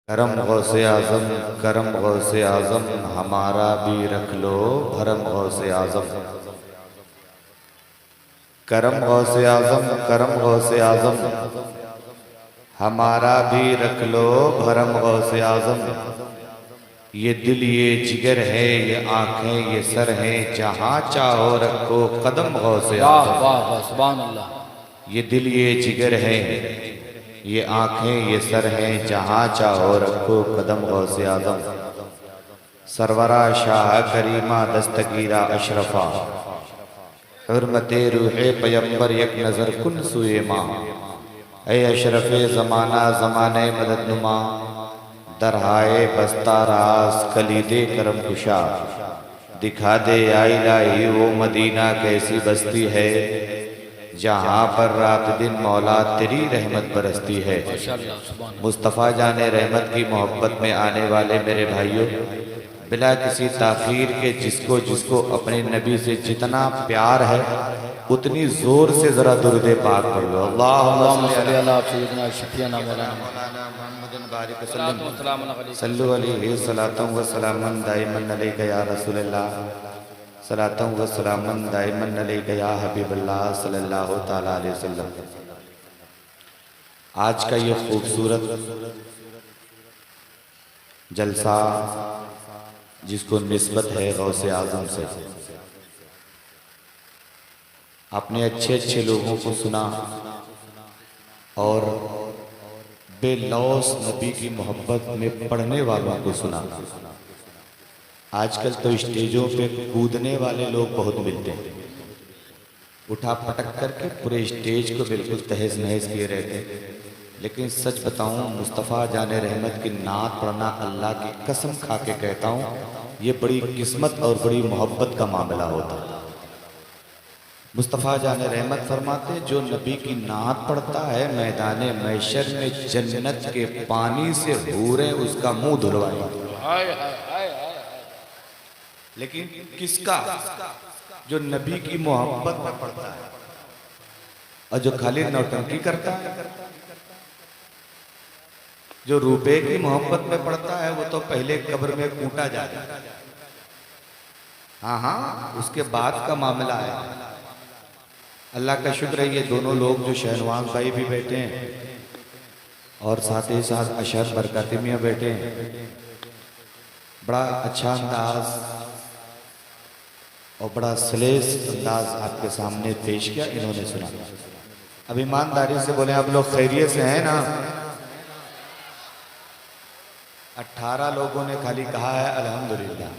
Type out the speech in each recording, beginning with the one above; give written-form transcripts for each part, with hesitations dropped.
करम गौसे आज़म, करम गौसे आज़म, हमारा भी रख लो भरम गौसे आज़म। करम गौसे आज़म, करम गौसे आज़म, हमारा भी रख लो भरम गौसे आज़म। ये दिल ये जिगर है, ये आंखें ये सर हैं, जहाँ चाहो रखो कदम गौसे आज़म। वाह वाह सुभान अल्लाह। ये दिल ये जिगर है, ये आंखें ये सर हैं, जहाँ चाहो रखो कदम गौसे आज़म। सरवरा शाह करीमा दस्तगीरा अशरफा, हुर्मते रूहे पैगंबर एक नज़र कुन सुए माँ। ए अशरफे ज़माना ज़माने मददनुमा, दरहाए बस्ता रास कलीदे करम कुशा। दिखा दे या इलाही वो मदीना कैसी बस्ती है, जहाँ पर रात दिन मौला तेरी रहमत बरसती है। मुस्तफ़ा जाने रहमत की मोहब्बत में आने वाले मेरे भाइयों, बिला किसी ताखीर के जिसको जिसको अपने नबी से जितना प्यार है उतनी जोर से जरा दुरूद पाक पढ़ लो। अल्लाहुम्मा सल्लु अलैहि सलातम व सलामन दाइमन अलैका या रसूलल्लाह, सलातम व सलामन दाइमन अलैका या हबीबल्लाह सल्लल्लाहु तआला अलैहि वसल्लम। आज का ये खूबसूरत जलसा जिसको निस्बत है गौसे आज़म से, आपने अच्छे अच्छे लोगों को सुना और बेलौस नबी की मोहब्बत में पढ़ने वालों को सुना। आजकल तो स्टेजों पे कूदने वाले लोग बहुत मिलते हैं, उठा पटक करके पूरे स्टेज को बिल्कुल तहस नहस किए रहते हैं। लेकिन सच बताऊं, मुस्तफ़ा जाने रहमत की नात पढ़ना अल्लाह की कसम खा के कहता हूं, ये बड़ी किस्मत और बड़ी मोहब्बत का मामला होता है। मुस्तफ़ा जाने रहमत फरमाते, जो नबी की नात पढ़ता है मैदाने मैशर में जन्नत के पानी से हूरें उसका मुंह धुलवाएंगे। लेकिन किसका? जो नबी की मोहब्बत में पढ़ता है। और जो खाली नौटंकी करता है, जो रुपए की मोहब्बत में पड़ता है, वो तो पहले कब्र में कूटा जाता है। हाँ, उसके बाद का मामला है। अल्लाह का शुक्र है, ये दोनों लोग जो शहनवाज भाई भी बैठे हैं और साथ ही साथ अशर बरकती मियाँ बैठे हैं, बड़ा अच्छा अंदाज और बड़ा सलेस अंदाज आपके सामने पेश किया इन्होंने सुना। अब ईमानदारी से बोले, आप लोग खैरियत से हैं ना? 18 लोगों ने खाली कहा है अल्हम्दुलिल्लाह।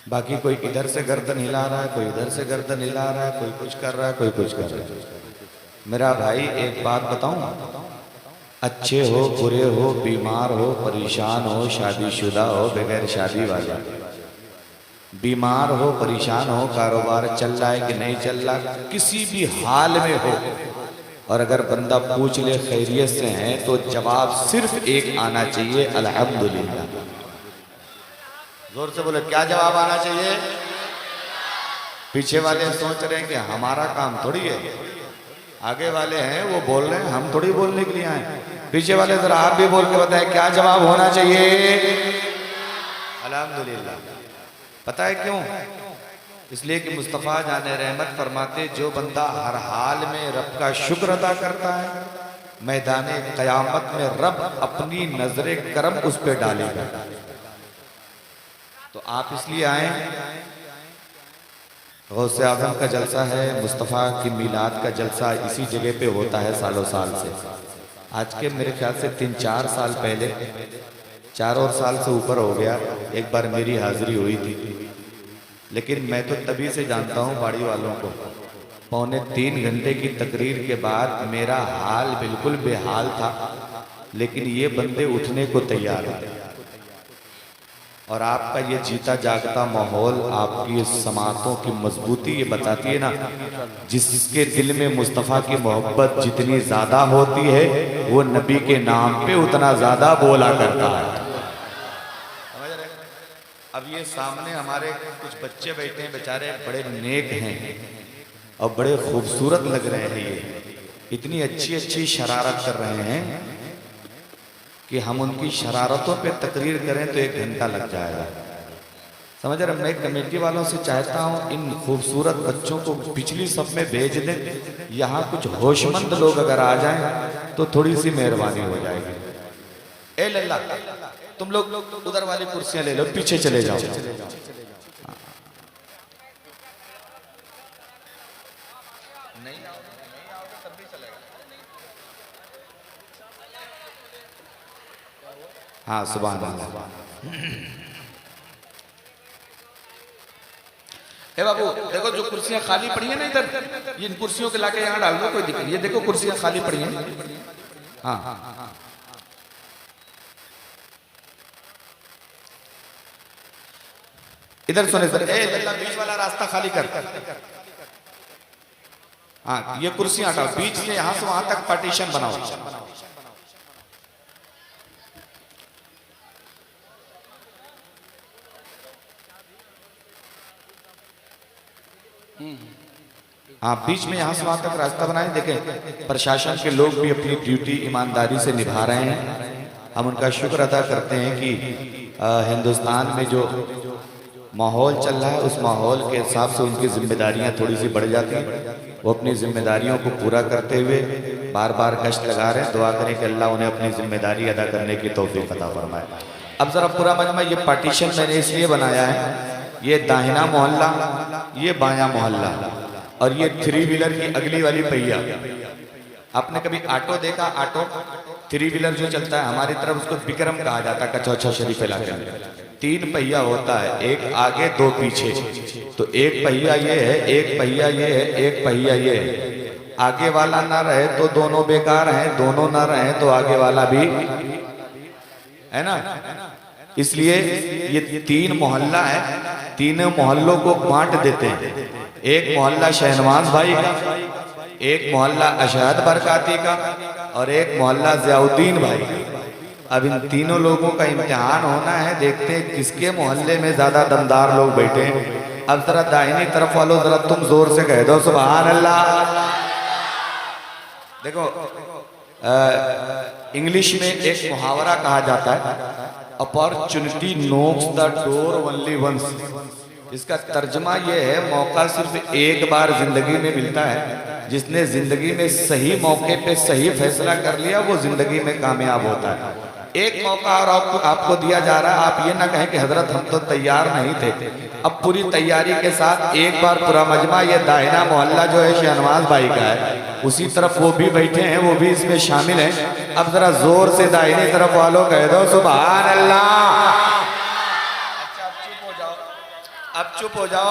बाकी कोई इधर से गर्दन हिला रहा है, कोई इधर से गर्दन हिला रहा है, कोई कुछ कर रहा है, कोई कुछ कर रहा है। मेरा भाई एक बात बताऊं, अच्छे हो बुरे हो, बीमार हो परेशान हो, शादीशुदा हो बगैर शादी वाले, बीमार हो परेशान हो, कारोबार चल रहा है कि नहीं चल रहा, किसी भी हाल में हो, और अगर बंदा पूछ ले खैरियत से हैं, तो जवाब सिर्फ एक आना चाहिए, अल्हम्दुलिल्लाह। जोर से बोले, क्या जवाब आना चाहिए? पीछे वाले सोच रहे हैं कि हमारा काम थोड़ी है, आगे वाले हैं वो बोल रहे हैं, हम थोड़ी बोलने के लिए आए। पीछे वाले जरा आप भी बोल के बताएं, क्या जवाब होना चाहिए? अल्हम्दुलिल्लाह। पता है क्यों? इसलिए कि मुस्तफ़ा जाने रहमत फरमाते, जो बंदा हर हाल में रब का शुक्र अदा करता है, मैदाने क़यामत में रब अपनी नजरे करम उस पर डालेगा। तो आप इसलिए आए, गौसे आज़म का जलसा है, मुस्तफ़ा की मीलाद का जलसा इसी जगह पे होता है सालों साल से। आज के मेरे ख्याल से 3-4 साल पहले, 4 और साल से ऊपर हो गया, एक बार मेरी हाजिरी हुई थी। लेकिन मैं तो तभी से जानता हूँ बाड़ी वालों को, 2.25 घंटे की तकरीर के बाद मेरा हाल बिल्कुल बेहाल था, लेकिन ये बंदे उठने को तैयार हैं। और आपका ये जीता जागता माहौल, आपकी समातों की मजबूती ये बताती है ना, जिसके दिल में मुस्तफ़ा की मोहब्बत जितनी ज़्यादा होती है, वो नबी के नाम पे उतना ज़्यादा बोला करता है। अब ये सामने हमारे कुछ बच्चे बैठे हैं, बेचारे बड़े नेक हैं और बड़े खूबसूरत लग रहे हैं। ये इतनी अच्छी अच्छी शरारत कर रहे हैं कि हम उनकी शरारतों पे तकरीर करें तो 1 घंटा लग जाएगा। समझ रहे? मैं कमेटी वालों से चाहता हूं इन खूबसूरत बच्चों को पिछली सब में भेज दें। यहाँ कुछ होशमंद लोग अगर आ जाएं तो थोड़ी सी मेहरबानी हो जाएगी। ए लल्ला, तुम लोग उधर वाली कुर्सियां ले लो, पीछे चले जाओ। हाँ, सुभान अल्लाह। ए बाबू देखो, जो कुर्सियां खाली पड़ी हैं ना इधर, ये इन कुर्सियों के लाके यहाँ डाल दो, कोई दिक्कत नहीं। ये देखो कुर्सियां खाली पड़ी हैं। हाँ, इधर सुने सर, ए लल्ला बीच वाला रास्ता खाली कर। हाँ, ये कुर्सियां हटाओ, बीच से यहाँ से वहां तक पार्टीशन बनाओ। हाँ, बीच में यहाँ से वहां तक रास्ता बनाए। देखें, प्रशासन के लोग भी अपनी ड्यूटी ईमानदारी से निभा रहे हैं। हम उनका शुक्र अदा करते हैं कि हिंदुस्तान में जो माहौल चल रहा है उस माहौल के हिसाब से उनकी जिम्मेदारियां थोड़ी सी बढ़ जाती हैं। वो अपनी जिम्मेदारियों को पूरा करते हुए बार बार कष्ट लगा रहे हैं। दुआ करें कि अल्लाह उन्हें अपनी जिम्मेदारी अदा करने की तौफीक अता फरमाए। अब जरा पूरा मजमा, ये पार्टीशन मैंने इसलिए बनाया है, ये दाहिना मोहल्ला, ये बायां मोहल्ला, और ये 3 व्हीलर की अगली वाली पहिया। आपने कभी ऑटो देखा? ऑटो 3 व्हीलर जो चलता है हमारी तरफ, उसको विक्रम कहा जाता है कचौछा शरीफ इलाके में। 3 पहिया होता है, एक आगे 2 पीछे। तो एक पहिया ये है, एक पहिया ये है, एक पहिया ये है। आगे वाला ना रहे तो दोनों बेकार हैं, दोनों ना रहे तो आगे वाला भी है ना। इसलिए ये 3 मोहल्ला है, तीनों मोहल्लों को बांट देते हैं। एक मोहल्ला शहनवाज भाई का, एक मोहल्ला अशहद बरकाती का, और एक मोहल्ला ज़ियाउद्दीन भाई का। अब इन तीनों लोगों का इम्तिहान होना है, देखते हैं किसके मोहल्ले में ज्यादा दमदार लोग बैठे हैं। अब जरा दाहिनी तरफ वालों, जरा तुम जोर से कह दो सुभान अल्लाह। देखो, इंग्लिश में एक मुहावरा कहा जाता है, opportunity knocks the door only once. इसका तर्जमा ये है, मौका सिर्फ एक बार जिंदगी में मिलता है। जिसने जिंदगी में सही मौके पे सही फैसला कर लिया वो जिंदगी में कामयाब होता है। एक मौका और आपको दिया जा रहा है। आप ये ना कहें कि हजरत हम तो तैयार नहीं थे। अब पूरी तैयारी के साथ एक बार पूरा मजमा, ये दाहिना मोहल्ला जो है शहनवाज भाई का है, उसी तरफ वो भी बैठे हैं, वो भी इसमें शामिल हैं। अब जरा जोर से दाहिनी तरफ वालों कह दो सुभान अल्लाह। अच्छा, अब चुप हो जाओ।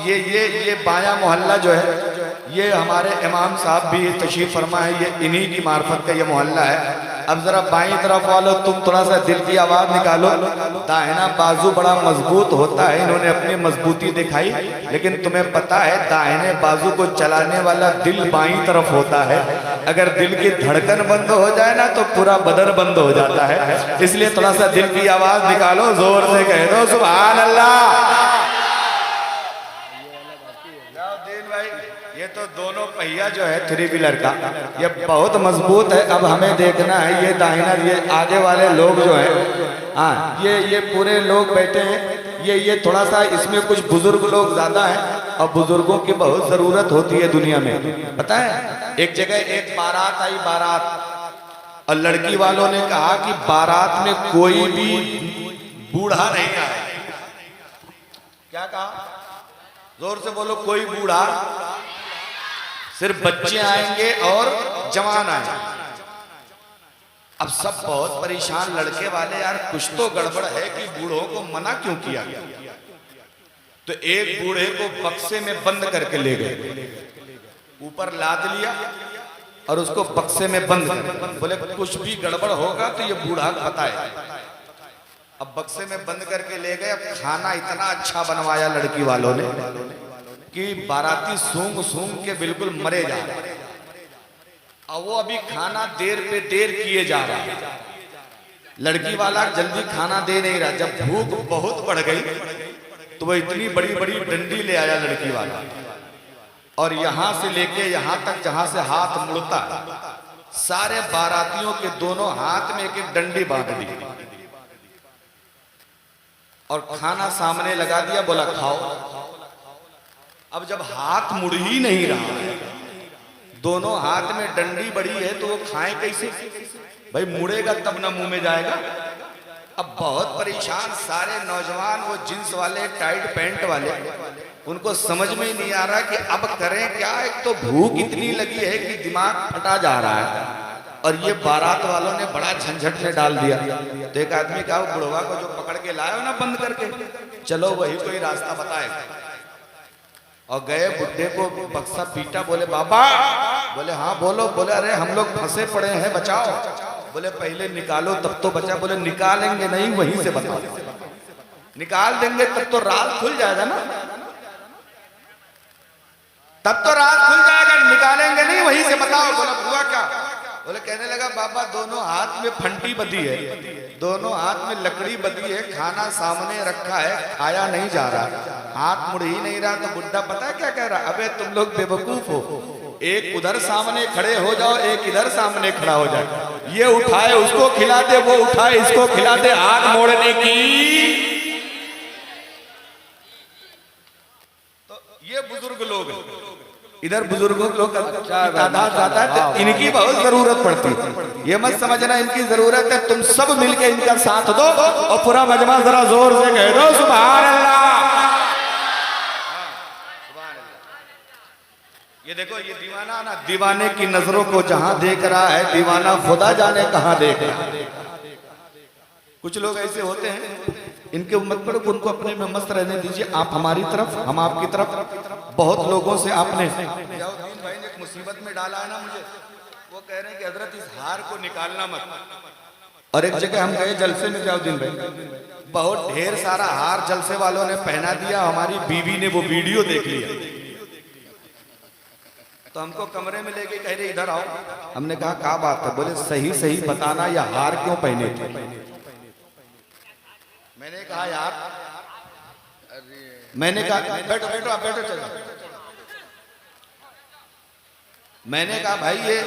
ये बायां मोहल्ला जो है, ये हमारे इमाम साहब भी तशरीफ फरमा है, ये इन्हीं की मार्फत का ये मोहल्ला है। अब जरा बाईं तरफ वालों, तुम थोड़ा सा दिल की आवाज निकालो। दाहिना बाजू बड़ा मजबूत होता है, इन्होंने अपनी मजबूती दिखाई, लेकिन तुम्हें पता है दाहिने बाजू को चलाने वाला दिल बाईं तरफ होता है। अगर दिल की धड़कन बंद हो जाए ना तो पूरा बदन बंद हो जाता है। इसलिए थोड़ा सा दिल की आवाज निकालो, जोर से कह दो सुभान अल्लाह। ये तो दोनों पहिया जो है 3 व्हीलर का, ये बहुत मजबूत है। अब हमें देखना है ये दाहिना, ये आगे वाले लोग जो हैं, हाँ ये पूरे लोग बैठे हैं। ये थोड़ा सा इसमें कुछ बुजुर्ग लोग ज्यादा हैं, और बुजुर्गों की बहुत जरूरत होती है दुनिया में। पता है, एक जगह एक बारात आई, बारात, और लड़की वालों ने कहा कि बारात में कोई भी बूढ़ा नहीं आए। क्या कहा? जोर से बोलो, कोई बूढ़ा, सिर्फ बच्चे आएंगे और जवान आएंगे। अब सब बहुत परेशान, लड़के वाले, यार कुछ तो गड़बड़ है कि बूढ़ों को मना क्यों किया गया। तो एक बूढ़े को बक्से में बंद करके ले गए, ऊपर लाद लिया और उसको बक्से में बंद कर, बोले कुछ भी गड़बड़ होगा तो ये बूढ़ा बताए। अब बक्से में बंद करके ले गए। अब खाना इतना अच्छा बनवाया लड़की वालों ने कि बाराती सूंघ सूंघ के बिल्कुल मरे जा रहे। अब वो अभी खाना देर पे देर किए जा रहा है। लड़की वाला जल्दी खाना दे नहीं रहा। जब भूख बहुत बढ़ गई तो वो इतनी बड़ी बड़ी डंडी ले आया लड़की वाला, और यहां से लेके यहां तक जहां से हाथ मुड़ता सारे बारातियों के दोनों हाथ में एक एक डंडी बांध दी और खाना सामने लगा दिया, बोला खाओ। अब जब हाथ मुड़ ही नहीं रहा है, दोनों हाथ में डंडी बड़ी है, तो वो खाएं कैसे? भाई मुड़ेगा तब ना मुंह में जाएगा। अब बहुत परेशान सारे नौजवान, वो जींस वाले, टाइट पैंट वाले, उनको समझ में ही नहीं आ रहा कि अब करें क्या। एक तो भूख इतनी लगी है कि दिमाग फटा जा रहा है, और ये बारात वालों ने बड़ा झंझट में डाल दिया। तो एक आदमी कहा, बुढ़वा को जो पकड़ के लाए हो ना बंद करके, चलो वही कोई रास्ता बताए। और गए, बुड्ढे को बक्सा पीटा, बोले बाबा, बोले हाँ बोलो। बोले अरे हम लोग फंसे पड़े हैं, बचाओ। बोले पहले निकालो तब तो बचा। बोले निकालेंगे नहीं, वहीं से बताओ। निकाल देंगे तब तो राज खुल जाएगा ना, तब तो राज खुल जाएगा, निकालेंगे नहीं, वहीं से बताओ। बोला हुआ क्या? बोले कहने लगा बाबा दोनों हाथ में फंटी बंधी है, दोनों हाथ में लकड़ी बंधी है, खाना सामने रखा है, खाया नहीं जा रहा, हाथ मुड़ ही नहीं रहा। तो बुड्ढा पता है क्या कह रहा? अबे तुम लोग बेवकूफ हो, एक उधर सामने खड़े हो जाओ, एक इधर सामने खड़ा हो जाए, ये उठाए उसको खिला दे, वो उठाए इसको खिला दे, हाथ मोड़ने की। तो ये बुजुर्ग लोग, इधर बुजुर्गों लोग तादाद ज्यादा है, तो इनकी बहुत जरूरत पड़ती है। ये मत समझना इनकी जरूरत है, तुम सब मिलके इनका साथ दो और पूरा मजमा जरा जोर से कह दो सुभान अल्लाह। ये देखो, ये दीवाना ना, दीवाने की नजरों को जहां देख रहा है, दीवाना खुदा जाने कहां देख रहा है। कुछ लोग ऐसे होते हैं, इनके उम्मत पर उनको अपने में मस्त रहने दीजिए, आप हमारी तरफ, हम आपकी तरफ। बहुत लोगों से आपने भाई ने मुसीबत में डाला है ना मुझे, वो कह रहे हैं कि हजरत इस हार को निकालना मत। और एक जगह हम गए जलसे में, जाउद्दीन भाई, बहुत ढेर सारा हार जलसे वालों ने पहना दिया, हमारी बीवी ने वो वीडियो देख लिया, तो हमको कमरे में लेके कह रहे इधर आओ। हमने कहा क्या बात है? बोले सही सही बताना, या हार क्यों पहने थे? मैंने कहा यार, मैंने कहा बैठो बैठो आप बैठो, चलो। मैंने कहा भाई ये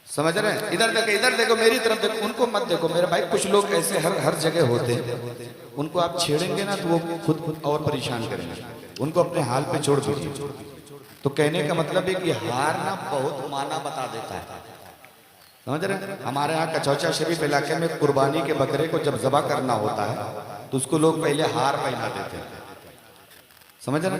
समझ रहे हैं? इधर देखो, इधर देखो, मेरी तरफ देखो, उनको मत देखो मेरे भाई। कुछ लोग ऐसे हर जगह होते हैं, उनको आप छेड़ेंगे ना तो वो खुद और परेशान करेंगे, उनको अपने हाल पे छोड़ दीजिए। तो कहने का मतलब है कि हार ना बहुत माना बता देता है, समझ रहे हैं? हमारे यहाँ कचौचा शरीफ इलाके में कुर्बानी के बकरे को जब ज़बह करना होता है तो उसको लोग पहले हार पहना देते हैं, समझ रहे हैं?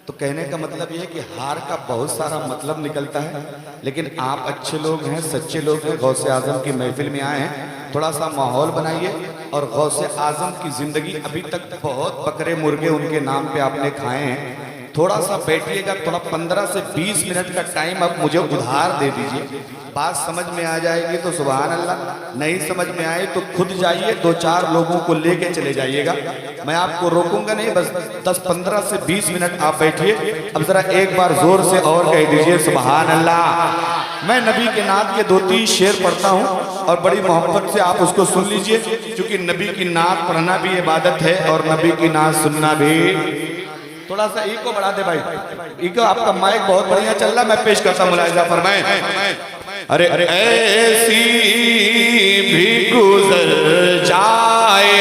तो कहने का मतलब ये है कि हार का बहुत सारा मतलब निकलता है। लेकिन आप अच्छे लोग हैं, सच्चे लोग हैं, गौसे आजम की महफिल में आए हैं, थोड़ा सा माहौल बनाइए। और गौसे आजम की जिंदगी, अभी तक बहुत बकरे मुर्गे उनके नाम पे आपने खाए हैं, थोड़ा सा बैठिएगा, थोड़ा 15 से 20 मिनट का टाइम अब मुझे उधार दे दीजिए। बात समझ में आ जाएगी तो सुभान अल्लाह, नहीं समझ में आए तो खुद जाइए, 2-4 लोगों को लेके चले जाइएगा, मैं आपको रोकूंगा नहीं। बस 10-15 से 20 मिनट आप बैठिए। अब जरा एक बार जोर से और कह दीजिए सुभान अल्लाह। मैं नबी के नात के 2-3 शेर पढ़ता हूँ और बड़ी मोहब्बत से आप उसको सुन लीजिए, क्योंकि नबी की नात पढ़ना भी इबादत है और नबी की नात सुनना भी। थोड़ा सा इको बढ़ा दे भाई, इको, आपका माइक बहुत बढ़िया चल रहा, मैं पेश करता, मुलाहिजा फरमाएं। अरे अरे ऐसी भी गुजर जाए,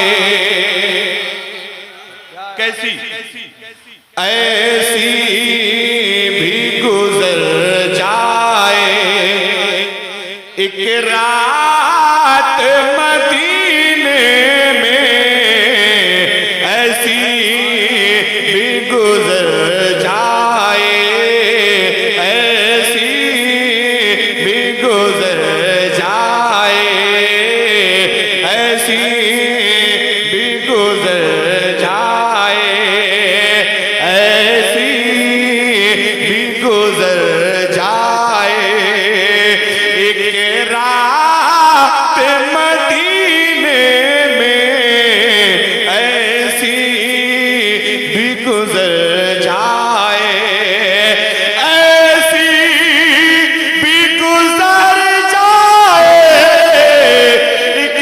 कैसी ऐसी भी गुजर जाए, एक रात मदीने में ऐसी भी गुजर जाए, ऐसी भी गुजर जाए, ऐसी भी गुजर जाए, ऐसी भी गुजर जाए, एक रात मदीने में ऐसी भी गुजर जाए, ऐसी भी गुजर जाए, एक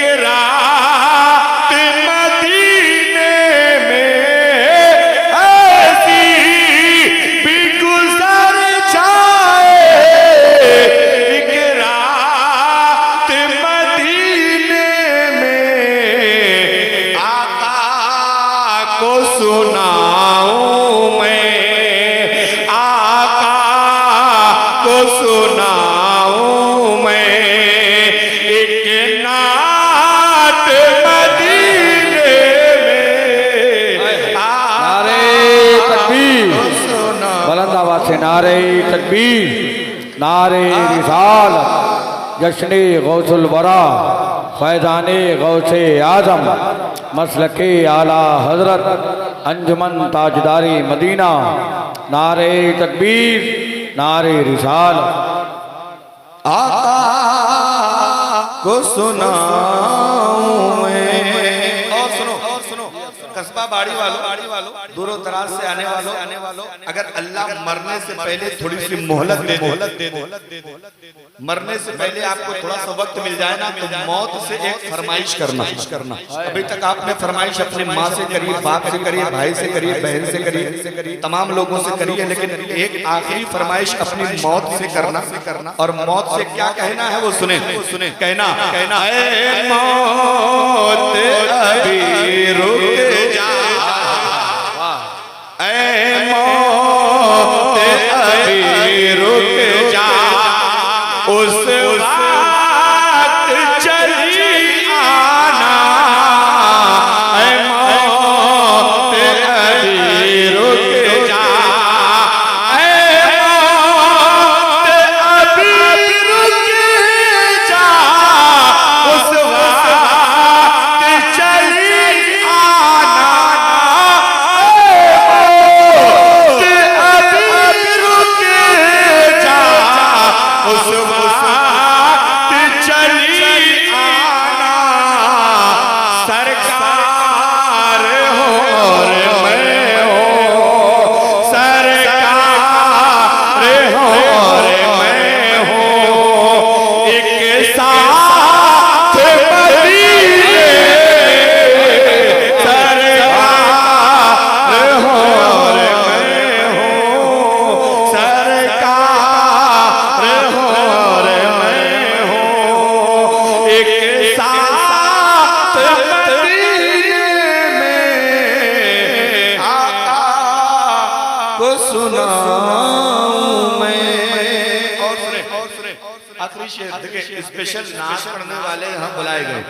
को सुनाऊं मैं, आका को सुनाऊं मैं, एक नात मदीने में। नारे तकबीर, बुलंद आवाज से नारे तकबीर, नारे रिसालत, जश्ने गौसुल वरा, फैजाने गौसे आजम, मसलके आला हजरत, अंजुमन ताजदारी मदीना। नारे तकबीर, नारे रिसालत। आका को सुनाऊं मैं। और सुनो कस्बा बाड़ी वालों, दूरों दराज से आने वालों, अगर अल्लाह मरने से पहले थोड़ी सी मोहलत दे दे, मरने से पहले आपको थोड़ा सा वक्त मिल जाए ना, तो मौत से एक फरमाइश करना। अभी तक आपने फरमाइश अपनी माँ से करी, बाप से करी, भाई से करी, बहन से करी, तमाम लोगों से करी है, लेकिन एक आखिरी फरमाइश अपनी मौत से करना। और मौत से क्या कहना है वो सुने। कहना ऐ मौत अभी रुक जा, ऐ मौत अभी रुक जा, उस वक्त चली आना, ऐ मौत अभी रुक जा, ऐ मौत अभी रुक जा, उस वक्त चली आना, उस वक्त चली आना, सरकार हो रे मैं हो, सरकार हो रे मैं हो, एक साथ मदीने, सरकार हो रे मैं हो, सरकार हो रे मैं हो, एक साथ मदीने में, आका को सुनाऊं मैं। और सुने आखिरी शेर देखिए, स्पेशल नाच पढ़ने वाले यहाँ बुलाए गए।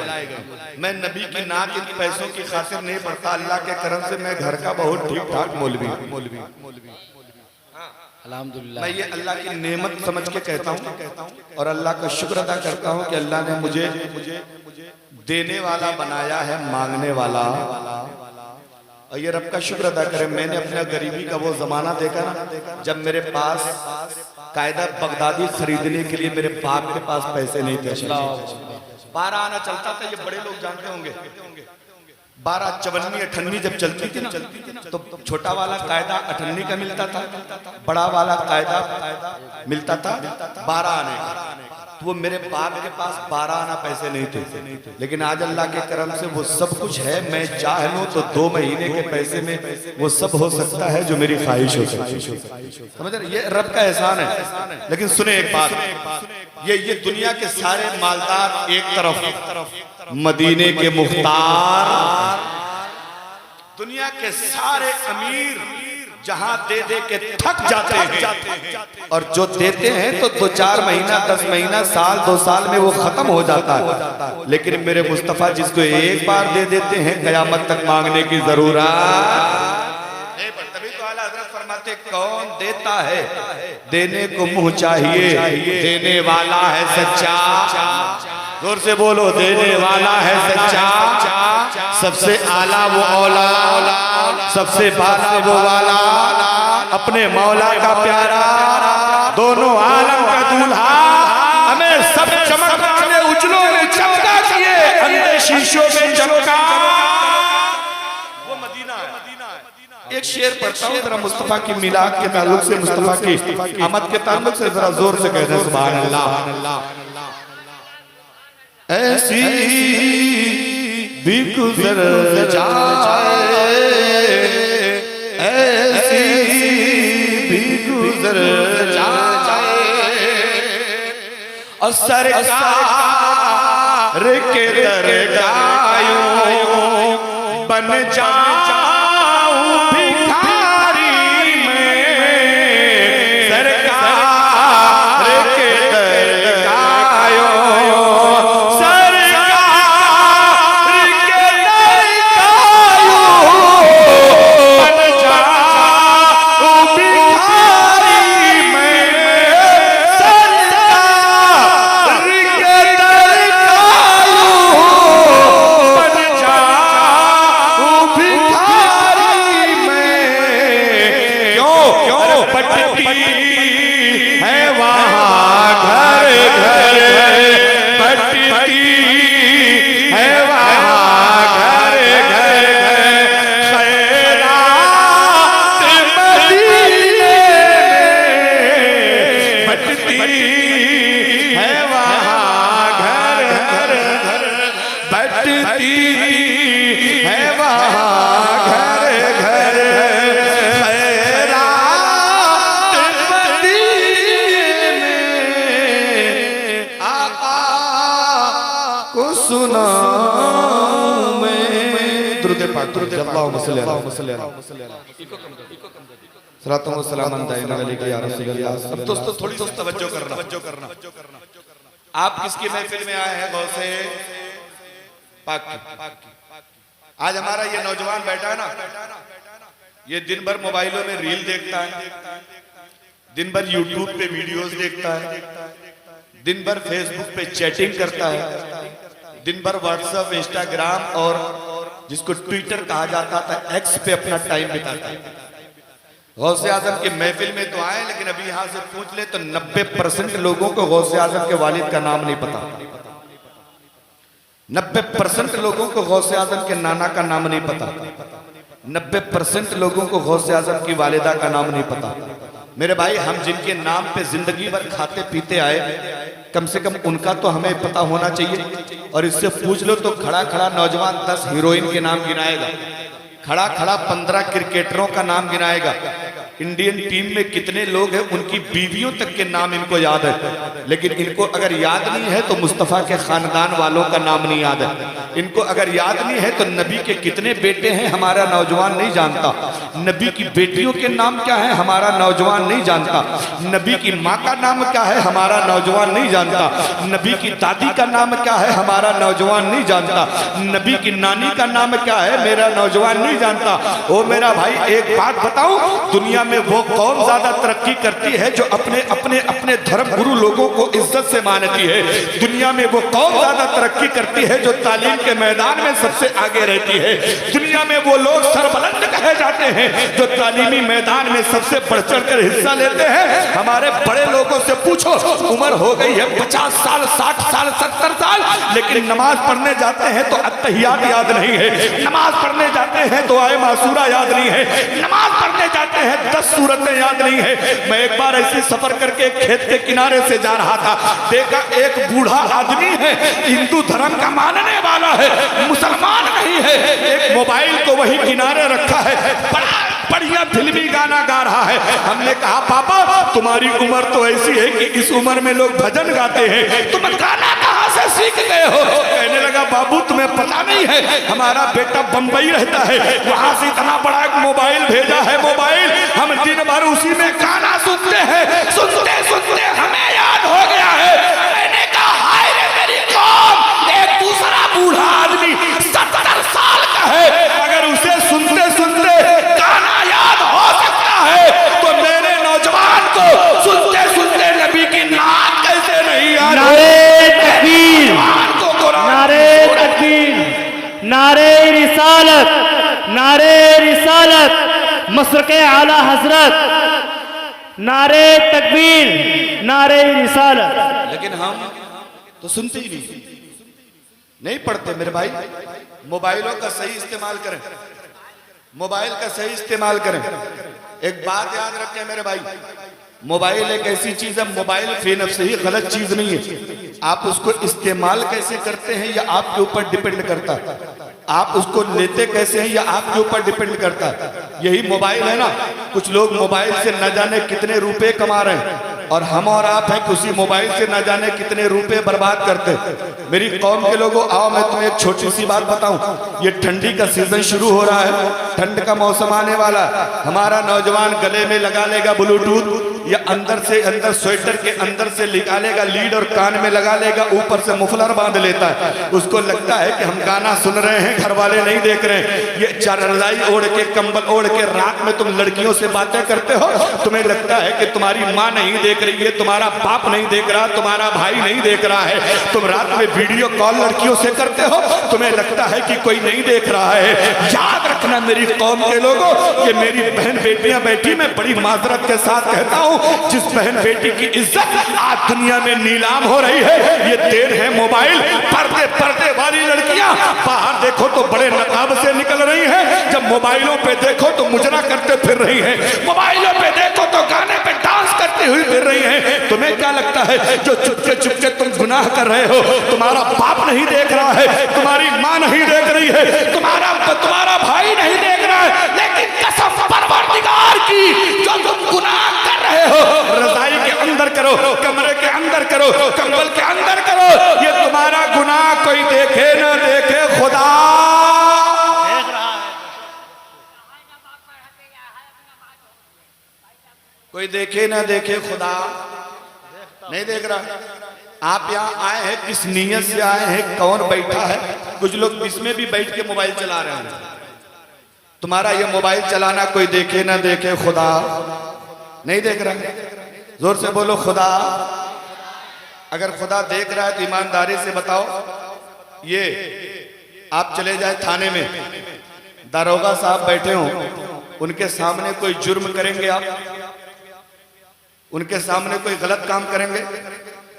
मैं नबी की नात इन पैसों की खातिर नहीं पढ़ता, अल्लाह के करम से मैं घर का बहुत ठीक ठाक मौलवी। अल्हम्दुलिल्लाह। मैं ये अल्लाह की नेमत समझ के कहता हूँ और अल्लाह का शुक्र अदा करता हूँ कि अल्लाह ने मुझे देने वाला बनाया है, मांगने वाला। और ये रब का शुक्र अदा करे, मैंने अपना गरीबी का वो जमाना देखा ना, जब मेरे पास कायदा बगदादी खरीदने के लिए मेरे बाप के पास पैसे नहीं थे। 12 आना चलता था, ये बड़े लोग जानते होंगे। 12 चवन्नी 58 जब चलती थी ना, तो छोटा वाला कायदा 58 का मिलता था, बड़ा वाला कायदा मिलता था 12 आने का। तो वो मेरे बाप के पास 12 आना पैसे नहीं थे, लेकिन आज अल्लाह के करम से वो सब कुछ है। मैं चाह लूं तो 2 महीने के पैसे में वो सब हो सकता है जो मेरी ख्वाहिश हो सकती है। समझ रहे, ये रब का एहसान है। लेकिन सुने एक बात, ये दुनिया के सारे मालदार एक तरफ, मदीने के मुख्तार, दुनिया के सारे अमीर जहां दे दे के थक जाते हैं, और जो देते हैं तो 2-4 महीना, 10 महीना, साल, 2 साल में वो खत्म हो जाता है। लेकिन मेरे मुस्तफा जिसको एक बार दे देते हैं, कयामत तक मांगने की जरूरत। तभी तो आला हज़रत फरमाते, कौन देता है देने को मुंह चाहिए, देने वाला है सच्चा। जोर से बोलो, देने वाला है सच्चा। सबसे आला वो औला, सबसे बाला वो वाला, अपने मौला का प्यारा, दोनों आलम का दूल्हा, हमें सब चमकने उजलों में चमका किए, अंधे शीशों में चमका। वो मदीना है। एक शेर पढ़ता हूँ जरा मुस्तफा की मिलाद के ताल्लुक से, मुस्तफा की आमद के ताल्लुक से, जरा जोर से कहते सुभान अल्लाह। ऐसी भी गुजर जाए, ऐसी भी गुजर जाए, और सरकार के दरगाहों बन जाए पढ़ते अल्लाहुम्मा सल्ली अला सलातो व सलाम अलैका या रसूल अल्लाह। अब दोस्तों थोड़ी सी तवज्जो करना। आप किसकी महफिल में आए हैं? गौसे पाक की। आज हमारा ये नौजवान बैठा है ना, ये दिन भर मोबाइलों में रील देखता है, दिन भर यूट्यूब पे वीडियोस देखता है, दिन भर फेसबुक पे चैटिंग करता है, दिन भर व्हाट्सएप, इंस्टाग्राम और जिसको ट्विटर कहा जाता था एक्स पे अपना टाइम बिताता है। गौसे आजम की महफिल में तो आए, लेकिन अभी यहां से पूछ ले तो 90% लोगों को गौसे आजम के वालिद का नाम नहीं पता। 90% लोगों को गौसे आजम के नाना का नाम नहीं पता। 90% लोगों को गौसे आजम की वालिदा का नाम नहीं पता। मेरे भाई, हम जिनके नाम पे जिंदगी भर खाते पीते आए, कम से कम उनका तो हमें पता होना चाहिए। और इससे पूछ लो तो खड़ा खड़ा नौजवान 10 हीरोइन के नाम गिनाएगा, खड़ा खड़ा 15 क्रिकेटरों का नाम गिनाएगा। इंडियन टीम में कितने लोग हैं, उनकी बीवियों तक के नाम इनको याद है, लेकिन इनको अगर याद नहीं है तो मुस्तफ़ा के खानदान वालों का नाम नहीं याद है। इनको अगर याद नहीं है तो नबी के कितने बेटे हैं हमारा नौजवान नहीं जानता। नबी की बेटियों के नाम क्या है हमारा नौजवान नहीं जानता। नबी की माँ का नाम क्या है हमारा नौजवान नहीं जानता। नबी की दादी का नाम क्या है हमारा नौजवान नहीं जानता। नबी की नानी का नाम क्या है मेरा नौजवान नहीं जानता। ओ मेरा भाई, एक बात बताऊं, दुनिया में वो कौम ज्यादा तरक्की करती है जो अपने अपने अपने धर्म गुरु लोगों को इज्जत से मानती है। दुनिया में वो कौम ज्यादा तरक्की करती है जो तालीम के मैदान में सबसे आगे रहती है। दुनिया में वो लोग सरबलंद कहे जाते हैं जो तालीमी मैदान में सबसे बढ़ चढ़ कर हिस्सा लेते हैं। हमारे बड़े लोगों से पूछो, उम्र हो गई है 50 साल, 60 साल, 70 साल, लेकिन नमाज पढ़ने जाते हैं तो अत्तहियात याद नहीं है। नमाज पढ़ने जाते हैं तो आए मासूरा याद नहीं है। नमाज पढ़ने जाते हैं 10 सूरतें याद नहीं है। मैं एक बार ऐसे सफर करके खेत के किनारे से जा रहा था, देखा एक बूढ़ा आदमी है, हिंदू धर्म का मानने वाला है, मुसलमान नहीं है, एक मोबाइल को वही किनारे रखा है, बड़ा बढ़िया फिल्मी गाना गा रहा है। हमने कहा पापा तुम्हारी उम्र तो ऐसी है कि इस उम्र में लोग भजन गाते हैं, तुम गाना कहां से सीख गए हो? कहने लगा बाबू तुम्हें पता नहीं है, हमारा बेटा बंबई रहता है, वहां से इतना बड़ा एक मोबाइल भेजा है, मोबाइल हम दिन भर उसी में गाना सुनते हैं, सुनते सुनते हमें याद हो गया है। मैंने कहा हाय रे मेरी कौम, एक दूसरा बूढ़ा आदमी 70 साल का है, अगर उसे सुनते सुनते गाना याद हो सकता है तो मेरे नौजवान को सुनते सुनते नबी की नात कैसे नहीं याद? नारे तकबीर, नारे तकबीर, नारे रिसालत, नारे रिसालत, मसरके आला हजरत, नारे तकबीर, नारे रिसालत। लेकिन हम तो सुनते ही नहीं पढ़ते। मेरे भाई, मोबाइलों का सही इस्तेमाल करें, मोबाइल का सही इस्तेमाल करें। एक बात याद रखें मेरे भाई, मोबाइल एक ऐसी चीज है, मोबाइल फी नफ्से ही गलत चीज नहीं है। आप उसको इस्तेमाल कैसे करते हैं या आपके ऊपर डिपेंड करता है। आप उसको लेते कैसे हैं या आपके ऊपर डिपेंड करता है। यही मोबाइल है ना, कुछ लोग मोबाइल से न जाने कितने रुपए कमा रहे हैं और हम और आप हैं उसी मोबाइल से न जाने कितने रुपए बर्बाद करते। मेरी कौम के लोगों, आओ मैं तुम्हें एक छोटी सी बात बताऊं। ये ठंडी का सीजन शुरू हो रहा है, ठंड का मौसम आने वाला। हमारा नौजवान गले में लगा लेगा ब्लूटूथ या अंदर से अंदर स्वेटर के अंदर से निकालेगा लीड और कान में लगा लेगा, ऊपर से मुफलर बांध लेता है। उसको लगता है कि हम गाना सुन रहे हैं, घर वाले नहीं देख रहे हैं। ये रजाई ओढ़ के, कंबल ओढ़ के रात में तुम लड़कियों से बातें करते हो, तुम्हें लगता है कि तुम्हारी माँ नहीं देख रही है, तुम्हारा बाप नहीं देख रहा, तुम्हारा भाई नहीं देख रहा है। तुम रात में वीडियो कॉल लड़कियों से करते हो, तुम्हें लगता है कि कोई नहीं देख रहा है। याद रखना मेरी कौम के लोगों, ये मेरी बहन बेटियां बैठी, मैं बड़ी माजरत के साथ कहता हूं, जिस बहन बेटी की इज्जत आज दुनिया में नीलाम हो रही है, ये देर है मोबाइल। पर्दे पर्दे वाली लड़कियां बाहर देखो तो बड़े नकाब से निकल रही हैं, जब मोबाइलों पे देखो तो मुजरा करते फिर रही हैं, मोबाइलों पे देखो तो गाने पे डांस करती हुई फिर रही हैं। तुम्हें क्या लगता है जो चुपके चुपके तुम गुनाह कर रहे हो, तुम्हारा बाप नहीं देख रहा है, तुम्हारी माँ नहीं देख रही है, तुम्हारा भाई नहीं देख रहा है, लेकिन कसम परवरदिगार की जो तुम गुनाह कर रहे हो, रजाई के अंदर करो, कमरे के अंदर करो, कंबल के अंदर करो, ये तुम्हारा गुनाह कोई देखे न देखे खुदा कोई देखे ना देखे, खुदा नहीं देख रहा। आप यहाँ आए हैं किस नीयत से आए हैं, कौन बैठा है? कुछ लोग इसमें भी बैठ के मोबाइल चला रहे हैं। तुम्हारा ये मोबाइल चलाना कोई देखे ना देखे, खुदा नहीं देख रहा। जोर से बोलो खुदा। अगर खुदा देख रहा है तो ईमानदारी से बताओ, ये आप चले जाए थाने में, दारोगा साहब बैठे हो, उनके सामने कोई जुर्म करेंगे आप? उनके सामने कोई गलत काम करेंगे?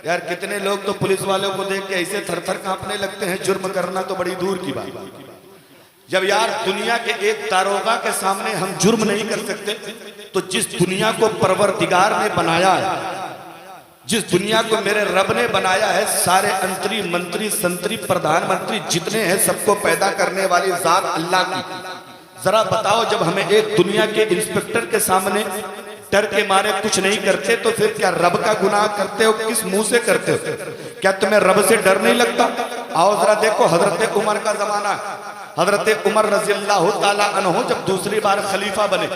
यार कितने लोग तो पुलिस वालों को देख के ऐसे थर थर कांपने लगते हैं, जुर्म करना तो बड़ी दूर की बात। जब यार दुनिया के एक दारोगा के सामने हम जुर्म नहीं कर सकते, तो जिस दुनिया को परवरदिगार ने बनाया है, जिस दुनिया को मेरे रब ने बनाया है, सारे अंतरी मंत्री संतरी प्रधानमंत्री जितने हैं, सबको पैदा करने वाली जात अल्लाह की, जरा बताओ जब हमें एक दुनिया के इंस्पेक्टर के सामने डर के मारे कुछ नहीं करते, तो फिर क्या रब का गुनाह करते हो? किस मुंह से करते हो? क्या तुम्हें रब से डर नहीं लगता? आओ जरा देखो, हजरत उमर का जमाना, हजरत उमर रज़ियल्लाहु ताला अन्हु जब दूसरी बार खलीफा बने,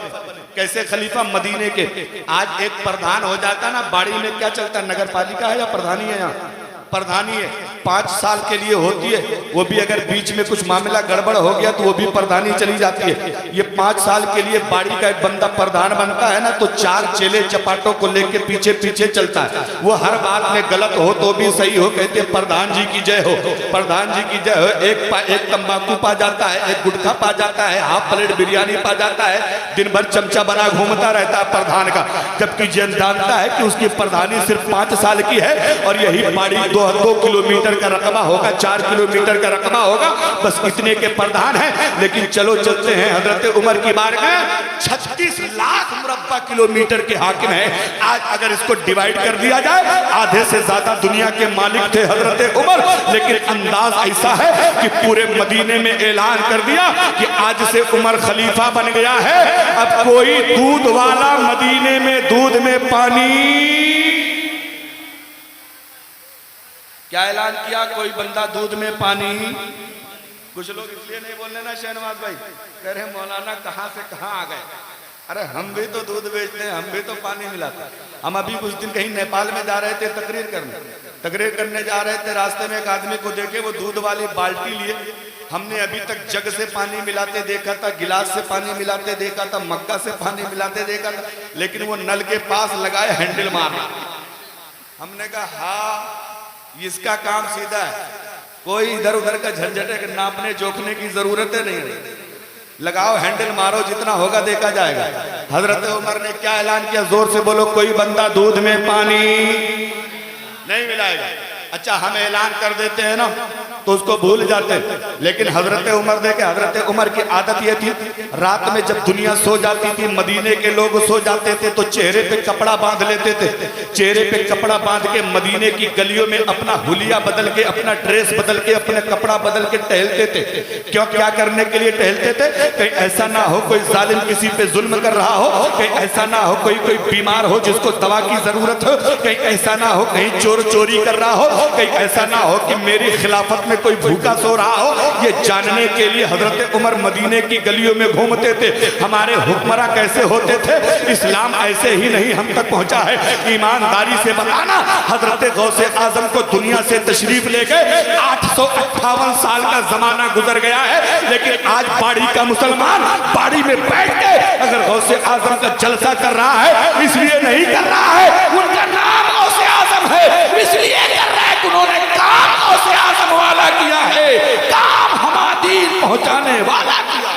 कैसे खलीफा? मदीने के। आज एक प्रधान हो जाता ना, बाड़ी में क्या चलता है, नगर पालिका है या प्रधानी है? यहाँ प्रधानी है, 5 साल के लिए होती है, वो भी अगर बीच में कुछ मामला गड़बड़ हो गया तो वो भी प्रधानी चली जाती है। ये 5 साल के लिए बाड़ी का एक बंदा प्रधान बनता है ना, तो 4 चेले चपाटों को लेके पीछे पीछे चलता है। वो हर बात में गलत हो तो भी सही हो, कहते हैं प्रधान जी की जय हो, प्रधान जी की जय हो। एक तंबाकू पा जाता है, एक गुटखा पा जाता है, हाफ प्लेट बिरयानी पा जाता है, दिन भर चमचा बना घूमता रहता है प्रधान का, जबकि जानता है कि उसकी प्रधानी सिर्फ 5 साल की है और यही बाड़ी 2 किलोमीटर का रकबा होगा, 4 किलोमीटर का रकबा होगा, बस इतने के प्रधान है। लेकिन चलो चलते हैं हजरत उमर की बार में, 36 लाख मुरब्बा किलोमीटर के हाकिम है। आज अगर इसको डिवाइड कर दिया जाए, आधे से ज्यादा दुनिया के मालिक थे हजरत उमर, लेकिन अंदाज ऐसा है कि पूरे मदीने में ऐलान कर दिया कि आज से उमर खलीफा बन गया है। अब कोई दूध वाला मदीने में दूध में पानी, क्या ऐलान किया? कोई बंदा दूध में पानी। कुछ लोग इसलिए नहीं बोल रहे ना शहनवाज भाई, कह रहे मौलाना कहाँ से कहाँ आ गए। अरे हम भी तो दूध बेचते हैं, हम भी तो पानी मिलाते हैं। हम अभी कुछ दिन कहीं नेपाल में जा रहे थे तकरीर करने जा रहे थे, रास्ते में एक आदमी को देखे, वो दूध वाली बाल्टी लिए। हमने अभी तक जग से पानी मिलाते देखा था, गिलास से पानी मिलाते देखा था, मग्गा से पानी मिलाते देखा था, लेकिन वो नल के पास लगाए हैंडल मारना। हमने कहा हाँ, इसका काम सीधा है, कोई इधर उधर का झंझट नापने जोखने की जरूरत है नहीं, लगाओ हैंडल मारो, जितना होगा देखा जाएगा। हजरत उमर ने क्या ऐलान किया? जोर से बोलो, कोई बंदा दूध में पानी नहीं मिलाएगा। अच्छा हम ऐलान कर देते हैं ना तो उसको भूल जाते, लेकिन हजरत उमर देखे, हजरत उमर की आदत ये थी, रात में जब दुनिया सो जाती थी, मदीने के लोग सो जाते थे, तो चेहरे पे कपड़ा बांध लेते थे। चेहरे पे कपड़ा बांध के मदीने की गलियों में अपना हुलिया बदल के, अपना ड्रेस बदल के, अपने कपड़ा बदल के टहलते थे। क्यों? क्या करने के लिए टहलते थे? कहीं ऐसा ना हो कोई जालिम किसी पे जुल्म कर रहा हो, कहीं ऐसा ना हो कोई बीमार हो जिसको दवा की जरूरत हो, कहीं ऐसा ना हो कहीं चोर चोरी कर रहा हो, कहीं ऐसा ना हो कि मेरी खिलाफत में कोई भूखा सो रहा हो। ये जानने के लिए हजरत उमर मदीने की गलियों में घूमते थे। हमारे हुक्मरान कैसे होते थे? इस्लाम ऐसे ही नहीं हम तक पहुंचा है। ईमानदारी से बताना, हजरत गौसे आजम को दुनिया से तशरीफ ले गए, 858 साल का जमाना गुजर गया है, लेकिन आज बाड़ी का मुसलमान बाड़ी में बैठ के अगर गौसे आजम का जलसा कर रहा है, इसलिए नहीं कर रहा है उनका नाम गौसे आजम है, इसलिए कर रहा है उन्होंने काम गौसे आजम वाला किया है, काम हमारी पहुंचाने वाला किया,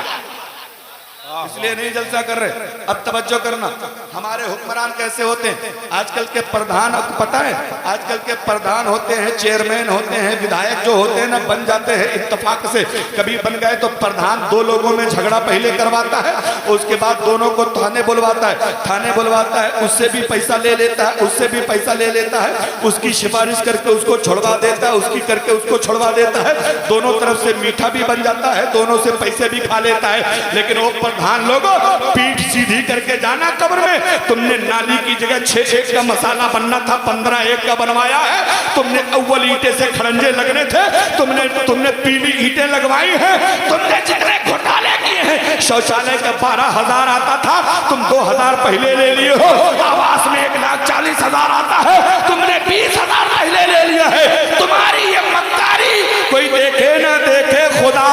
इसलिए नहीं जलसा कर रहे। अब तवज्जो करना, हमारे हुक्मरान कैसे होते हैं? आजकल के प्रधान, पता है आजकल के प्रधान होते हैं, चेयरमैन होते हैं, विधायक जो होते हैं ना, बन जाते हैं इत्तेफाक से। कभी बन गए तो प्रधान 2 लोगों में झगड़ा पहले करवाता है, उसके बाद दोनों को थाने बुलवाता है, उससे भी पैसा ले लेता है, उससे भी पैसा ले लेता है, उसकी सिफारिश करके उसको छुड़वा देता है, उसकी करके उसको छुड़वा देता है। दोनों तरफ से मीठा भी बन जाता है, दोनों से पैसे भी खा लेता है। लेकिन वो प्रधान लोग लोगों, पीठ सीधी करके जाना कब्र में। तुमने नाली की जगह 6-1 का मसाला बनना था, 15-1 का बनवाया है। तुमने अव्वल ईंटे से खड़ंजे लगने थे, तुमने पीली ईंटें लगवाई हैं। तुमने जितने घोटाले किए हैं, शौचालय का 12,000 आता था, तुम 2,000 पहले ले लिए हो। आवास में 1,40,000 आता है, तुमने 20,000 पहले ले लिया है। तुम्हारी ये मक्कारी कोई देखे ना देखे खुदा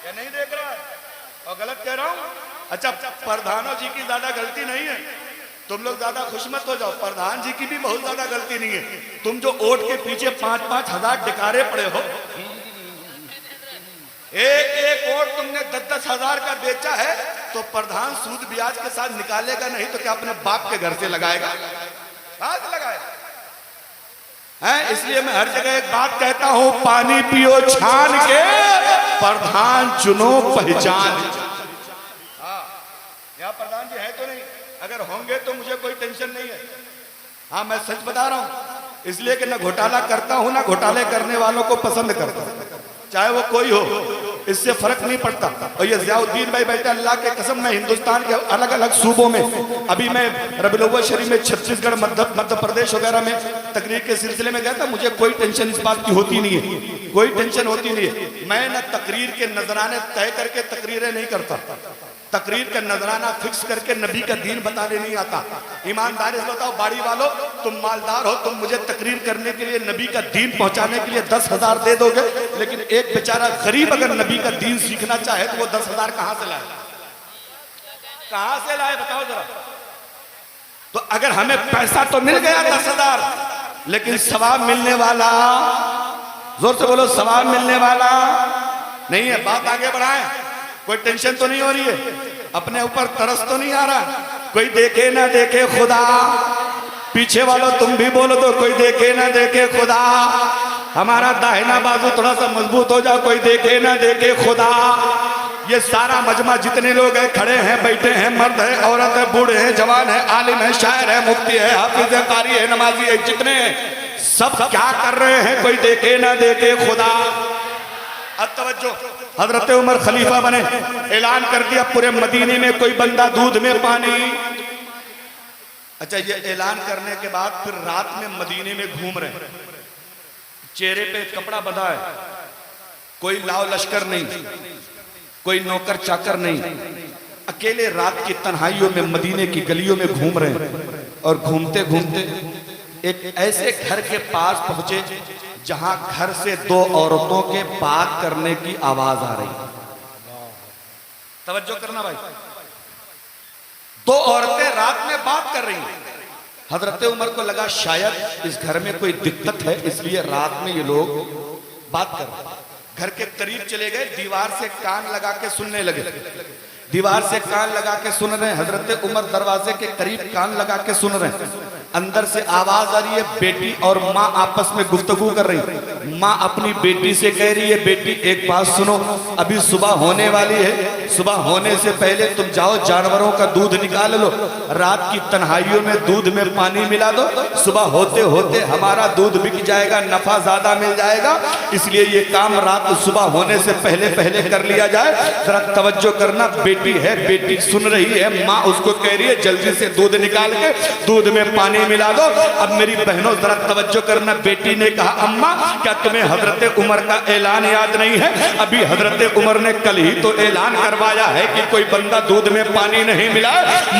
क्या नहीं देख रहा है? और गलत कह रहा हूं? अच्छा, प्रधानों जी की ज्यादा गलती नहीं है, तुम लोग ज्यादा खुश मत हो जाओ। प्रधान जी की भी बहुत ज्यादा गलती नहीं है। तुम जो वोट के पीछे 5-5 हजार डिकारे पड़े हो, एक वोट तुमने 10-10 हजार का बेचा है, तो प्रधान सूद ब्याज के साथ निकालेगा नहीं तो क्या अपने बाप के घर से लगाएगा? कहां से लगाएगा? है, इसलिए मैं हर जगह एक बात कहता हूं, पानी पियो छान के, प्रधान चुनो पहचान। यहाँ प्रधान जी है तो नहीं, अगर होंगे तो मुझे कोई टेंशन नहीं है। हाँ, मैं सच बता रहा हूं, इसलिए कि ना घोटाला करता हूं ना घोटाले करने वालों को पसंद करता हूं, चाहे वो कोई हो, इससे फर्क नहीं पड़ता। और ये ज़ियाउद्दीन भाई बैठे, अल्लाह के कसम, मैं हिंदुस्तान के अलग अलग सूबों में, अभी मैं रबीउल अव्वल शरीफ में, छत्तीसगढ़, मध्य प्रदेश वगैरह में तकरीर के सिलसिले में गया था। मुझे कोई टेंशन इस बात की होती नहीं है, कोई टेंशन होती नहीं है। मैं न तकरीर के नजराने तय करके तकरीरें नहीं करता, तकरीर का नजराना फिक्स करके नबी का दीन बताने नहीं आता। ईमानदारी से बताओ बाड़ी वालों, तुम मालदार हो, तुम मुझे तकरीर करने के लिए, नबी का दीन पहुंचाने के लिए 10,000 दे दोगे, लेकिन एक बेचारा गरीब अगर नबी का दीन सीखना चाहे तो वो 10,000 कहां से लाए? कहां से लाए बताओ जरा। तो अगर हमें पैसा तो मिल गया 10,000, लेकिन सवाब मिलने वाला, जोर से बोलो, सवाब मिलने वाला नहीं है। बात आगे बढ़ाएं, कोई टेंशन तो नहीं हो रही है, अपने ऊपर तरस तो नहीं आ रहा? कोई देखे ना देखे खुदा, पीछे वालों तुम भी बोलो तो, कोई देखे ना देखे खुदा। हमारा दाहिना बाजू थोड़ा सा मजबूत हो जाओ, कोई देखे ना देखे खुदा। ये सारा मजमा जितने लोग हैं, खड़े हैं, बैठे हैं, मर्द है, औरत है, बूढ़े हैं, जवान है, आलिम है, शायर है, मुफ्ती है, हाफिज है, कारी है, नमाजी है, जितने सब क्या कर रहे हैं? कोई देखे ना देखे खुदा। अब तवज्जो, हजरत उमर खलीफा बने, ऐलान कर दिया पूरे मदीने में कोई बंदा दूध में पानी। अच्छा, ये ऐलान करने के बाद फिर रात में मदीने में घूम रहे, चेहरे पे कपड़ा बंधा है, कोई लाव लश्कर नहीं, कोई नौकर चाकर नहीं, अकेले रात की तन्हाइयों में मदीने की गलियों में घूम रहे हैं। और घूमते घूमते एक ऐसे घर के पास पहुंचे जहां घर से 2 औरतों के बात करने की आवाज आ रही। तवज्जो करना भाई, 2 औरतें रात में बात कर रही हैं। हजरत उमर को लगा शायद इस घर में कोई दिक्कत है, इसलिए रात में ये लोग बात कर रहे हैं। घर के करीब चले गए, दीवार से कान लगा के सुनने लगे, दीवार से कान लगा के सुन रहे हैं। हजरत उमर दरवाजे के करीब कान लगा के सुन रहे हैं। अंदर से आवाज आ रही है, बेटी और माँ आपस में गुफ्तगू कर रही। माँ अपनी बेटी से कह रही है, बेटी एक बात सुनो, अभी सुबह होने वाली है, सुबह होने से पहले तुम जाओ जानवरों का दूध निकाल लो, रात की तन्हाइयों में दूध में पानी मिला दो, सुबह होते होते हमारा दूध बिक जाएगा, नफा ज्यादा मिल जाएगा, इसलिए ये काम रात सुबह होने से पहले पहले कर लिया जाए। जरा तवज्जो करना, बेटी है, बेटी सुन रही है, माँ उसको कह रही है जल्दी से दूध निकाल के दूध में पानी मिला दो। अब मेरी बहनों जरा तवज्जो करना, बेटी ने कहा, अम्मा क्या तुम्हें हजरत उमर का ऐलान याद नहीं है? अभी हजरत उमर ने कल ही तो ऐलान करवाया है कि कोई बंदा दूध में पानी नहीं मिला।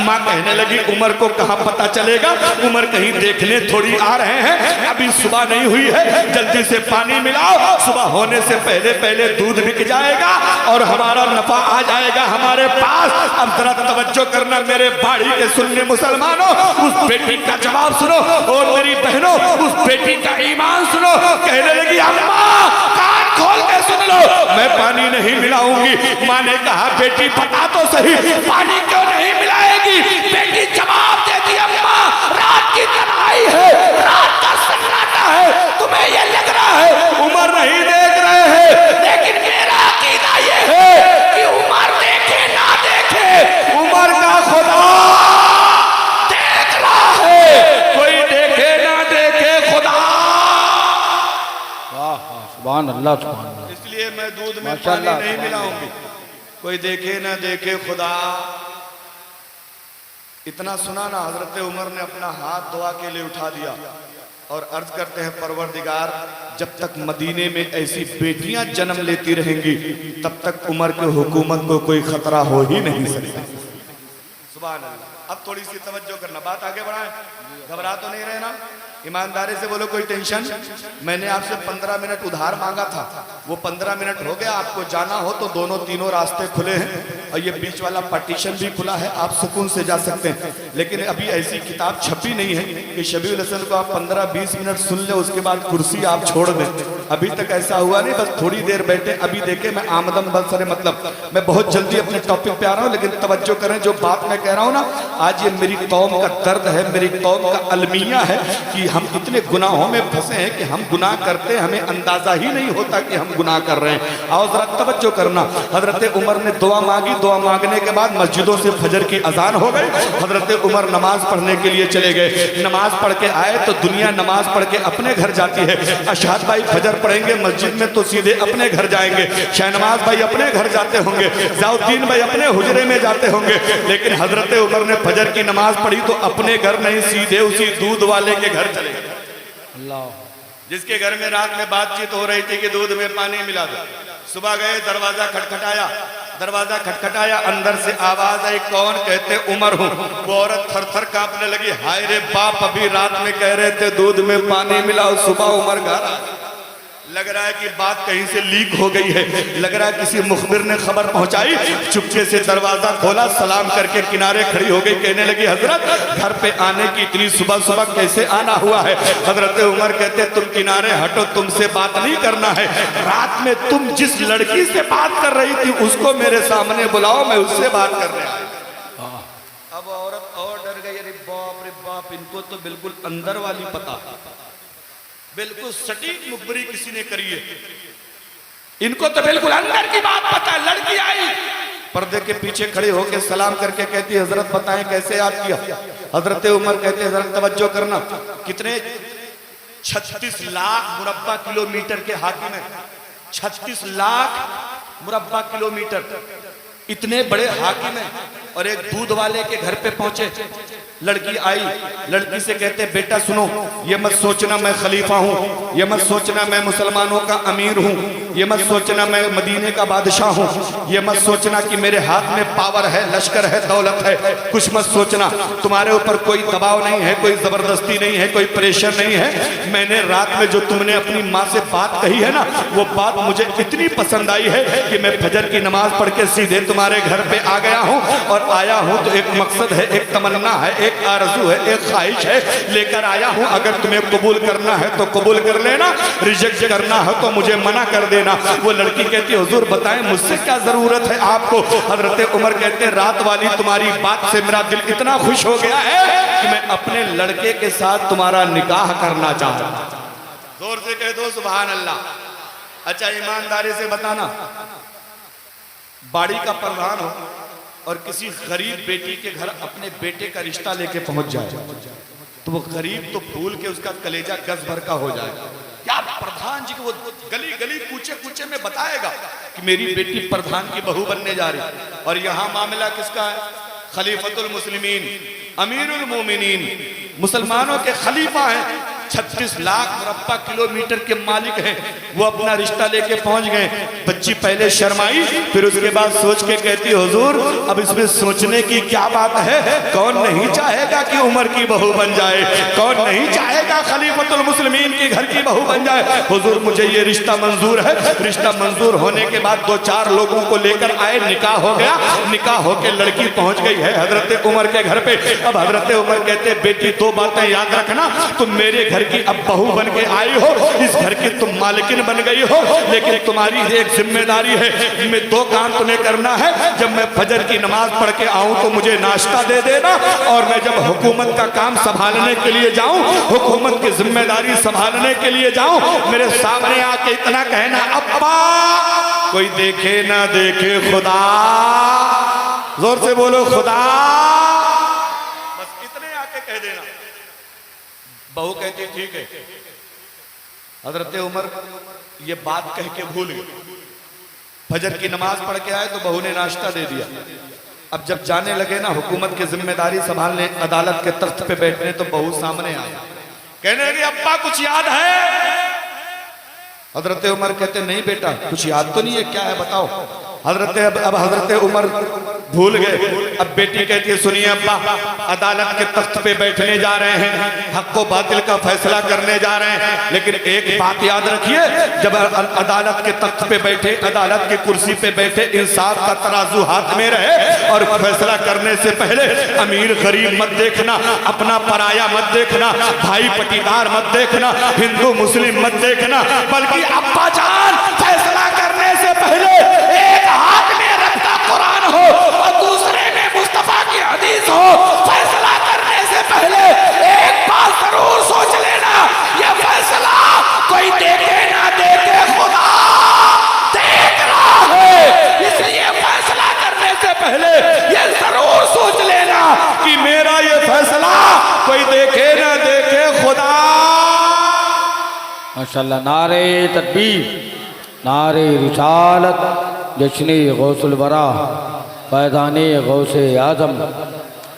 माँ कहने लगी, उमर को कहाँ पता चलेगा, उमर कहीं देखने थोड़ी आ रहे हैं, अभी सुबह नहीं हुई है, जल्दी से पानी मिलाओ, सुबह होने से पहले पहले दूध बिक जाएगा और हमारा नफा आ जाएगा हमारे पास। अब जरा तवज्जो करना मेरे बाड़ी के सुनने मुसलमानों, उस बेटी का जवाब सुनो और मेरी बहनों उस बेटी का ईमान सुनो। कहने लगी, अम्मा कान खोल के सुन लो, मैं पानी नहीं मिलाऊंगी। माँ ने कहा, बेटी बता तो सही, पानी क्यों नहीं मिलाएगी? बेटी जवाब देती, अम्मा रात की तन्हाई है, रात का सन्नाटा है, तुम्हें ये लग रहा है उमर नहीं देख रहे हैं, लेकिन मेरा अकीदा ये है कि उमर देखे ना देखे, उमर का खुदा देख रहा है, कोई देखे ना देखे खुदा। सुभान अल्लाह, सुभान अल्लाह। इसलिए मैं दूध में पानी नहीं मिलाऊंगी। कोई देखे ना देखे खुदा। इतना सुना ना, हजरत उमर ने अपना हाथ दुआ के लिए उठा दिया और अर्ज करते हैं, परवरदिगार जब तक मदीने में ऐसी बेटियां जन्म लेती रहेंगी तब तक उमर के हुकूमत को कोई खतरा हो ही नहीं सकता। सुभान अल्लाह। अब थोड़ी सी तवज्जो करना, बात आगे बढ़ाएं, घबरा तो नहीं रहना, ईमानदारी से बोलो, कोई टेंशन। मैंने आपसे 15 मिनट उधार मांगा था, वो 15 मिनट हो गया। आपको जाना हो तो दोनों तीनों रास्ते खुले हैं और ये बीच वाला पार्टीशन भी खुला है, आप सुकून से जा सकते हैं। लेकिन अभी ऐसी किताब छपी नहीं है कि शबीउल हसन को आप 15-20 मिनट सुन ले, उसके बाद कुर्सी आप छोड़ दें। अभी तक ऐसा हुआ नहीं, बस थोड़ी देर बैठे। अभी देखे मैं आमदम बसरे, मतलब मैं बहुत जल्दी अपने टॉपिक पे आ रहा हूँ, लेकिन तवज्जो करें, जो बात मैं कह रहा हूँ ना, आज ये मेरी कौम का दर्द है, मेरी कौम का अलमिया है कि हम इतने गुनाहों में फंसे हैं कि हम गुनाह करते हैं, हमें अंदाजा ही नहीं होता कि हम गुनाह कर रहे हैं। आओ जरा तवज्जो करना। हजरत उमर ने दुआ मांगी, दुआ मांगने के बाद मस्जिदों से फजर की अजान हो गई। हजरत उमर नमाज पढ़ने के लिए चले गए। नमाज पढ़ के आए तो दुनिया नमाज पढ़ के अपने घर जाती है। अशहद भाई फजर पढ़ेंगे मस्जिद में तो सीधे अपने घर जाएंगे। शहनवाज भाई अपने घर जाते होंगे, जाउद्दीन भाई अपने हुजरे में जाते होंगे। लेकिन हजरत उमर ने फजर की नमाज पढ़ी तो अपने घर नहीं, सीधे उसी दूध वाले के घर चले गए। जिसके घर में रात में बातचीत हो रही थी कि दूध में पानी मिला दो। सुबह गए, दरवाजा खटखटाया, दरवाजा खटखटाया, अंदर से आवाज आई, कौन? कहते उमर हूँ। वो औरत थर थर कांपने लगी, हाय रे बाप, अभी रात में कह रहे थे दूध में पानी मिलाओ, सुबह उमर घर आ। लग रहा है कि बात कहीं से लीक हो गई है, लग रहा है किसी मुखबिर ने खबर पहुंचाई। चुपके से दरवाजा खोला, सलाम करके किनारे खड़ी हो गई, कहने लगी, हजरत घर पे आने की इतनी सुबह सुबह कैसे आना हुआ है? हजरत उमर कहते, तुम किनारे हटो, तुमसे बात नहीं करना है। रात में तुम जिस लड़की से बात कर रही थी उसको मेरे सामने बुलाओ, मैं उससे बात कर रहा हूं। अब औरत और डर गई, अरे बाप रे बाप, इनको तो बिल्कुल अंदर वाली पता, बिल्कुल सटीक मुखबरी किसी ने करी है, इनको तो बिल्कुल अंदर की बात पता है। लड़की आई, पर्दे के पीछे खड़े होकर सलाम करके कहती, हजरत बताएं कैसे याद किया? हजरत उमर कहते, हजरत तवज्जो करना, कितने 36 लाख मुरब्बा किलोमीटर के हाकिम है। 36 लाख मुरब्बा किलोमीटर, इतने बड़े हाकिम है। और एक दूध वाले के घर पे पहुंचे, लड़की आई, लड़की से कहते, बेटा सुनो, ये मत सोचना मैं खलीफा हूँ, ये मत सोचना मैं मुसलमानों का अमीर हूँ, ये मत सोचना मैं मदीने का बादशाह हूँ, ये मत सोचना कि मेरे हाथ में पावर है, लश्कर है, दौलत है, कुछ मत सोचना। तुम्हारे ऊपर कोई दबाव नहीं है, कोई जबरदस्ती नहीं है, कोई प्रेशर नहीं है। मैंने रात में जो तुमने अपनी माँ से बात कही है ना, वो बात मुझे इतनी पसंद आई है कि मैं फजर की नमाज पढ़ के सीधे तुम्हारे घर पे आ गया हूँ। और आया हूँ तो एक मकसद है, एक तमन्ना है, एक आरज़ू है, एक ख्वाहिश है, लेकर आया हूँ। अगर तुम्हें कबूल करना है तो कबूल कर लेना, रिजेक्ट करना है तो मुझे मना कर देना। वो लड़की कहती, हुजूर बताएं मुझसे क्या जरूरत है आपको? हजरत उमर कहते, रात वाली तुम्हारी बात से मेरा दिल इतना खुश हो गया है कि मैं अपने लड़के के साथ तुम्हारा निकाह करना चाहता हूं। जोर से कह दो सुभान अल्लाह। अच्छा ईमानदारी से बताना, बाड़ी का प्रधान हो और किसी गरीब बेटी के घर अपने बेटे का रिश्ता लेके पहुंच जाए तो वो गरीब तो फूल के उसका कलेजा गज भर का हो जाएगा। क्या प्रधान जी को वो गली गली कूचे कूचे में बताएगा कि मेरी बेटी प्रधान की बहू बनने जा रही। और यहाँ मामला किसका है? खलीफतुल मुस्लिमीन, अमीरुल मोमिनीन, मुसलमानों के खलीफा हैं, 36 लाख मुरब्बा किलोमीटर के मालिक हैं। वो अपना रिश्ता लेके पहुंच गए। बच्ची पहले शर्माई, फिर उसके बाद सोच के कहती, हुजूर अब इसमें सोचने की क्या बात है? कौन नहीं चाहेगा कि उमर की बहू बन जाए? कौन नहीं चाहेगा खलीफतुल मुस्लिमीन की घर की बहू बन जाए? हुजूर मुझे ये रिश्ता मंजूर है। रिश्ता मंजूर होने के बाद 2-4 लोगों को लेकर आए, निकाह हो गया। निकाह होके लड़की पहुंच गई है हजरत उमर के घर पे। अब हजरत उमर कहते, बेटी 2 बातें याद रखना, तुम मेरे घर की अब बहू बन के आई हो, इस घर की तुम मालिकिन बन गई हो, लेकिन तुम्हारी एक जिम्मेदारी है, इनमें 2 काम तुम्हें करना है। जब मैं फजर की नमाज पढ़ के आऊं तो मुझे नाश्ता दे देना, और मैं जब हुकूमत का काम संभालने के लिए जाऊं, हुकूमत की जिम्मेदारी संभालने के लिए जाऊं, मेरे सामने आके इतना कहना, अब्बा कोई देखे ना देखे खुदा, जोर से बोलो खुदा, बस इतने आके कह देना। बहू कहती ठीक है। हजरत उमर ये बात कह के भूल गए। फजर की नमाज पढ़ के आए तो बहू ने नाश्ता दे दिया। अब जब जाने लगे ना हुकूमत की जिम्मेदारी संभालने, अदालत के तख्त पे बैठने, तो बहू सामने आई, कहने लगी अब्बा कुछ याद है? हजरत उमर कहते नहीं बेटा कुछ याद तो नहीं है, क्या है बताओ। हजरत उमर भूल गए। अब बेटी कहती है सुनिए अब्बा, अदालत के तख्त पे बैठने जा रहे हैं, हक को बातिल का फैसला करने जा रहे हैं, लेकिन एक बात याद रखिए, जब अदालत के तख्त पे बैठे, अदालत की कुर्सी पे बैठे, इंसाफ का तराजू हाथ में रहे और फैसला करने से पहले अमीर गरीब मत देखना, अपना पराया मत देखना, भाई पटीदार मत देखना, हिंदू मुस्लिम मत देखना, बल्कि अब्बा जान फैसला करने से पहले एक हाथ में रब का कुरान हो और दूसरे में मुस्तफा की हदीस हो। फैसला करने से पहले एक बात जरूर सोच लेना, यह फैसला कोई देखे ना देखे खुदा देख रहा है, इसलिए फैसला करने से पहले यह जरूर सोच लेना कि मेरा ये फैसला कोई देखे ना देखे खुदा। माशाअल्लाह। नारे तकबीर, नारे रिसालत, जश्न गौसुल वरा, फैज़ान गौसे आज़म,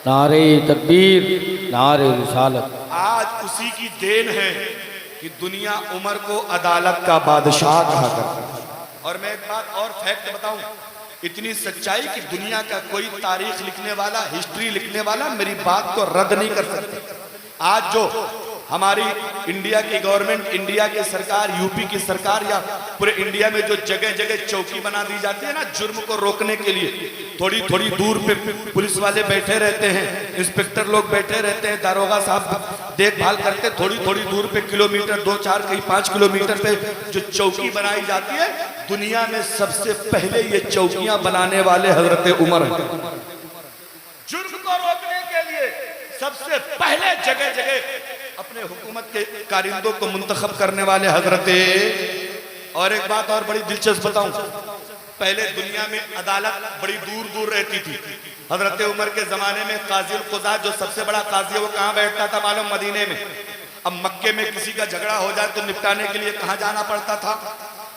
नारे तकबीर, नारे रिसालत। आज उसी की देन है कि दुनिया उमर को अदालत का बादशाह कहा करता है। और मैं एक बात और फैक्ट बताऊं, इतनी सच्चाई कि दुनिया का कोई तारीख लिखने वाला, हिस्ट्री लिखने वाला मेरी बात को रद्द नहीं कर सकते। आज जो हमारी इंडिया की गवर्नमेंट, इंडिया की सरकार, यूपी की सरकार या पूरे इंडिया में जो जगह जगह चौकी बना दी जाती है ना जुर्म को रोकने के लिए, थोड़ी थोड़ी दूर पे पुलिस वाले बैठे रहते हैं, इंस्पेक्टर लोग बैठे रहते हैं, दारोगा साहब देखभाल करते, थोड़ी थोड़ी दूर पे किलोमीटर 2-4 कहीं 5 किलोमीटर पे जो चौकी बनाई जाती है, दुनिया में सबसे पहले ये चौकियां बनाने वाले हजरत उमर हैं। जुर्म को रोकने के लिए सबसे पहले जगह जगह अपने हुकूमत के कारिंदों को मुंतखब करने वाले हजरत। और एक बात और बड़ी दिलचस्प बताऊं, पहले दुनिया में अदालत बड़ी दूर दूर रहती थी। हजरत उमर के जमाने में काजी खुदा जो सबसे बड़ा काजी है वो कहाँ बैठता था मालूम? मदीने में। अब मक्के में किसी का झगड़ा हो जाए तो निपटाने के लिए कहाँ जाना पड़ता था?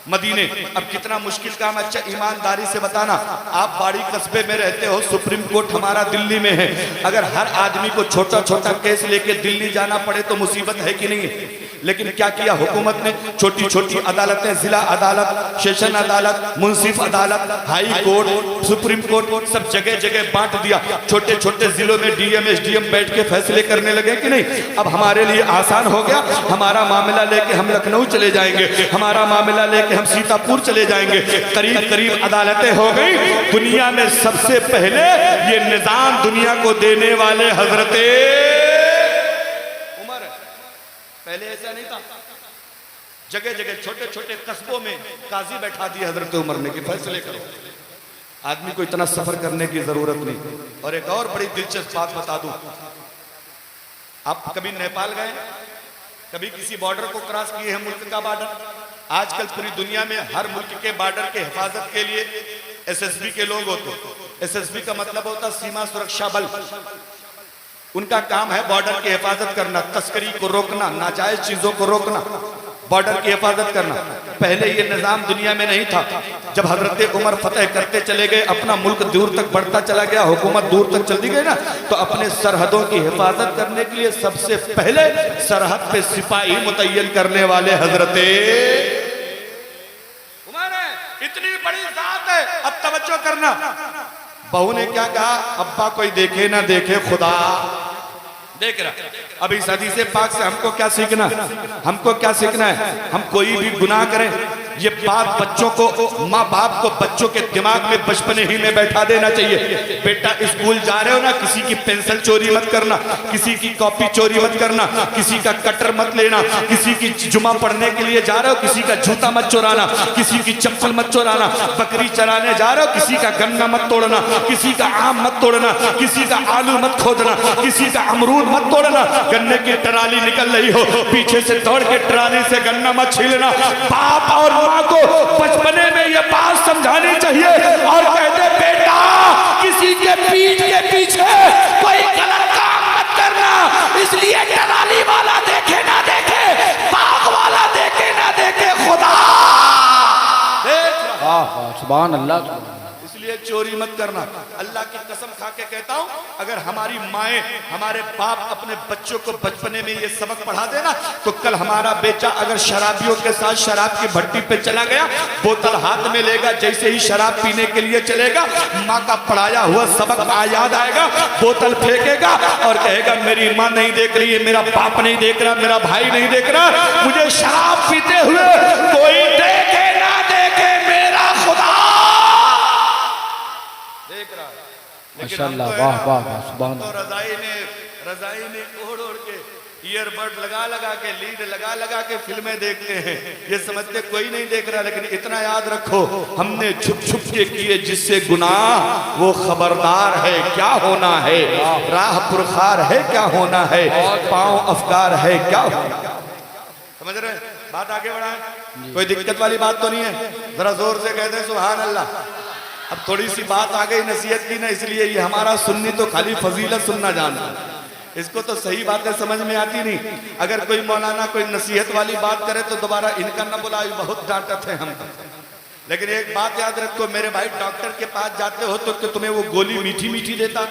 मदीने। अब कितना मुश्किल काम। अच्छा ईमानदारी से बताना, आप बाड़ी कस्बे में रहते हो, सुप्रीम कोर्ट हमारा दिल्ली में है, अगर हर आदमी को छोटा छोटा केस लेके दिल्ली जाना पड़े तो मुसीबत है कि नहीं है? लेकिन क्या किया हुकूमत ने? छोटी छोटी अदालतें, जिला अदालत, सेशन अदालत, मुंसिफ अदालत, हाई कोर्ट, सुप्रीम कोर्ट, सब जगह जगह बांट दिया। छोटे छोटे जिलों में डीएम एसडीएम बैठ के फैसले करने लगे कि नहीं? अब हमारे लिए आसान हो गया, हमारा मामला लेके हम लखनऊ चले जाएंगे, हमारा मामला लेके हम सीतापुर चले जाएंगे, करीब करीब अदालतें हो गई। दुनिया में सबसे पहले ये निजाम दुनिया को देने वाले हजरत उमर। पहले ऐसा नहीं था, जगह जगह छोटे छोटे कस्बों में काजी बैठा दिए हजरत उमर ने कि फैसले करो। आदमी को इतना सफर करने की जरूरत नहीं। और एक और बड़ी दिलचस्प बात बता दूं, आप कभी नेपाल गए? कभी किसी बॉर्डर को क्रॉस किए हैं, मुल्क का बॉर्डर? आजकल पूरी दुनिया में हर मुल्क के बॉर्डर के हिफाजत के लिए एसएसबी के लोग होते। एसएसबी का मतलब होता सीमा सुरक्षा बल। उनका काम है बॉर्डर की हिफाजत करना, तस्करी को रोकना, नाजायज चीजों को रोकना, बॉर्डर की हिफाजत करना। पहले ये निजाम दुनिया में नहीं था। जब हजरत उमर फतेह करते चले गए, अपना मुल्क दूर तक बढ़ता चला गया, हुकूमत दूर तक चलती गई ना, तो अपने सरहदों की हिफाजत करने के लिए सबसे पहले सरहद पे सिपाही मुतय्यन करने वाले हजरत उमर है। इतनी बड़ी जात है। अब तवज्जो करना, बहू ने क्या कहा? अब्बा कोई देखे ना देखे खुदा देख रहा। अब इस हदीस पाक से हमको क्या सीखना? हमको क्या सीखना है? हम कोई भी गुनाह करें, ये बात बच्चों को, माँ बाप को बच्चों के दिमाग में बचपने ही में बैठा देना चाहिए। बेटा स्कूल जा रहे हो ना, किसी की पेंसिल चोरी मत करना, किसी की कॉपी चोरी मत करना, किसी का कटर मत लेना, किसी की जुमा पढ़ने के लिए जा रहे हो किसी का जूता मत चुराना, किसी की चप्पल मत चुराना, बकरी चराने जा रहे हो किसी का गन्ना मत तोड़ना, किसी का आम मत तोड़ना, किसी का आलू मत खोदना, किसी का अमरूद मत तोड़ना। गन्ने की ट्राली निकल रही हो, पीछे से दौड़ के ट्राली से गन्ना मत छीलना। बाप और माँ को बचपने में ये बात समझानी चाहिए और कहते बेटा किसी के पीठ के पीछे कोई गलत काम मत करना। इसलिए ट्राली वाला देखे ना देखे, बाग वाला देखे ना देखे, खुदा सुभान अल्लाह। इसलिए चोरी मत करना। अल्लाह की कसम खा के कहता हूं, अगर हमारी माएँ हमारे बाप अपने बच्चों को बचपने में ये सबक पढ़ा देना, तो कल हमारा बेटा अगर शराबियों के साथ शराब की भट्टी पे चला गया, बोतल हाथ में लेगा, जैसे ही शराब पीने के लिए चलेगा, माँ का पढ़ाया हुआ सबक याद आएगा, बोतल फेंकेगा और कहेगा मेरी माँ नहीं देख रही है, मेरा बाप नहीं देख रहा, मेरा भाई नहीं देख रहा, मुझे शराब पीते हुए कोई देखे ना देखे, मेरा खुदा देख रहा है। माशाअल्लाह, वाह वाह वाह, सुभान तो रजाई में ओढ़ ओढ़ के ईयरबड लगा लगा के लीड लगा लगा के फिल्में देखते हैं, ये समझते कोई नहीं देख रहा। लेकिन इतना याद रखो, हमने छुप छुप के किए जिससे गुनाह, वो खबरदार है क्या होना है, राह पुरखार है क्या होना है, पांव अफकार है क्या होना। समझ रहे? बात आगे बढ़ाएं, कोई दिक्कत वाली बात तो नहीं है? जरा जोर से कहते हैं सुभान अल्लाह। अब थोड़ी सी बात आ गई नसीहत की ना, इसलिए ये हमारा सुन्नी तो खाली फजीलत सुनना जानता है, इसको तो सही बातें समझ में आती नहीं। अगर कोई मौलाना कोई नसीहत वाली बात करे तो दोबारा इनका न बुलाए, बहुत डांटते हैं हम। लेकिन एक बात याद रखो मेरे भाई, डॉक्टर के पास जाते हो तो तुम्हें वो गोली मीठी मीठी देता,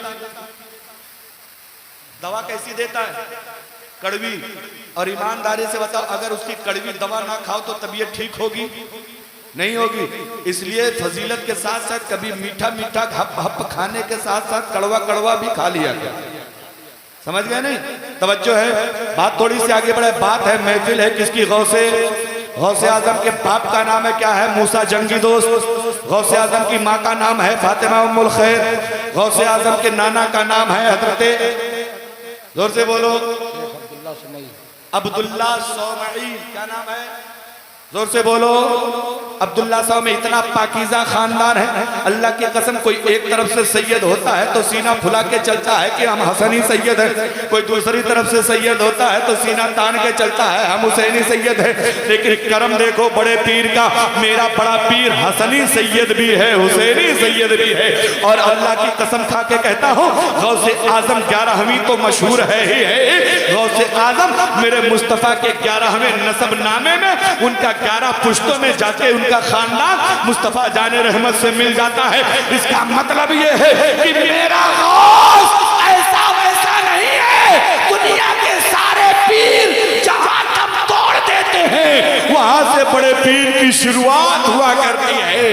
दवा कैसी देता है? कड़वी। और ईमानदारी से बताओ, अगर उसकी कड़वी दवा ना खाओ तो तबीयत ठीक होगी? नहीं होगी। इसलिए फजीलत के साथ साथ कभी मीठा मीठा हप हप खाने के साथ साथ कड़वा कड़वा भी खा लिया गया। समझ गए नहीं? तवज्जो है, बात थोड़ी सी आगे बढ़े। बात है महफिल है किसकी? गौसे आजम के बाप का नाम है क्या है? मूसा जंगी दोस्त। गौसे आजम की माँ का नाम है फातिमा उम्मुल खैर। गौसे आजम के नाना का नाम है हजरत, जोर से बोलो, अब्दुल्ला सौमई। क्या नाम है? जोर से बोलो, अब्दुल्ला साहब में इतना पाकीज़ा खानदान है, अल्लाह की कसम। कोई एक तरफ से सैयद होता है तो सीना फुला के चलता है कि हम हसनी सैयद है, कोई दूसरी तरफ से सैयद होता है तो सीना तान के चलता है हम हुसैनी सैयद है। लेकिन करम देखो बड़े पीर का, मेरा बड़ा पीर हसनी सैयद भी है, हुसैनी सैयद भी है। और अल्लाह की कसम खा के कहता हूँ, गौसे आजम 11वीं तो मशहूर है ही है। गौसे आजम मेरे मुस्तफ़ा के 11वें नसब नामे में, उनका 11 पुश्तों में जाके उनका खानदान मुस्तफा जाने रहमत से मिल जाता है। इसका मतलब ये है कि मेरा गौस ऐसा वैसा नहीं है। दुनिया के सारे पीर जहां तक तोड़ देते हैं, वहां से बड़े पीर की शुरुआत हुआ करती है।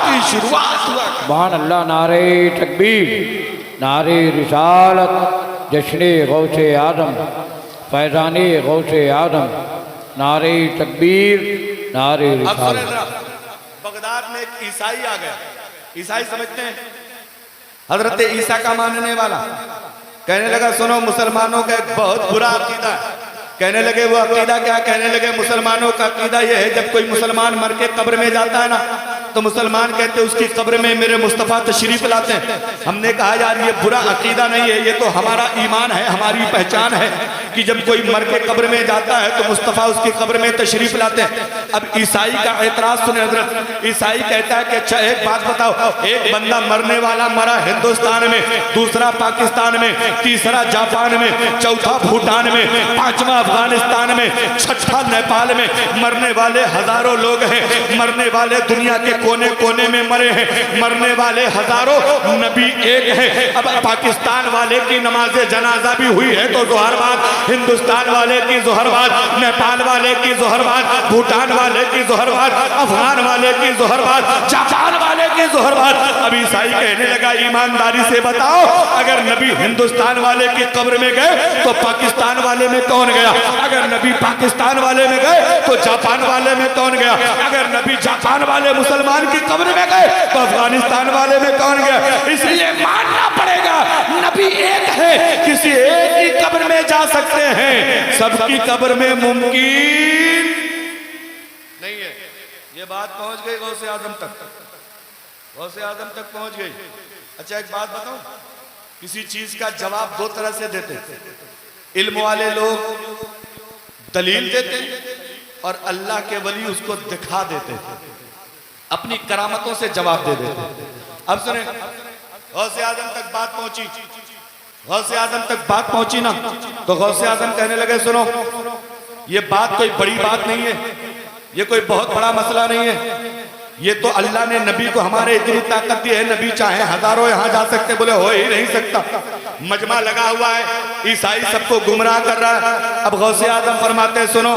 की शुरुआत हुआ। सुभान अल्लाह। नारे तकबीर, नारे रिसालत, जश्न गौसे आजम, फैज़ाने गौसे आजम, नारे तकबीर, नारे रिसालत। बगदाद में एक ईसाई आ गया। ईसाई समझते हैं? हजरत ईसा का मानने वाला कहने लगा, सुनो मुसलमानों का एक बहुत बुरा अकीदा है। कहने लगे वो अकीदा क्या? कहने लगे मुसलमानों का अकीदा ये है, जब कोई मुसलमान मर के कब्र में जाता है ना, तो मुसलमान कहते हैं उसकी कब्र में मेरे मुस्तफ़ा तशरीफ लाते हैं। हमने कहा यार ये बुरा अकीदा नहीं है, ये तो हमारा ईमान है, हमारी पहचान है कि जब कोई मर के कब्र में जाता है तो मुस्तफ़ा उसकी कब्र में तशरीफ लाते हैं। अब ईसाई का एतराज सुने हजरत। ईसाई कहता है कि अच्छा एक बात बताओ, एक बंदा मरने वाला मरा हिंदुस्तान में, दूसरा पाकिस्तान में, तीसरा जापान में, चौथा भूटान में, पांचवा अफगानिस्तान में, छठा नेपाल में। मरने वाले हजारों लोग हैं, मरने वाले दुनिया के कोने कोने में मरे हैं, मरने वाले हजारों, नबी एक है। अब पाकिस्तान वाले की नमाज जनाजा भी हुई है तो जोहरबाद, हिंदुस्तान वाले की जोहरबाद, नेपाल वाले की जोहरबाद, भूटान वाले की जोहरबाद, अफगान वाले की जोहरबाद, जापान वाले की जोहरबाद। अब ईसाई कहने लगा ईमानदारी से बताओ, अगर नबी हिंदुस्तान वाले की कब्र में गए तो पाकिस्तान वाले में कौन गया? अगर नबी पाकिस्तान वाले में गए तो जापान वाले में कौन गया? अगर नबी जापान वाले मुसलमान की कब्र में गए तो अफगानिस्तान वाले में कौन गया? इसलिए मानना पड़ेगा नबी एक है, किसी एक की कब्र में जा सकते हैं, सबकी कब्र में मुमकिन नहीं है। ये बात पहुंच गई गौसे आजम तक, गौसे आजम तक पहुंच गई। अच्छा एक बात बताओ, किसी चीज का जवाब दो तरह से देते। इल्म वाले लोग दलील देते और अल्लाह के वली उसको दिखा देते, अपनी करामतों से जवाब दे देते। अब सुने, गौसे आजम तक बात पहुंची, गौसे आजम तक बात पहुंची ना, तो गौसे आजम कहने लगे सुनो, ये बात कोई बड़ी बात नहीं है, ये कोई बहुत बड़ा मसला नहीं है। ये तो अल्लाह ने नबी को हमारे इतनी ताकत दी है, नबी चाहे हजारों यहाँ जा सकते, बोले हो ही नहीं सकता। मजमा लगा हुआ है, ईसाई सबको गुमराह कर रहा है। अब गौसे आजम फरमाते हैं, सुनो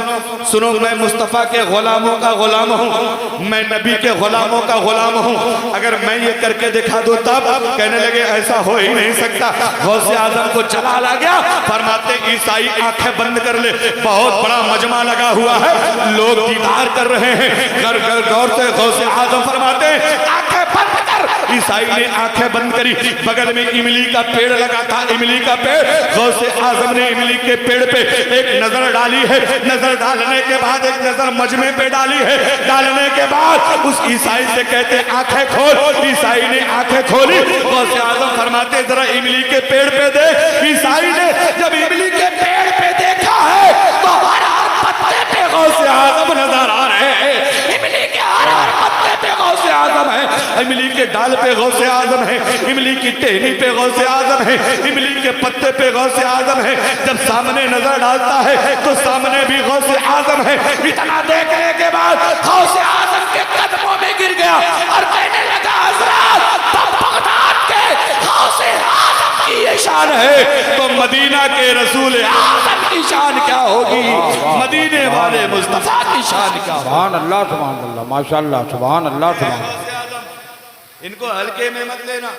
सुनो, मैं मुस्तफ़ा के गुलामों का गुलाम हूँ, मैं नबी के गुलामों का गुलाम हूँ। अगर मैं ये करके दिखा दूँ तब कहने लगे ऐसा हो ही नहीं सकता। गौसे आजम को जलाल आ गया, फरमाते ईसाई आंखें बंद कर ले, बहुत बड़ा मजमा लगा हुआ है, लोग दीदार कर रहे हैं। घर घर गौर से गौसे आजम फरमाते हैं आंखें बंद कर। ईसाई ने आंखें बंद करी, बगल में इमली का पेड़ लगा था, इमली का पेड़। गौसे आजम ने इमली के पेड़ पे एक नजर डाली है, नजर डालने के बाद एक नजर मजमे पे डाली है, डालने के बाद उस ईसाई से कहते आंखें खोल। ईसाई ने आंखें खोली, गौसे आजम फरमाते जरा इमली के पेड़ पे देख। ईसाई ने जब इमली के पेड़ पे देखा है तो हर पत्ते पे गौसे आजम नजर आ रहे हैं। इमली के हर पत्ते पे गौसे आजम है, इमली के डाल पे गौसे आजम है, इमली की टहनी पे गौसे आजम है, इमली के पत्ते पे गौसे आजम है। जब सामने नजर डालता है तो सामने भी गौसे आजम है। इतना देखने के बाद गौसे आजम के कदमों में गिर गया और कहने लगा हजरत बगदाद के गौसे आजम की ये शान है तो मदीना के रसूल आजम की शान क्या होगी, मदीने वाले मुस्तफा की शान क्या होगी। सुभान अल्लाह, माशाअल्लाह, सुभान अल्लाह, सुभान। इनको हल्के में मत लेना,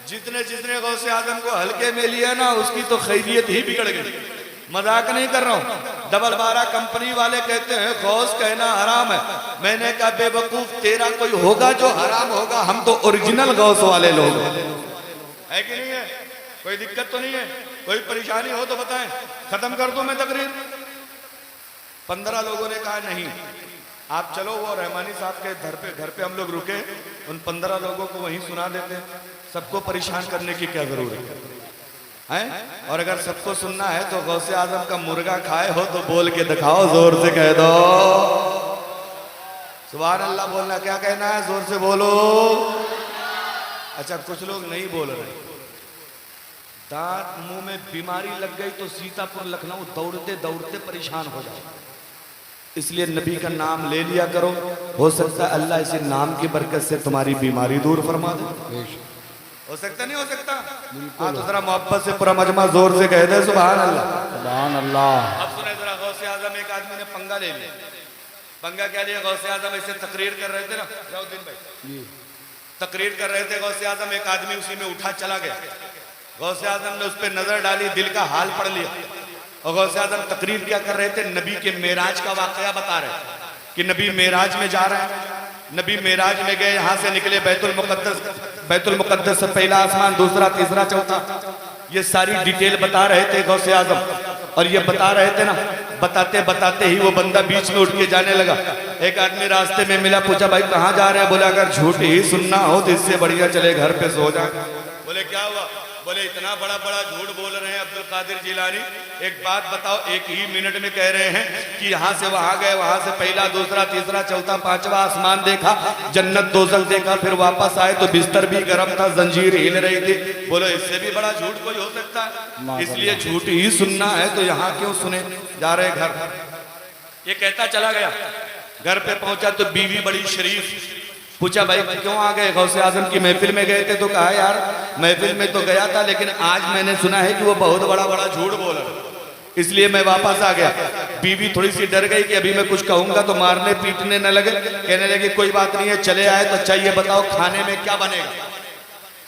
जितने जितने गौसे आजम को हल्के में लिया ना उसकी तो खैरियत ही बिगड़ गई। मजाक नहीं कर रहा हूँ। डबल बारा कंपनी वाले कहते हैं गौस कहना हराम है। मैंने कहा बेवकूफ, तेरा कोई होगा जो हराम होगा, हम तो ओरिजिनल गौस वाले लोग है कि नहीं है? कोई दिक्कत तो नहीं है? कोई परेशानी हो तो बताएं, खत्म कर दूं मैं तकरीर। 15 लोगों ने कहा नहीं आप चलो, वो रहमानी साहब के घर पे हम लोग रुके, उन 15 लोगों को वहीं सुना देते हैं। सबको परेशान करने की क्या जरूरत है? और अगर सबको सुनना है तो गौसे आजम का मुर्गा खाए हो तो बोल के दिखाओ, जोर से कह दो सुभान अल्लाह। बोलना क्या कहना है, जोर से बोलो। अच्छा कुछ लोग नहीं बोल रहे, दांत मुंह में बीमारी लग गई तो सीतापुर लखनऊ दौड़ते दौड़ते परेशान हो जाओ। इसलिए नबी का नाम ले लिया करो, हो सकता है अल्लाह इसी नाम की बरकत से तुम्हारी बीमारी दूर फरमा दे। हो सकता नहीं हो सकता? हाँ तो जरा मोहब्बत से पूरा मजमा जोर से कह दे सुभान अल्लाह, सुभान अल्लाह। अब सुने जरा, गौसे आजम एक आदमी ने पंगा ले लिया। पंगा क्या लिया? गौसे आजम ऐसे तकरीर कर रहे थे ना, जाउद्दीन भाई तकरीर कर रहे थे गौसे आजम, एक आदमी उसी में उठा चला गया। गौसे आजम ने उस पर नजर डाली, दिल का हाल पढ़ लिया। और गौसे आजम तकरीर क्या कर रहे थे? नबी के मेराज का वाकया बता रहे कि नबी मेराज में जा रहे हैं। नबी मेराज में गए, यहाँ से निकले बैतुल मुकद्दस से पहला आसमान, दूसरा, तीसरा, चौथा, ये सारी डिटेल बता रहे थे गौसे आजम। और ये बता रहे थे ना, बताते बताते ही वो बंदा बीच में उठ के जाने लगा। एक आदमी रास्ते में मिला, पूछा भाई कहाँ जा रहे हैं? बोला अगर झूठ ही सुनना हो तो इससे बढ़िया चले घर पे सो जाए। बोले क्या हुआ? बोले इतना बड़ा बड़ा झूठ बोल रहे हैं अब्दुल कादिर जिलानी, एक बात बताओ, एक ही मिनट में कह रहे हैं कि यहाँ से वहां गए, वहां से पहला, दूसरा, तीसरा, चौथा, पांचवा आसमान देखा, जन्नत दोजख देखा, फिर वापस आए तो बिस्तर भी गर्म था, जंजीर हिल रही थी। बोलो इससे भी बड़ा झूठ कोई हो सकता है? इसलिए झूठ ही सुनना है तो यहाँ क्यों सुने, जा रहे घर। ये कहता चला गया, घर पे पहुंचा तो बीवी बड़ी शरीफ। पूछा भाई क्यों आ गए? गौसे आजम की महफिल में गए थे। तो कहा यार महफिल में तो गया था, लेकिन आज मैंने सुना है कि वो बहुत बड़ा बड़ा झूठ बोल रहा है, इसलिए मैं वापस आ गया। बीवी थोड़ी सी डर गई कि अभी मैं कुछ कहूंगा तो मारने पीटने न लगे। कहने लगी कोई बात नहीं है, चले आए तो अच्छा ये बताओ खाने में क्या बनेगा,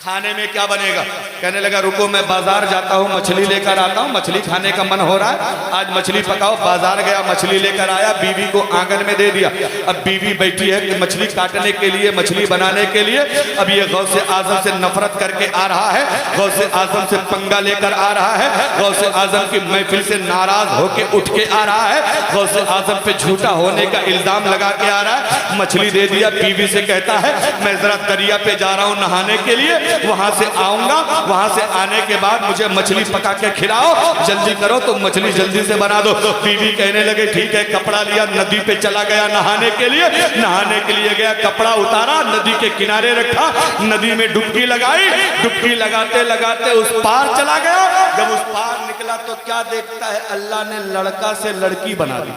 खाने में क्या बनेगा? कहने लगा रुको मैं बाजार जाता हूँ, मछली लेकर आता हूँ, मछली खाने का मन हो रहा है, आज मछली पकाओ। बाजार गया, मछली लेकर आया, बीवी को आंगन में दे दिया। अब बीवी बैठी है कि मछली काटने के लिए, मछली बनाने के लिए। अब ये गौसे आजम से नफरत करके आ रहा है, गौसे आजम से पंगा लेकर आ रहा है, गौसे आजम की महफिल से नाराज होके उठ के आ रहा है, गौसे आजम पे झूठा होने का इल्जाम लगा के आ रहा है। मछली दे दिया, बीवी से कहता है मैं जरा दरिया पे जा रहा हूँ नहाने के लिए, वहां से आऊंगा, वहां से आने के बाद मुझे मछली पका के खिलाओ, जल्दी करो तो मछली जल्दी से बना दो। बीवी कहने लगे ठीक है। कपड़ा लिया, नदी पे चला गया नहाने के लिए। नहाने के लिए गया, कपड़ा उतारा, नदी के किनारे रखा, नदी में डुबकी लगाई। डुबकी लगाते लगाते उस पार चला गया। जब उस पार निकला तो क्या देखता है? अल्लाह ने लड़का से लड़की बना दी।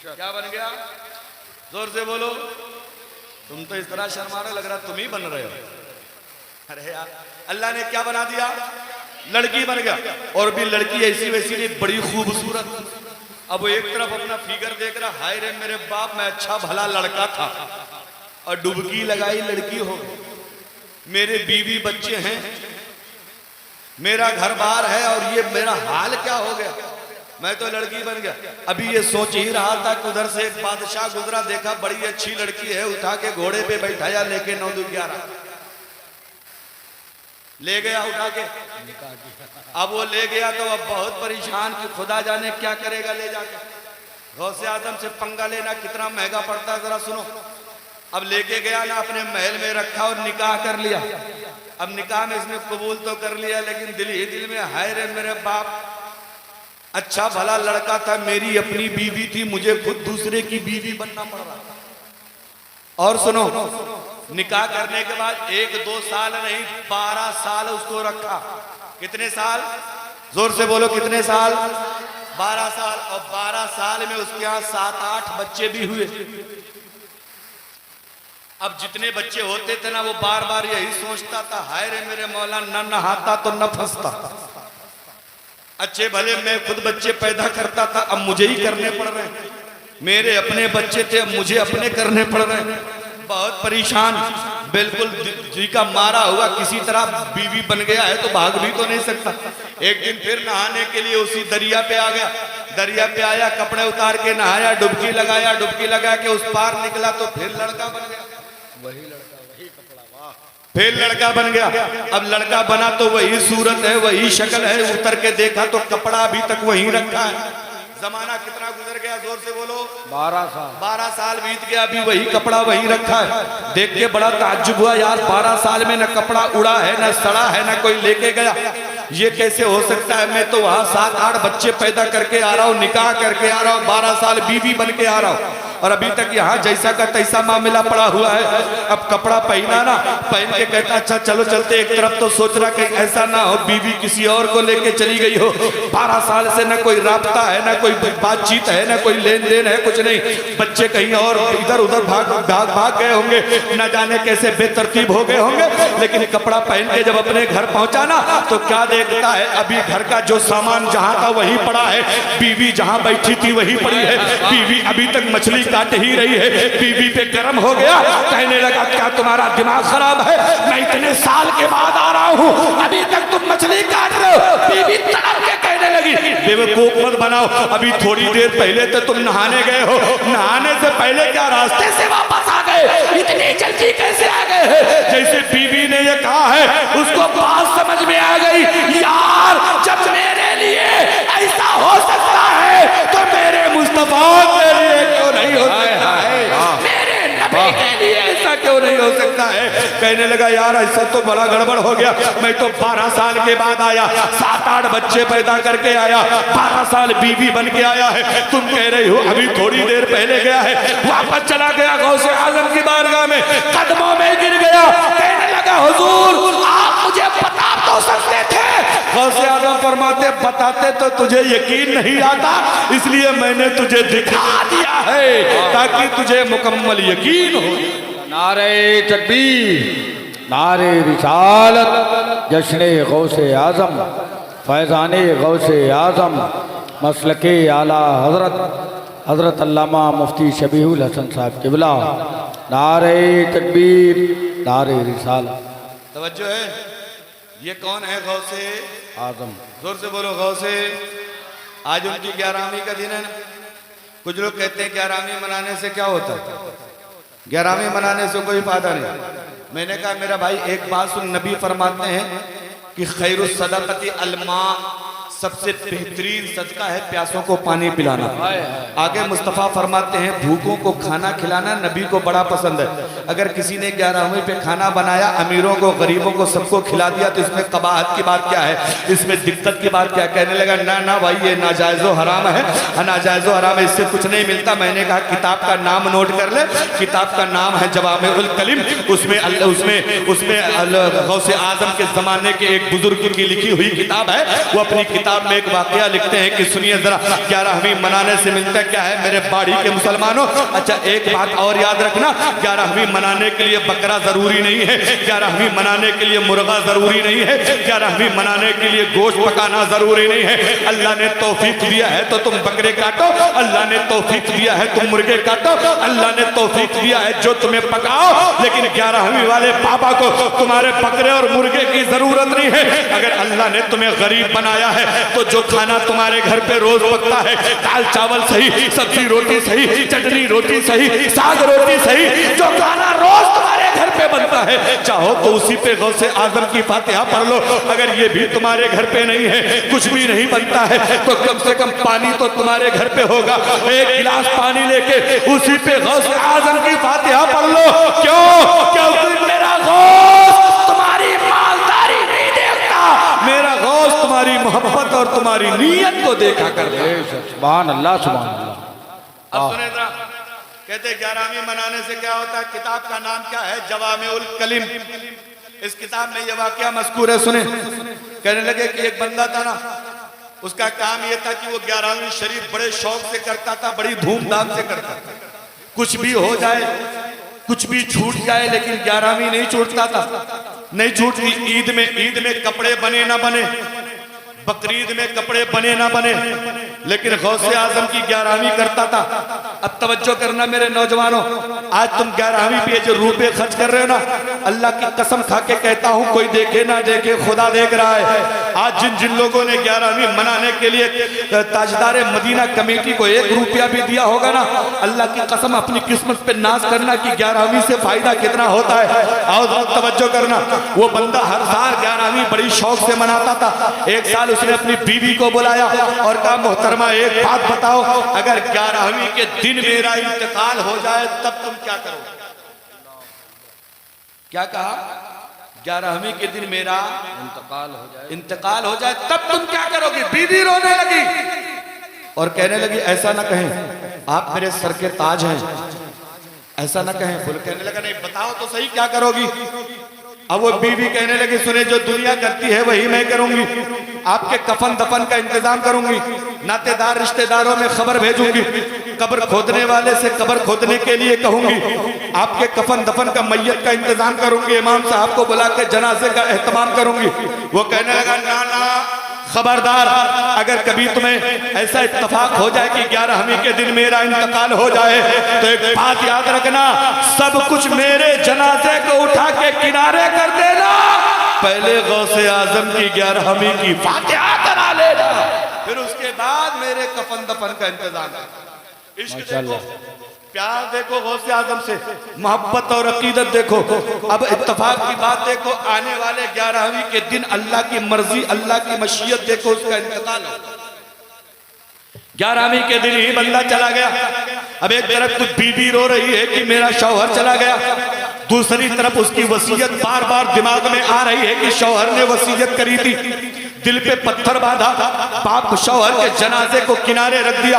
क्या बन गया? जोर से बोलो। तुम तो इस तरह शर्माने लग रहा तुम ही बन रहे हो। अरे यार अल्लाह ने क्या बना दिया, लड़की बन गया। और भी लड़की ऐसी वैसी नहीं, बड़ी खूबसूरत। अब वो एक तरफ अपना फिगर देख रहा, हाय रे मेरे बाप मैं अच्छा भला लड़का था, और डुबकी लगाई लड़की हो गई। मेरे बीवी बच्चे हैं, मेरा घर बार है, और ये मेरा हाल क्या हो गया, मैं तो लड़की बन गया। अभी ये सोच ही रहा था कि उधर से एक बादशाह गुजरा, देखा बड़ी अच्छी लड़की है, उठा के घोड़े पे बैठाया, लेके 9-11 ले गया उठा के। अब वो ले गया तो अब बहुत परेशान कि खुदा जाने क्या करेगा ले जाके। गौसे आजम से पंगा लेना कितना महंगा पड़ता है जरा सुनो। अब लेके गया ना, अपने महल में रखा और निकाह कर लिया। अब निकाह में इसने कबूल तो कर लिया, लेकिन दिल ही दिल में हाय रे मेरे बाप, अच्छा भला लड़का था, मेरी अपनी बीवी थी, मुझे खुद दूसरे की बीवी बनना पड़ रहा। और सुनो, निकाह करने के बाद 1-2 साल नहीं 12 साल उसको रखा। कितने साल, जोर से बोलो कितने साल, 12 साल। और 12 साल में उसके यहाँ 7-8 बच्चे भी हुए। अब जितने बच्चे होते थे ना, वो बार बार यही सोचता था, हाय रे मेरे मौला, न नहाता तो न फंसता। अच्छे भले मैं खुद बच्चे पैदा करता था, अब मुझे ही करने पड़ रहे हैं। मेरे अपने बच्चे थे, अब मुझे अपने करने पड़ रहे हैं। बहुत परेशान, बिल्कुल जी का मारा हुआ, किसी तरह बीवी बन गया है तो भाग भी तो नहीं सकता। एक दिन फिर नहाने के लिए उसी दरिया पे आ गया। दरिया पे आया, कपड़े उतार के नहाया, डुबकी लगाया, डुबकी लगा के उस पार निकला तो फिर लड़का बन गया। वही लड़का, वही कपड़ा, वाह, फिर लड़का बन गया। अब लड़का बना तो वही सूरत है, वही शक्ल है। उतर के देखा तो कपड़ा अभी तक वही रखा है। जमाना कितना गुजर गया, जोर से बोलो। 12 साल बीत गया, अभी वही कपड़ा वही रखा है। देख के बड़ा ताज्जुब हुआ यार, 12 साल में न कपड़ा उड़ा है, न सड़ा है, न कोई लेके गया। ये कैसे हो सकता है? मैं तो वहां 7-8 बच्चे पैदा करके आ रहा हूँ, निकाह करके आ रहा हूँ, 12 साल बीवी बन के आ रहा हूँ, और अभी तक यहाँ जैसा का तैसा मामला पड़ा हुआ है। अब कपड़ा पहना ना, पहन के कहता अच्छा चलो चलते। एक तरफ तो सोच रहा कहीं ऐसा ना हो बीवी किसी और को लेके चली गई हो। 12 साल से न कोई राब्ता है, न कोई बातचीत है, न कोई लेन देन है, कुछ नहीं। बच्चे कहीं और इधर उधर भाग गए होंगे, न जाने कैसे बेतरतीब हो गए होंगे। लेकिन कपड़ा पहन के जब अपने घर पहुंचा ना, तो क्या देखता है, अभी घर का जो सामान जहां था वही पड़ा है, बीवी जहां बैठी थी वही पड़ी है। बीवी अभी तक मछली काट ही रही है। बीवी पे गर्म हो गया, कहने लगा क्या तुम्हारा दिमाग खराब है? मैं इतने साल के बाद आ रहा हूँ, अभी तक तुम मछली काट रहे हो। बीवी तड़प के कहने लगी बेवकूफ मत बनाओ, अभी थोड़ी देर पहले तो तुम नहाने गए हो, नहाने से पहले क्या रास्ते से वापस आ गए? इतनी जल्दी कैसे आ गए? जैसे बीवी ने ये कहा है, उसको बात समझ में आ गई। यार जब मेरे लिए ऐसा हो सकता है तो मेरे मुस्तफा के लिए क्यों नहीं हो सकता है? मेरे नबी के लिए ऐसा क्यों नहीं हो सकता है? कहने लगा यार ऐसा तो बड़ा गड़बड़ हो गया। मैं तो 12 साल के बाद आया, 7-8 बच्चे पैदा करके आया, 12 साल बीवी बन के आया है। तुम कह रही हो अभी थोड़ी देर पहले गया है। वापस चला गया गौसे आजम की बारगाह में, कदमों में गिर गया, कहने लगा हुजूर आप मुझे बता तो सकते थे। गौसे आजम फरमाते बताते तो तुझे यकीन नहीं आता, इसलिए मैंने तुझे दिखा दिया है ताकि तुझे मुकम्मल यकीन हो। नारे तकबीर, नारे रिसालत, जश्न गौसे आजम, फैज़ाने गौसे आजम, मसलके आला हजरत अल्लामा मुफ्ती शबीहुल हसन साहब क़िबला। नारे तकबीर, नारे रिसालत। तवज्जो है, ये कौन है? गौसे आजम। जोर से बोलो गौसे। आज उनकी 11वीं का दिन है ना। कुछ लोग कहते हैं 11वीं मनाने से क्या होता है? 11वीं मनाने से कोई फायदा नहीं। मैंने कहा मेरा भाई एक बात सुन, नबी फरमाते हैं कि खैरुस सदक़ती अलमा, सबसे बेहतरीन सदका है प्यासों को पानी पिलाना। आगे मुस्तफ़ा फरमाते हैं भूखों को खाना खिलाना नबी को बड़ा पसंद है। अगर किसी ने 11वीं पे खाना बनाया, अमीरों को गरीबों को सबको खिला दिया, तो इसमें कबाहत की बात क्या है? इसमें दिक्कत की बात क्या? कहने लगा ना ना भाई ये नाजायज़ो हराम है, नाजायज़ो हराम है, इससे कुछ नहीं मिलता। मैंने कहा किताब का नाम नोट कर ले, किताब का नाम है जवामिउल कलिम। उसमें गौसे आजम के ज़माने के एक बुजुर्ग की लिखी हुई किताब है। वो अपनी किताब में एक वाकया लिखते हैं कि सुनिए जरा, 11वीं मनाने से मिलता क्या है मेरे बाड़ी के मुसलमानों। अच्छा एक बात और याद रखना, 11वीं मनाने के लिए बकरा जरूरी नहीं है, 11वीं मनाने के लिए मुर्गा जरूरी नहीं है, 11वीं मनाने के लिए गोश्त पकाना जरूरी नहीं है। अल्लाह ने तौफीक दिया है तो तुम बकरे काटो, अल्लाह ने तौफीक दिया है तुम मुर्गे काटो, अल्लाह ने तौफीक दिया है जो तुम्हें पकाओ। लेकिन 11वीं वाले बाबा को तुम्हारे बकरे और मुर्गे की जरूरत नहीं है। अगर अल्लाह ने तुम्हें गरीब बनाया है तो जो खाना तुम्हारे घर पे रोज पकता है, दाल चावल सही, सब्जी रोटी सही, चटनी रोटी सही, साग रोटी सही, जो खाना रोज तुम्हारे घर पे बनता है, चाहो तो उसी पे गौसे आजम की फातिहा पढ़ लो। अगर ये भी तुम्हारे घर पे नहीं है, कुछ भी नहीं बनता है, तो कम से कम पानी तो तुम्हारे घर पे होगा। एक गिलास पानी लेके उसी पे गौसे आजम की फातिहा पढ़ लो। क्यों? क्योंकि मेरा गौस तुम्हारी मालदारी नहीं देखता, मेरा गौस तुम्हारी मोहब्बत और तुम्हारी नीयत को देखा कर दे। सुभान अल्लाह, सुभान अल्लाह। अब सुने जरा, कहते 11वीं मनाने से क्या होता है। किताब का नाम क्या है? जवामिउल कलिम। इस किताब में यह वाकया मज़कूर है, सुने। कहने लगे कि एक बंदा था ना, उसका काम यह था कि वो 11वीं शरीफ बड़े शौक से करता था, बड़ी धूमधाम से करता था। कुछ भी हो जाए, कुछ भी छूट जाए, लेकिन 11वीं नहीं छूटता था, नहीं छूटती। ईद में कपड़े बने ना बने, बकरीद में कपड़े बने ना बने, लेकिन गौसे आजम की 11वीं करता था। अब तवज्जो करना मेरे नौजवानों, आज तुम 11वीं पे जो रुपए खर्च कर रहे हो ना, अल्लाह की कसम खा के कहता हूं, कोई देखे ना देखे, खुदा देख रहा है। आज जिन जिन लोगों ने 11वीं मनाने के लिए ताजदार मदीना कमेटी को 1 रुपया भी दिया होगा ना, अल्लाह की कसम अपनी किस्मत पे नाज करना कि 11वीं से फायदा कितना होता है। और तवज्जो करना, वो बंदा हर साल 11वीं बड़ी शौक से मनाता था। एक साल उसने अपनी बीवी को बुलाया और कहा, मोहतरमा एक बात बताओ, अगर 11वीं के दिन मेरा इंतकाल हो जाए तब तुम क्या करोगे? क्या कहा? 11वीं के दिन मेरा इंतकाल हो जाए तब तुम क्या करोगे? बीवी रोने लगी और कहने लगी, ऐसा ना कहें, आप मेरे सर के ताज हैं, ऐसा ना कहें। बोले, कहने लगा, नहीं बताओ तो सही क्या करोगी? अब वो बीवी कहने लगी, सुने जो दुनिया करती है वही मैं करूंगी। आपके कफन दफन का इंतजाम करूंगी, नातेदार रिश्तेदारों में खबर भेजूंगी, कब्र खोदने वाले से कब्र खोदने के लिए कहूंगी, आपके कफन दफन का मैयत का इंतजाम करूंगी, इमाम साहब को बुला के जनाजे का एहतमाम करूंगी। वो कहने लगा, ना ना, खबरदार, अगर कभी तुम्हें ऐसा इत्तेफाक हो जाए कि 11वीं के दिन मेरा इंतकाल हो जाए तो एक बात याद रखना, सब कुछ मेरे जनाजे को उठा के किनारे कर देना, पहले गौसे आजम की 11वीं की फातिहा करा लेना, फिर उसके बाद मेरे कफन दफन का इंतजाम करना। इश्क देखो, प्यार देखो गौसे आजम से, मोहब्बत और अकीदत देखो। अब इत्तेफाक की बात देखो, आने वाले 11वीं के दिन अल्लाह की मर्जी, अल्लाह की मशीयत देखो, उसका इंतकाल हो। 11वीं के दिन ही बंदा चला गया। अब एक तरफ कुछ बीबी रो रही है कि मेरा शौहर चला गया, दूसरी तरफ उसकी वसीयत बार बार दिमाग में आ रही है कि शौहर ने वसीयत करी थी। दिल पे पत्थर बांधा, बाप शौहर के जनाजे को किनारे रख दिया,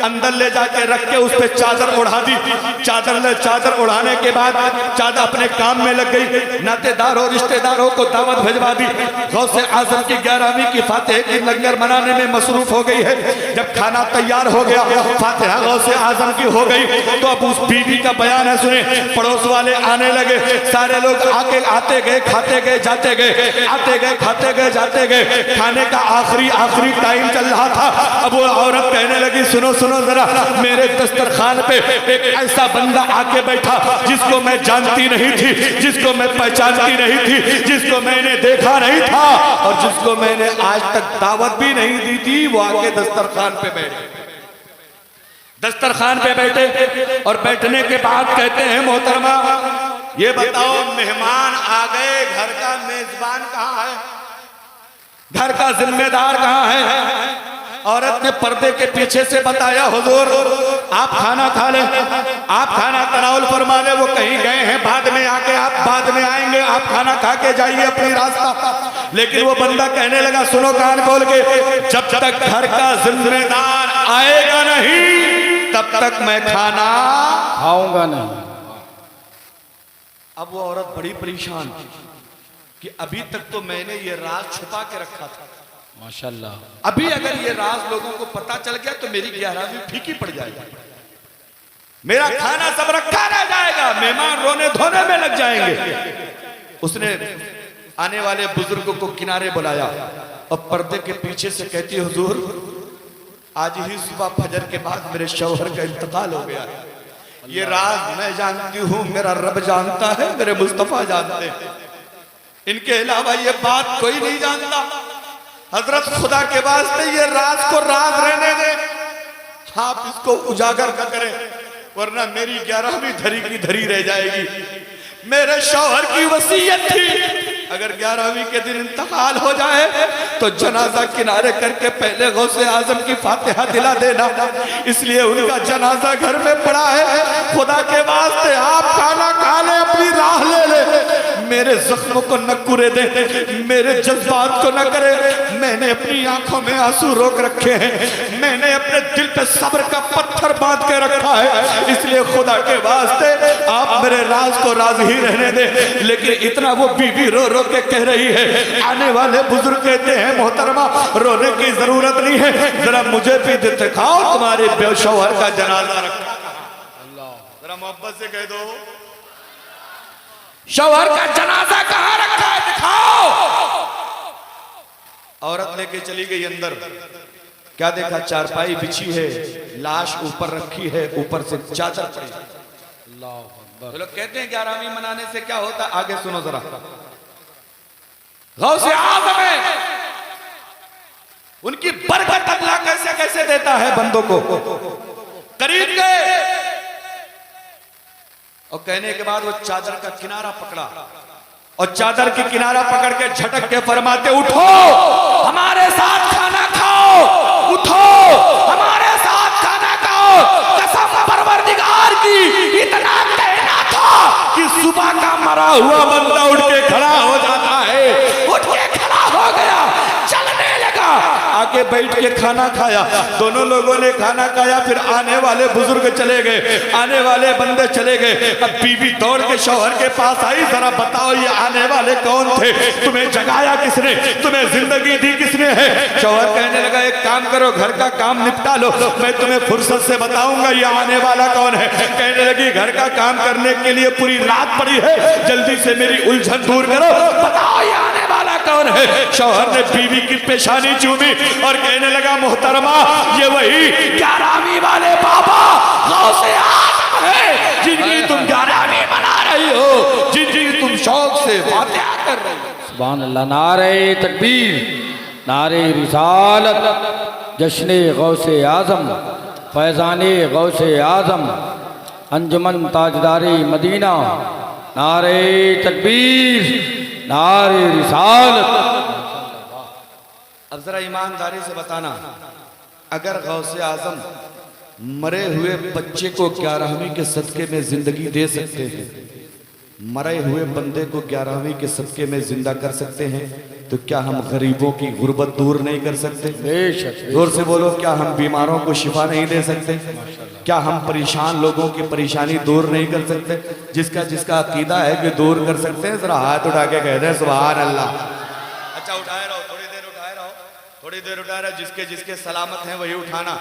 अंदर ले जाके रख के उस पे चादर उड़ा दी। चादर उड़ाने के बाद चादर अपने काम में लग गई, नातेदारों रिश्तेदारों को दावत भिजवा दी। गौसे आजम की 11वीं की फातिहा की लंगर बनाने में मसरूफ हो गई है। जब खाना तैयार हो गया, फातिहा गौसे आजम की हो गई, तो अब उस बीवी का बयान है, सुने। पड़ोस वाले आने लगे, सारे लोग आते गए, खाते गए, जाते गए, आते गए, खाते गए, जाते गए। खाने का आखिरी टाइम चल रहा था। अब वो औरत कहने लगी, सुनो सुनो जरा, मेरे दस्तरखान पे एक ऐसा बंदा आके बैठा जिसको मैं जानती नहीं थी, जिसको मैं पहचानती नहीं थी, जिसको मैंने देखा नहीं था और जिसको मैंने आज तक दावत भी नहीं दी थी। वो आके दस्तरखान पे बैठे, दस्तरखान पे बैठे और बैठने के बाद कहते हैं, मोहतरमा ये बताओ, मेहमान आ गए, घर का मेजबान कहाँ है, घर का जिम्मेदार कहाँ है? औरत ने पर्दे के पीछे से बताया, हुजूर आप खाना खा लें, आप खाना तनाउल फरमा लें, वो कहीं गए हैं, बाद में आके आप बाद में आएंगे, आप खाना खा के जाइए अपनी रास्ता। लेकिन वो बंदा कहने लगा, सुनो कान खोल के, जब तक घर का जिम्मेदार आएगा नहीं तब तक मैं खाना खाऊंगा नहीं। अब वो औरत बड़ी परेशान कि अभी तक तो मैंने ये राज छुपा के रखा था, माशाल्लाह। अभी अगर ये राज लोगों को पता चल गया तो मेरी 11वीं फीकी पड़ जाएगी, मेरा खाना सब रखा रह जाएगा, मेहमान रोने धोने में लग जाएंगे। उसने आने वाले बुजुर्ग को किनारे बुलाया और पर्दे के पीछे से कहती, हुजूर आज ही सुबह फजर के बाद मेरे शौहर का इंतकाल हो गया। ये राज मैं जानती हूँ, मेरा रब जानता है, मेरे मुस्तफा जानते हैं, इनके अलावा ये बात कोई नहीं जानता। हजरत खुदा के वास्ते ये राज को राज रहने दे, आप इसको उजागर न करें, वरना मेरी 11वीं धरी की धरी रह जाएगी। मेरे शौहर की वसीयत थी, अगर 11वीं के दिन इंतकाल हो जाए तो जनाजा किनारे करके पहले गौसे आजम की फातिहा दिला देना, इसलिए उनका जनाजा घर में पड़ा है। खुदा के वास्ते आप खाना खा ले, अपनी राह ले ले, मेरे जख्मों को न कुरे दे, मेरे जज्बात को न करे। मैंने अपनी आंखों में आंसू रोक रखे हैं, मैंने अपने दिल पे सब्र का पत्थर बांध के रखा है, इसलिए खुदा के वास्ते आप मेरे राज को राज ही रहने दे। लेकिन इतना वो बीवी रो रो के कह रही है, आने वाले बुजुर्ग कहते हैं, मोहतरमा रोने की जरूरत नहीं है, जरा मुझे भी दिखाओ तुम्हारे बेशौहर का जनाजा रखा। जरा मोहब्बत से कह दो, शौहर का जनाजा कहां रखा है, दिखाओ। औरत लेके चली गई अंदर, क्या देखा, चारपाई बिछी है, लाश ऊपर रखी है, ऊपर से चादर पड़ी। तो लोग कहते हैं 11वीं मनाने से क्या होता, आगे सुनो जरा। गौसे आज़म है, उनकी बरकत अल्लाह कैसे कैसे देता है बंदों को। करीब गए और कहने के बाद वो चादर का किनारा पकड़ा और चादर की किनारा पकड़ के झटक के फरमाते, उठो हमारे साथ खाना खाओ, उठो हमारे साथ खाना खाओ। कसम परवरदिगार की, इतना कहना था कि सुबह का मरा हुआ बंदा उठ के खड़ा हो जाता है, उठ के खड़ा हो गया, चलने लगा, आके बैठ के खाना खाया। दोनों लोगों ने खाना खाया, फिर आने वाले बुजुर्ग चले गए, आने वाले बंदे चले गए। अब बीवी दौड़ के शौहर के पास आई, जरा बताओ ये आने वाले कौन थे, तुम्हें जगाया किसने, तुम्हें जिंदगी दी किसने है। शौहर कहने लगा, एक काम करो, घर का काम निपटा लो, मैं तुम्हें फुर्सत से बताऊंगा ये आने वाला कौन है। कहने लगी, घर का काम करने के लिए पूरी रात पड़ी है, जल्दी से मेरी उलझन दूर करो, बताओ ये आने वाला कौन है। शौहर ने बीवी की पेशानी चूमी और कहने लगा, मोहतरमा ये वही 11वीं वाले बाबा गौसे आज़म है, जिनकी तुम 11वीं मना रही हो, जिनकी तुम शौक से फातिहा कर रही हो। सुभान अल्लाह। नारे तकबीर, नारे रिसालत, जश्ने गौसे आज़म, फैज़ाने गौसे आज़म, अंजुमन ताजदारी मदीना। नारे तकबीर, नारे रिसालत। अब जरा ईमानदारी से बताना, अगर गौसे आजम मरे हुए बच्चे को 11वीं के सदके में जिंदगी दे सकते हैं, मरे हुए बंदे को 11वीं के सदके में जिंदा कर सकते हैं, तो क्या हम गरीबों की गुर्बत दूर नहीं कर सकते? बेशक। जोर से बोलो, क्या हम बीमारों को शिफा नहीं दे सकते? क्या हम परेशान लोगों की परेशानी दूर नहीं कर सकते? जिसका जिसका अकीदा है कि दूर कर सकते हैं, जरा हाथ उठा के कह दे सुभान अल्लाह। अच्छा उठाए रहो, थोड़ी देर उठाए रहो, थोड़ी देर उठाए रहो। जिसके जिसके सलामत हैं वही उठाना,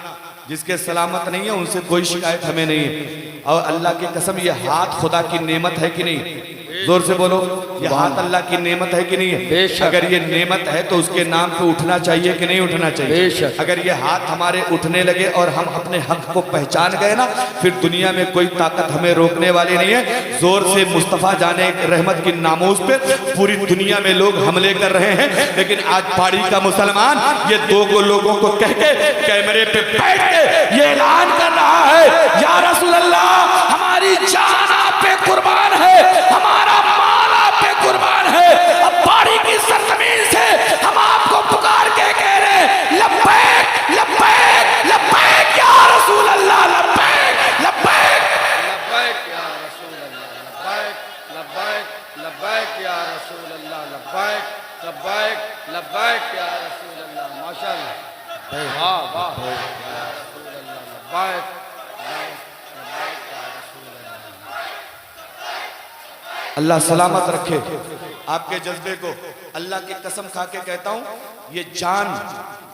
जिसके सलामत नहीं है उनसे कोई शिकायत हमें नहीं है। और अल्लाह की कसम, ये हाथ खुदा की नेमत है कि नहीं? जोर से बोलो, ये हाथ अल्लाह की नेमत है कि नहीं है? अगर ये नेमत है तो उसके नाम पे उठना चाहिए कि नहीं उठना चाहिए? अगर ये हाथ हमारे उठने लगे और हम अपने हक को पहचान गए ना, फिर दुनिया में कोई ताकत हमें रोकने वाली नहीं है। जोर से मुस्तफा जाने रहमत की नामूस पे पूरी दुनिया में लोग हमले कर रहे हैं, लेकिन आज पहाड़ी का मुसलमान ये दो लोगों को कह के कैमरे पे बैठ के ये ऐलान कर रहा है, या रसूल अल्लाह हमारी जान आप पे कुर्बान है, हमारा माल आप पे कुर्बान है। अब पहाड़ी की सरजमीन से हम आपको पुकार के कह रहे हैं, लब्बैक लब्बैक लब्बैक या रसूल अल्लाह, लब्बैक लब्बैक लब्बैक या रसूल अल्लाह, लब्बैक लब्बैक लब्बैक या रसूल अल्लाह, लब्बैक लब्बैक लब्बैक या रसूल अल्लाह। माशाअल्लाह, वाह वाह या रसूल अल्लाह, लब्बैक अल्लाह सलामत रखे। आपके जज्बे को। अल्लाह की कसम खा के कहता हूं, ये जान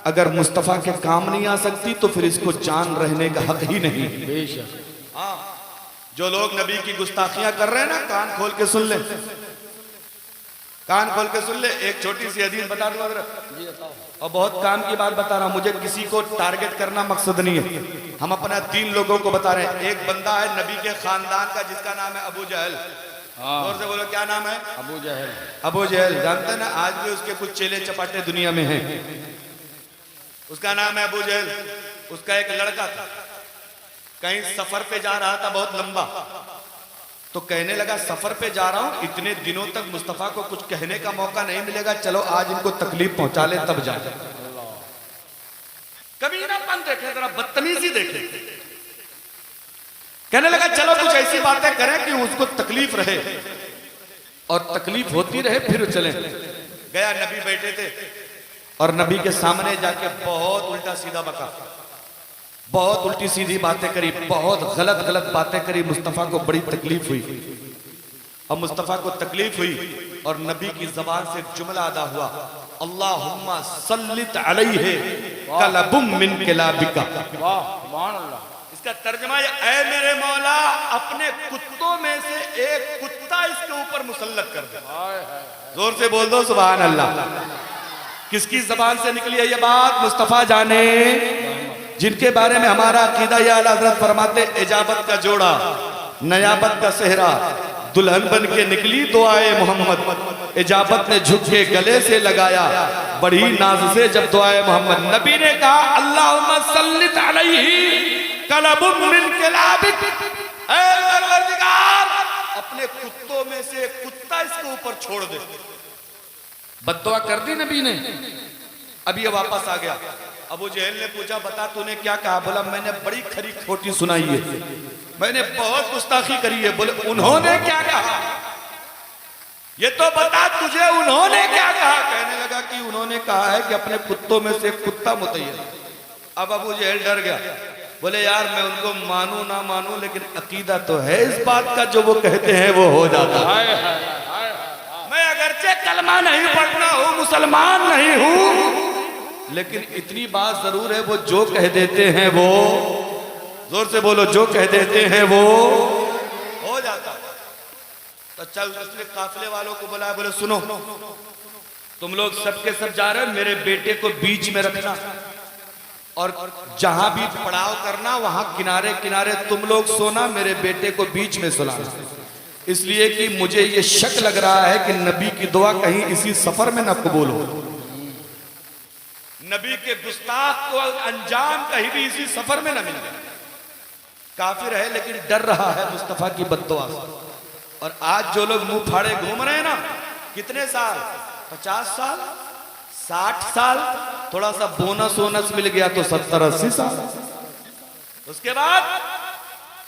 अगर मुस्तफ़ा के काम नहीं आ सकती तो फिर इसको जान रहने का हक ही नहीं। बेशक। हाँ, जो लोग नबी की गुस्ताखियां कर रहे हैं ना, कान खोल के सुन ले, कान खोल के सुन ले। एक छोटी सी हदीस बता दूं और बहुत काम की बात बता रहा हूं, मुझे किसी को टारगेट करना मकसद नहीं है, हम अपना 3 लोगों को बता रहे हैं। एक बंदा है नबी के खानदान का जिसका नाम है अबू जहल। जोर से बोलो, क्या नाम है? अबू जहल। अबू जहल, जानते हैं ना, आज भी उसके कुछ चेले चपाटे दुनिया में हैं। उसका नाम है अबू जहल। उसका एक लड़का था, कहीं सफर पे जा रहा था बहुत लंबा, तो कहने लगा सफर पे जा रहा हूं, इतने दिनों तक मुस्तफा को कुछ कहने का मौका नहीं मिलेगा, चलो आज इनको तकलीफ पहुंचा ले तब जाए। कभी ना पन देखे, जरा बदतमीजी देखे। कहने लगा चलो कुछ ऐसी बातें करें कि उसको तकलीफ रहे और तकलीफ होती रहे, फिर चले। गया, नबी बैठे थे और नबी के सामने जाके बहुत उल्टा सीधा बका, बहुत उल्टी सीधी बातें करी, बहुत गलत गलत बातें करी। मुस्तफ़ा को बड़ी तकलीफ हुई और मुस्तफ़ा को तकलीफ हुई और नबी की जबान से जुमला अदा हुआ, अल्लाहुम्मा सल्लित अलैहि कलबुम मिन किलाबिका। वाह, सुभान अल्लाह। इसका तर्जुमा है, ऐ मेरे मौला अपने कुत्तों में से एक कुत्ता इसके ऊपर मुसल्लत कर दे। जोर से बोल दो सुभान अल्लाह। किसकी जबान से निकली है ये बात? मुस्तफ़ा जाने, जिनके बारे में हमारा अकीदा या आला हज़रत फरमाते, इजाबत का जोड़ा, नयाबत का सेहरा, दुल्हन बन के निकली दुआए मोहम्मद, इजाबत ने झुक के गले से लगाया बड़ी नाज से जब दुआए मोहम्मद। नबी ने कहा अल्लाहुम्मा सल्लित अलैहि कलबुम मिन किलाबिक, ऐ परवरदिगार अपने कुत्तों में से एक कुत्ता इसके ऊपर छोड़ दे। बद्दुआ कर दी नबी ने। अभी ये वापस आ गया। अबू जहल ने पूछा बता तूने क्या कहा? बोला मैंने बड़ी खरी खोटी सुनाई है, मैंने बहुत गुस्ताखी करी है। बोले उन्होंने क्या कहा? ये तो बता तुझे उन्होंने क्या कहा? कहने लगा कि उन्होंने कहा है कि अपने कुत्तों में से एक कुत्ता मुतय्यन। अब अबू जहल डर गया, बोले यार मैं उनको मानू ना मानू, लेकिन अकीदा तो है इस बात का, जो वो कहते हैं वो हो जाता है। मैं अगरचे कलमा नहीं पढ़ना हूँ, मुसलमान नहीं हूँ, लेकिन इतनी बात जरूर है, वो जो कह देते हैं वो, जोर से बोलो, जो कह देते हैं वो हो जाता। तो अच्छा, उसने काफिले वालों को बुलाया, बोले सुनो तुम लोग सबके सब जा रहे हो, मेरे बेटे को बीच में रखना और जहां भी पड़ाव करना वहां किनारे किनारे तुम लोग सोना, मेरे बेटे को बीच में सुलाना, इसलिए कि मुझे ये शक लग रहा है कि नबी की दुआ कहीं इसी सफर में न कबूल हो। नबी के गुस्ताख को अंजाम कहीं भी इसी सफर में न मिले। काफिर है लेकिन डर रहा है मुस्तफा की बद्दुआ से। और आज जो लोग मुंह फाड़े घूम रहे हैं ना, कितने साल, 50 साल, 60 साल, थोड़ा सा बोनस वोनस मिल गया तो 70-80 साल, उसके बाद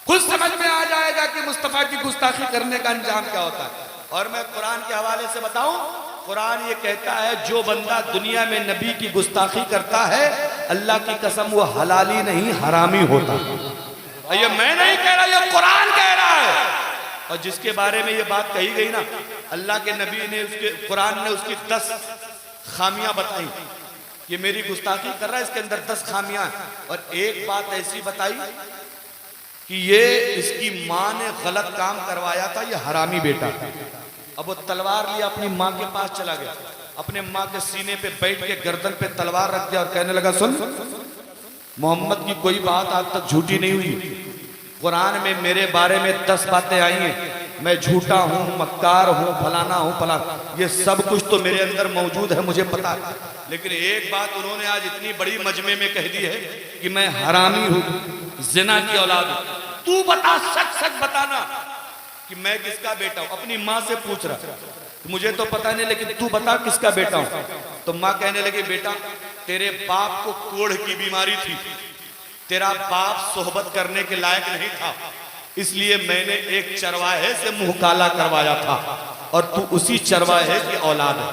खुद समझ में आ जाएगा कि मुस्तफा की गुस्ताखी करने का अंजाम क्या होता है। और मैं कुरान के हवाले से बताऊं, कुरान ये कहता है जो बंदा दुनिया में नबी की गुस्ताखी करता है, अल्लाह की कसम वो हलाली नहीं हरामी होता। और ये मैं नहीं कह रहा, ये कुरान कह रहा है। और जिसके बारे में ये बात कही गई ना, अल्लाह के नबी ने, उसके कुरान ने उसकी 10 खामियां बताई, ये मेरी गुस्ताखी कर रहा है, इसके अंदर 10 खामियां हैं। और एक बात ऐसी बताई कि ये इसकी माँ ने गलत काम करवाया था, ये हरामी बेटा। अब वो तलवार लिया, अपनी माँ के पास चला गया, अपने माँ के सीने पे बैठ के गर्दन पे तलवार रख दिया और कहने लगा सुन, मोहम्मद की कोई बात आज तक झूठी नहीं हुई। कुरान में मेरे बारे में 10 बातें आई हैं, मैं झूठा हूँ, मक्कार हूँ, फलाना हूँ, फलाना, ये सब कुछ तो मेरे अंदर मौजूद है, मुझे पता है। लेकिन एक बात उन्होंने आज इतनी बड़ी मजमे में कह दी है कि मैं हरामी हूँ, जिना की औलाद हूँ। तू बता, सच सच बताना कि मैं किसका बेटा हूँ। अपनी माँ से पूछ रहा, मुझे तो पता नहीं, लेकिन तू बता किसका बेटा हूँ। तो माँ कहने लगी बेटा तेरे बाप को कोढ़ की बीमारी थी, तेरा बाप सोहबत करने के लायक नहीं था, इसलिए मैंने एक चरवाहे से मुंह काला करवाया था और तू उसी चरवाहे की औलाद है।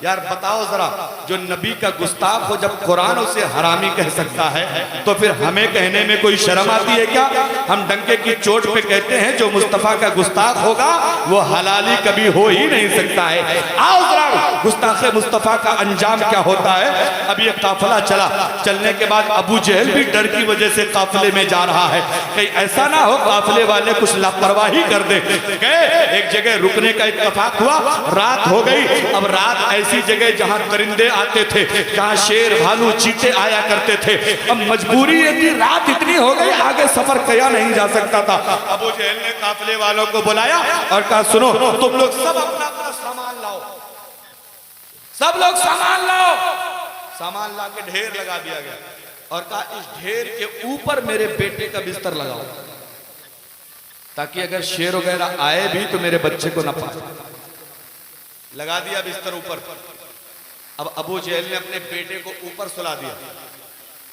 यार बताओ जरा, जो नबी का गुस्ताख हो जब कुरान उसे हरामी कह सकता है तो फिर हमें कहने में कोई शर्म आती है क्या? हम डंके की चोट पे कहते हैं जो मुस्तफा का गुस्ताख होगा वो हलाली कभी हो ही नहीं सकता है। आओ जरा, गुस्ताखे मुस्तफा का अंजाम क्या होता है। अब ये काफिला चला, चलने के बाद अबू जहल भी डर की वजह से काफिले में जा रहा है, कहीं ऐसा ना हो काफिले वाले कुछ लापरवाही कर दे। गए एक जगह रुकने का इत्तेफाक हुआ, रात हो गई। अब रात ऐसी जगह जहां परिंदे आते थे, जहां शेर भालू चीते आया करते थे। अब मजबूरी ये थी, रात इतनी हो गई आगे सफर किया नहीं जा सकता था। अबू जहल ने काफिले वालों को बुलाया और कहा सुनो, तुम लोग सब अपना अपना सामान लाओ, सब लोग सामान लाओ। सामान ला के ढेर लगा दिया गया और कहा इस ढेर के ऊपर मेरे बेटे का बिस्तर लगाओ, ताकि अगर शेर वगैरह आए भी तो मेरे बच्चे को न पाए। लगा दिया बिस्तर ऊपर। अब अबू जहल ने अपने बेटे को ऊपर सुला दिया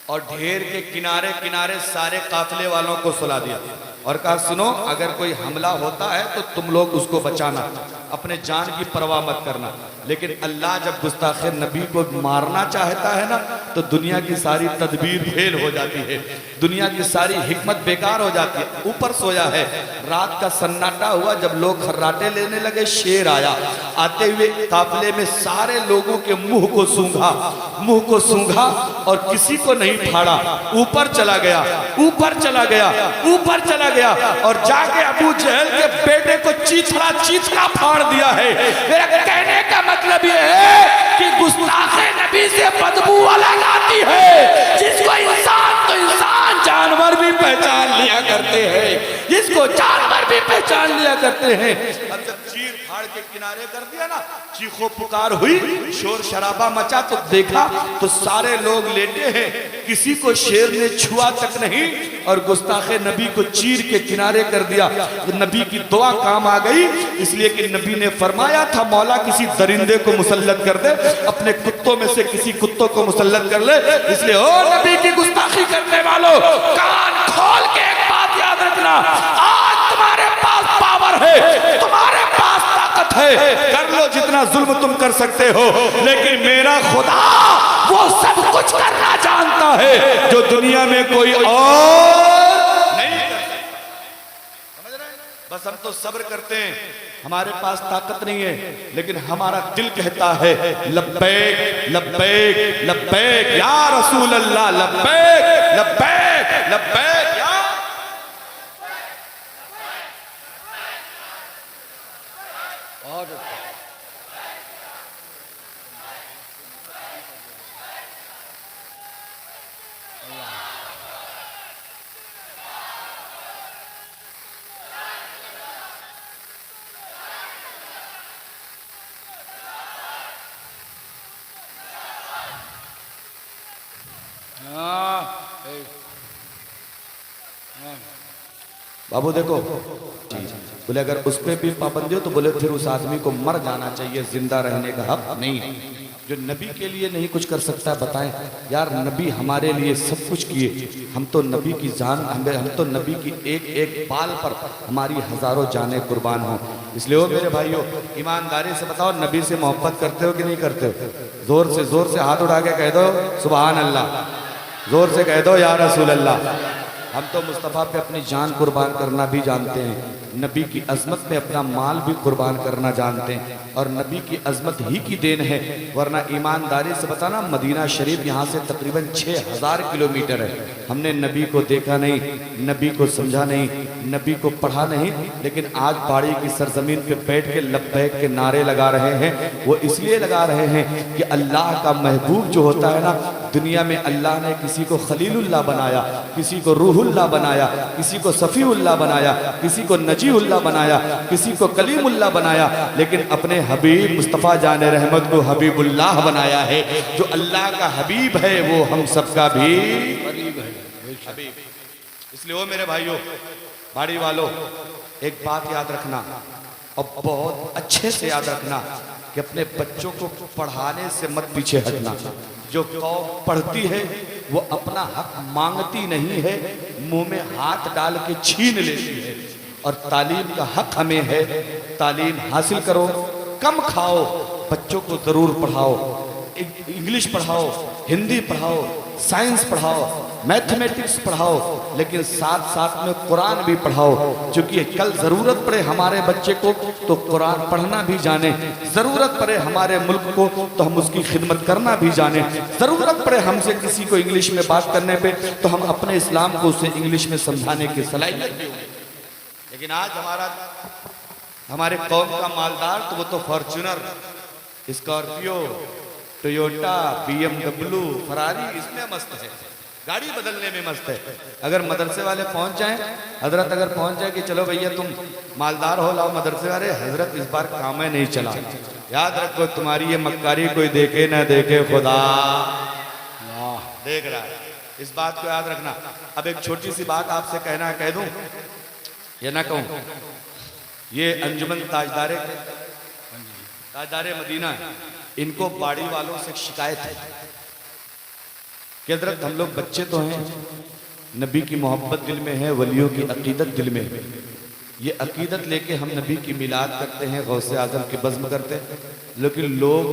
और ढेर के किनारे किनारे सारे काफिले वालों को सुला दिया और कहा सुनो, अगर कोई हमला होता है तो तुम लोग उसको बचाना, अपने जान की परवाह मत करना। लेकिन अल्लाह जब गुस्ताखे नबी को मारना चाहता है ना तो दुनिया की सारी तदबीर फेल हो जाती है, दुनिया की सारी हिकमत बेकार हो जाती है। ऊपर सोया है, रात का सन्नाटा हुआ, जब लोग खर्राटे लेने लगे शेर आया। आते हुए काफिले में सारे लोगों के मुंह को सूंघा और किसी को नहीं फाड़ा। ऊपर चला गया, ऊपर चला गया, ऊपर चला गया और जाके अबू जहल के बेटे को चीथड़ा फाड़ दिया है। मेरा कहने का मतलब ये है कि गुस्ताखे नबी से बदबू अलग आती है। जिसको इंसान तो इंसान, जानवर भी पहचान लिया करते हैं, जिसको जानवर भी पहचान लिया करते हैं। अब जब चीर फाड़ के किनारे कर दिया ना, चीखो पुकार हुई, शोर शराबा मचा तो देखा तो सारे लोग लेटे हैं, किसी को शेर ने छुआ तक नहीं और गुस्ताखे नबी को चीर के किनारे कर दिया। नबी की दुआ काम आ गई, इसलिए कि नबी ने फरमाया था मौला किसी दरिंदे को मुसल्लत कर दे, अपने कुत्तों में से किसी कुत्तों को मुसल्लत कर ले। इसलिए ओ नबी की गुस्ताखी करने वालों, कान खोल के एक बात याद रखना, आज तुम्हारे पास पावर है, तुम्हारे पास ताकत है, कर लो जितना जुल्म तुम कर सकते हो, लेकिन मेरा खुदा वो सब कुछ करना जानता है जो दुनिया में कोई और नहीं कर सकता। समझ रहे हैं? बस हम तो सब्र करते हैं, हमारे पास ताकत नहीं है, लेकिन हमारा दिल कहता है लब्बैक लब्बैक लब्बैक या रसूल अल्लाह, लब्बैक लब्बैक लब्बैक या बाबू देखो, बोले अगर उस पर भी पाबंदी हो तो बोले फिर उस आदमी को मर जाना चाहिए, जिंदा रहने का हक नहीं है। जो नबी के लिए नहीं कुछ कर सकता बताएं यार, नबी हमारे लिए सब कुछ किए, हम तो नबी की जान, हम तो नबी की एक एक बाल पर हमारी हजारों जानें कुर्बान हों। इसलिए वो मेरे भाइयों, ईमानदारी से बताओ नबी से मोहब्बत करते हो कि नहीं करते हो? जोर से हाथ उठा के कह दो सुभान अल्लाह, जोर से कह दो या रसूल अल्लाह। हम तो मुस्तफ़ा पे अपनी जान कुर्बान करना भी जानते हैं, नबी की अजमत में अपना माल भी कुर्बान करना जानते हैं, और नबी की अजमत ही की देन है। वरना ईमानदारी से बताना, मदीना शरीफ यहाँ से तकरीबन 6000 किलोमीटर है। हमने नबी को देखा नहीं, नबी को समझा नहीं, नबी को पढ़ा नहीं, लेकिन आज पहाड़ी की सरजमीन पे बैठ के लब्बैक के नारे लगा रहे हैं। वो इसलिए लगा रहे हैं कि अल्लाह का महबूब जो होता है ना, दुनिया में अल्लाह ने किसी को खलीलुल्लाह बनाया, किसी को रूहुल्लाह बनाया, किसी को सफ़ीउल्लाह बनाया, किसी को नजीउल्लाह बनाया, किसी को कलीमुल्लाह बनाया, लेकिन अपने हबीब मुस्तफ़ा जान रहमत को हबीबुल्लाह बनाया है। जो अल्लाह का हबीब है वो हम सबका भी हबीब। इसलिए वो मेरे भाइयों, बाड़ी वालों, एक बात याद रखना और बहुत अच्छे से याद रखना कि अपने बच्चों को पढ़ाने से मत पीछे हटना। जो कौम पढ़ती है वो अपना हक मांगती नहीं है, मुंह में हाथ डाल के छीन लेती है। और तालीम का हक हमें है, तालीम हासिल करो, कम खाओ, बच्चों को ज़रूर पढ़ाओ, इंग्लिश पढ़ाओ, हिंदी पढ़ाओ, साइंस पढ़ाओ, मैथमेटिक्स पढ़ाओ, लेकिन साथ साथ में कुरान भी पढ़ाओ, क्योंकि कल ज़रूरत पड़े हमारे बच्चे को तो कुरान पढ़ना भी जाने, ज़रूरत पड़े हमारे मुल्क को तो हम उसकी खिदमत करना भी जाने, ज़रूरत पड़े हमसे किसी को इंग्लिश में बात करने पे तो हम अपने इस्लाम को उसे इंग्लिश में समझाने की सलाहियत भी होगी। लेकिन आज हमारे कौम का मालदार तो वो तो Fortuner, Scorpio, Toyota, BMW, Ferrari, इसमें मस्त है, गाड़ी बदलने में मस्त है। अगर मदरसे वाले पहुंच जाएं, हजरत अगर पहुंच जाए कि चलो भैया तुम मालदार हो, लाओ मदरसे वाले, हजरत इस बार काम है नहीं चला, याद रखो तुम्हारी ये मक्कारी कोई देखे ना देखे, खुदा देख रहा है, इस बात को याद रखना। अब एक छोटी सी बात आपसे कहना है, कह दूं ये ना कहूं, ये अंजुमन ताजदारे मदीना है, इनको बाड़ी वालों से शिकायत है कि हज़रत हम लोग बच्चे तो हैं, नबी की मोहब्बत दिल में है, वलियों की अकीदत दिल में है, ये अकीदत लेके हम नबी की मिलाद करते हैं, गौसे आज़म की बज़्म करते हैं, लेकिन लोग,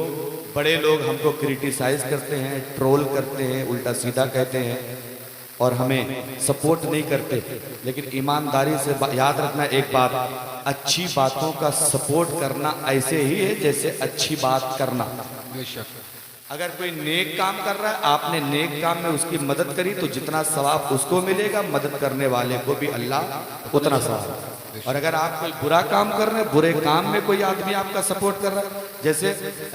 बड़े लोग हमको क्रिटिसाइज करते हैं, ट्रोल करते हैं, उल्टा सीधा कहते हैं और हमें सपोर्ट नहीं करते। लेकिन ईमानदारी से याद रखना एक बात, अच्छी बातों का सपोर्ट करना ऐसे ही है जैसे अच्छी बात करना। अगर कोई नेक काम कर रहा है, आपने नेक काम में उसकी मदद करी तो जितना सवाब उसको मिलेगा, मदद करने वाले को भी अल्लाह उतना सवाब। और अगर आप कोई बुरा काम कर रहे हैं, बुरे काम में कोई आदमी आपका सपोर्ट कर रहा है, जैसे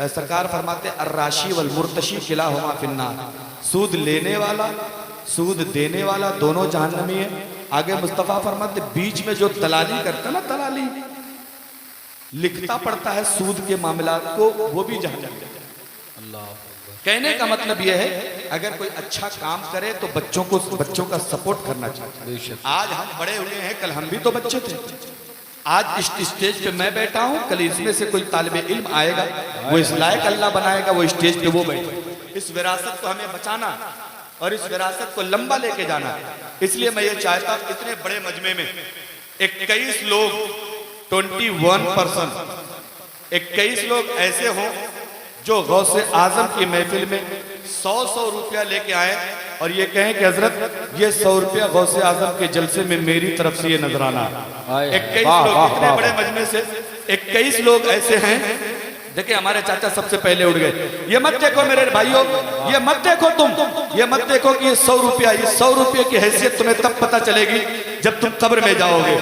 सरकार फरमाते अर्राशी वल मुर्तशी किलाहुमा फिन्नार, सूद लेने वाला सूद देने वाला दोनों जहन्नमी है। आगे मुस्तफ़ा फरमाते बीच में जो दलाली करता ना, दलाली लिखता पड़ता है सूद के मामलात को, वो भी जहन्नमी है। कहने का मतलब यह है, अगर कोई अच्छा काम करे तो बच्चों का सपोर्ट करना चाहिए। आज हम बड़े हुए हैं, कल हम भी तो बच्चे थे। आज इस स्टेज पे मैं बैठा हूं, कल इसमें से कोई तालिबे इल्म आएगा, वो इस लायक अल्लाह बनाएगा, वो स्टेज पे वो बैठे। इस विरासत को हमें बचाना और इस विरासत को लंबा लेके जाना। इसलिए मैं ये चाहता हूं इतने बड़े मजमे में 21 लोग 21% 21 लोग ऐसे हों जो गौसे आजम की महफिल में 100 रुपया लेके आए और ये कहें कि हजरत ये 100 रुपया गौसे आजम के जलसे में मेरी तरफ से ये नजराना। 21 लोग, इतने बड़े मजमे से 21 लोग ऐसे हैं। देखिए हमारे चाचा सबसे पहले उठ गए। ये मत देखो मेरे भाइयों, ये मत देखो तुम, ये मत देखो कि ये 100 रुपया, ये 100 रुपये की हैसियत तुम्हें तब पता चलेगी जब तुम कब्र में जाओगे।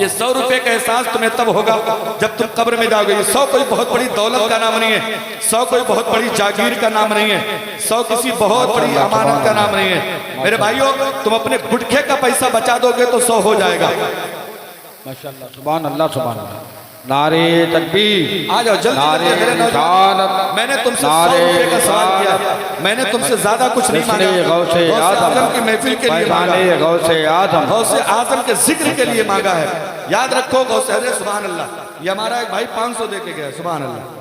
ये 100 रुपये का एहसास तुम्हें तब होगा जब तुम कब्र में जाओगे। ये 100 कोई बहुत बड़ी दौलत का नाम नहीं है, 100 कोई बहुत बड़ी जागीर का नाम नहीं है, 100 किसी बहुत बड़ी अमानत का नाम नहीं है। मेरे भाइयों, तुम अपने गुटखे का पैसा बचा दोगे तो 100 हो जाएगा। माशाअल्लाह, सुभान अल्लाह, सुभान अल्लाह। नारे तकबीर, आ जाओ जल्दी। मैंने तुमसे 100 रुपये का सवाल किया, मैंने तुमसे ज्यादा कुछ नहीं मांगा। गौसे आजम की महफिल के लिए मांगा, गौसे आजम के जिक्र के लिए मांगा है। याद रखो गौसे, अरे सुभान अल्लाह, ये हमारा एक भाई 500 दे के गया, सुभान अल्लाह।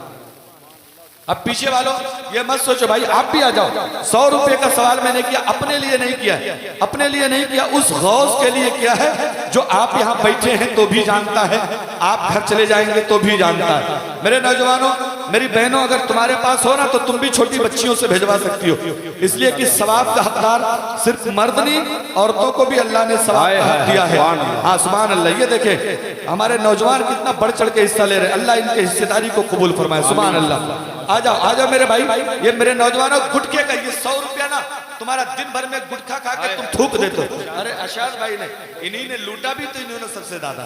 अब पीछे वालों ये मत सोचो भाई आप भी आ जाओ। 100 रुपये का सवाल मैंने किया, अपने लिए नहीं किया, अपने लिए नहीं किया, उस गौस के लिए किया है जो आप यहाँ बैठे हैं तो भी जानता है, आप घर चले जाएंगे तो भी जानता है। मेरे नौजवानों, मेरी बहनों, अगर तुम्हारे पास हो ना तो तुम भी छोटी बच्चियों से भेजवा सकती हो, इसलिए कि सवाब का हकदार सिर्फ मर्द नहीं, औरतों को भी अल्लाह ने सवाब दिया है। हाँ सुभान अल्लाह। ये देखें हमारे नौजवान कितना बढ़ चढ़ के हिस्सा ले रहे हैं, अल्लाह इनके हिस्सेदारी को कबूल फरमाए, सुभान अल्लाह। आ जाओ मेरे भाई, ये मेरे नौजवानों, गुटखे का ये 100 रुपया ना तुम्हारा दिन भर में गुटखा खा के तुम थूक देते हो। अरे अशाद भाई ने, इन्हीं ने लूटा भी तो इन्होंने सबसे ज्यादा।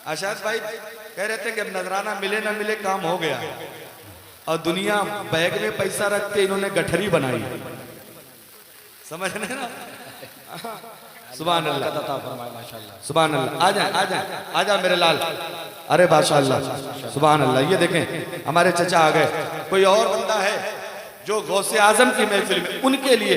अशाद भाई कह रहे थे कि अब नजराना मिले ना मिले काम हो गया, और दुनिया बैग में पैसा रख के इन्होंने गठरी बनाई, समझ रहे ना। सुभान अल्लाह, सुभान अल्लाह। आ जाए मेरे लाल, अरे माशाअल्लाह, सुभान अल्लाह। ये देखें हमारे चचा आ गए। कोई और बंदा है जो गौसे आजम की महफिल में, उनके लिए,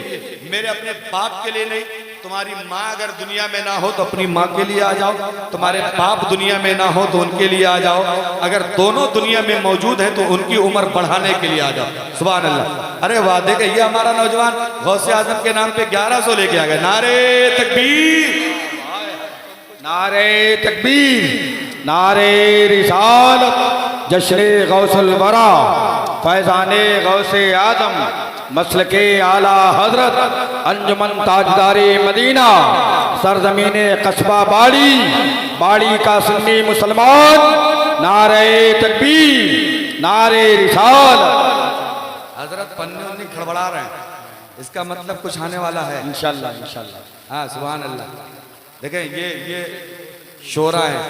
मेरे अपने बाप के लिए नहीं, तुम्हारी माँ अगर दुनिया में ना हो तो अपनी माँ के लिए आ जाओ, तुम्हारे बाप दुनिया में ना हो तो उनके लिए आ जाओ, अगर दोनों दुनिया में मौजूद है तो उनकी उम्र बढ़ाने के लिए आ जाओ, सुभान अल्लाह। अरे वाह, देखे ये हमारा नौजवान गौसे आजम के नाम पे 1100 लेके आ गए। नारे तकबीर, नारे तकबीर, नारे रिसालत, जश्न गौसल वरा फैज़ाने गौसे आदम मसलके आला हजरत अंजुमन ताजदारे मदीना सरजमीन कस्बा बाड़ी बाड़ी का सुन्नी मुसलमान नारे तकबीर नारे रिसाल। हजरत पन्ने उन्नी खड़बड़ा रहे हैं, इसका मतलब कुछ आने वाला है इंशाल्लाह इंशाल्लाह। हाँ सुभान अल्लाह। देखें ये शोरा है,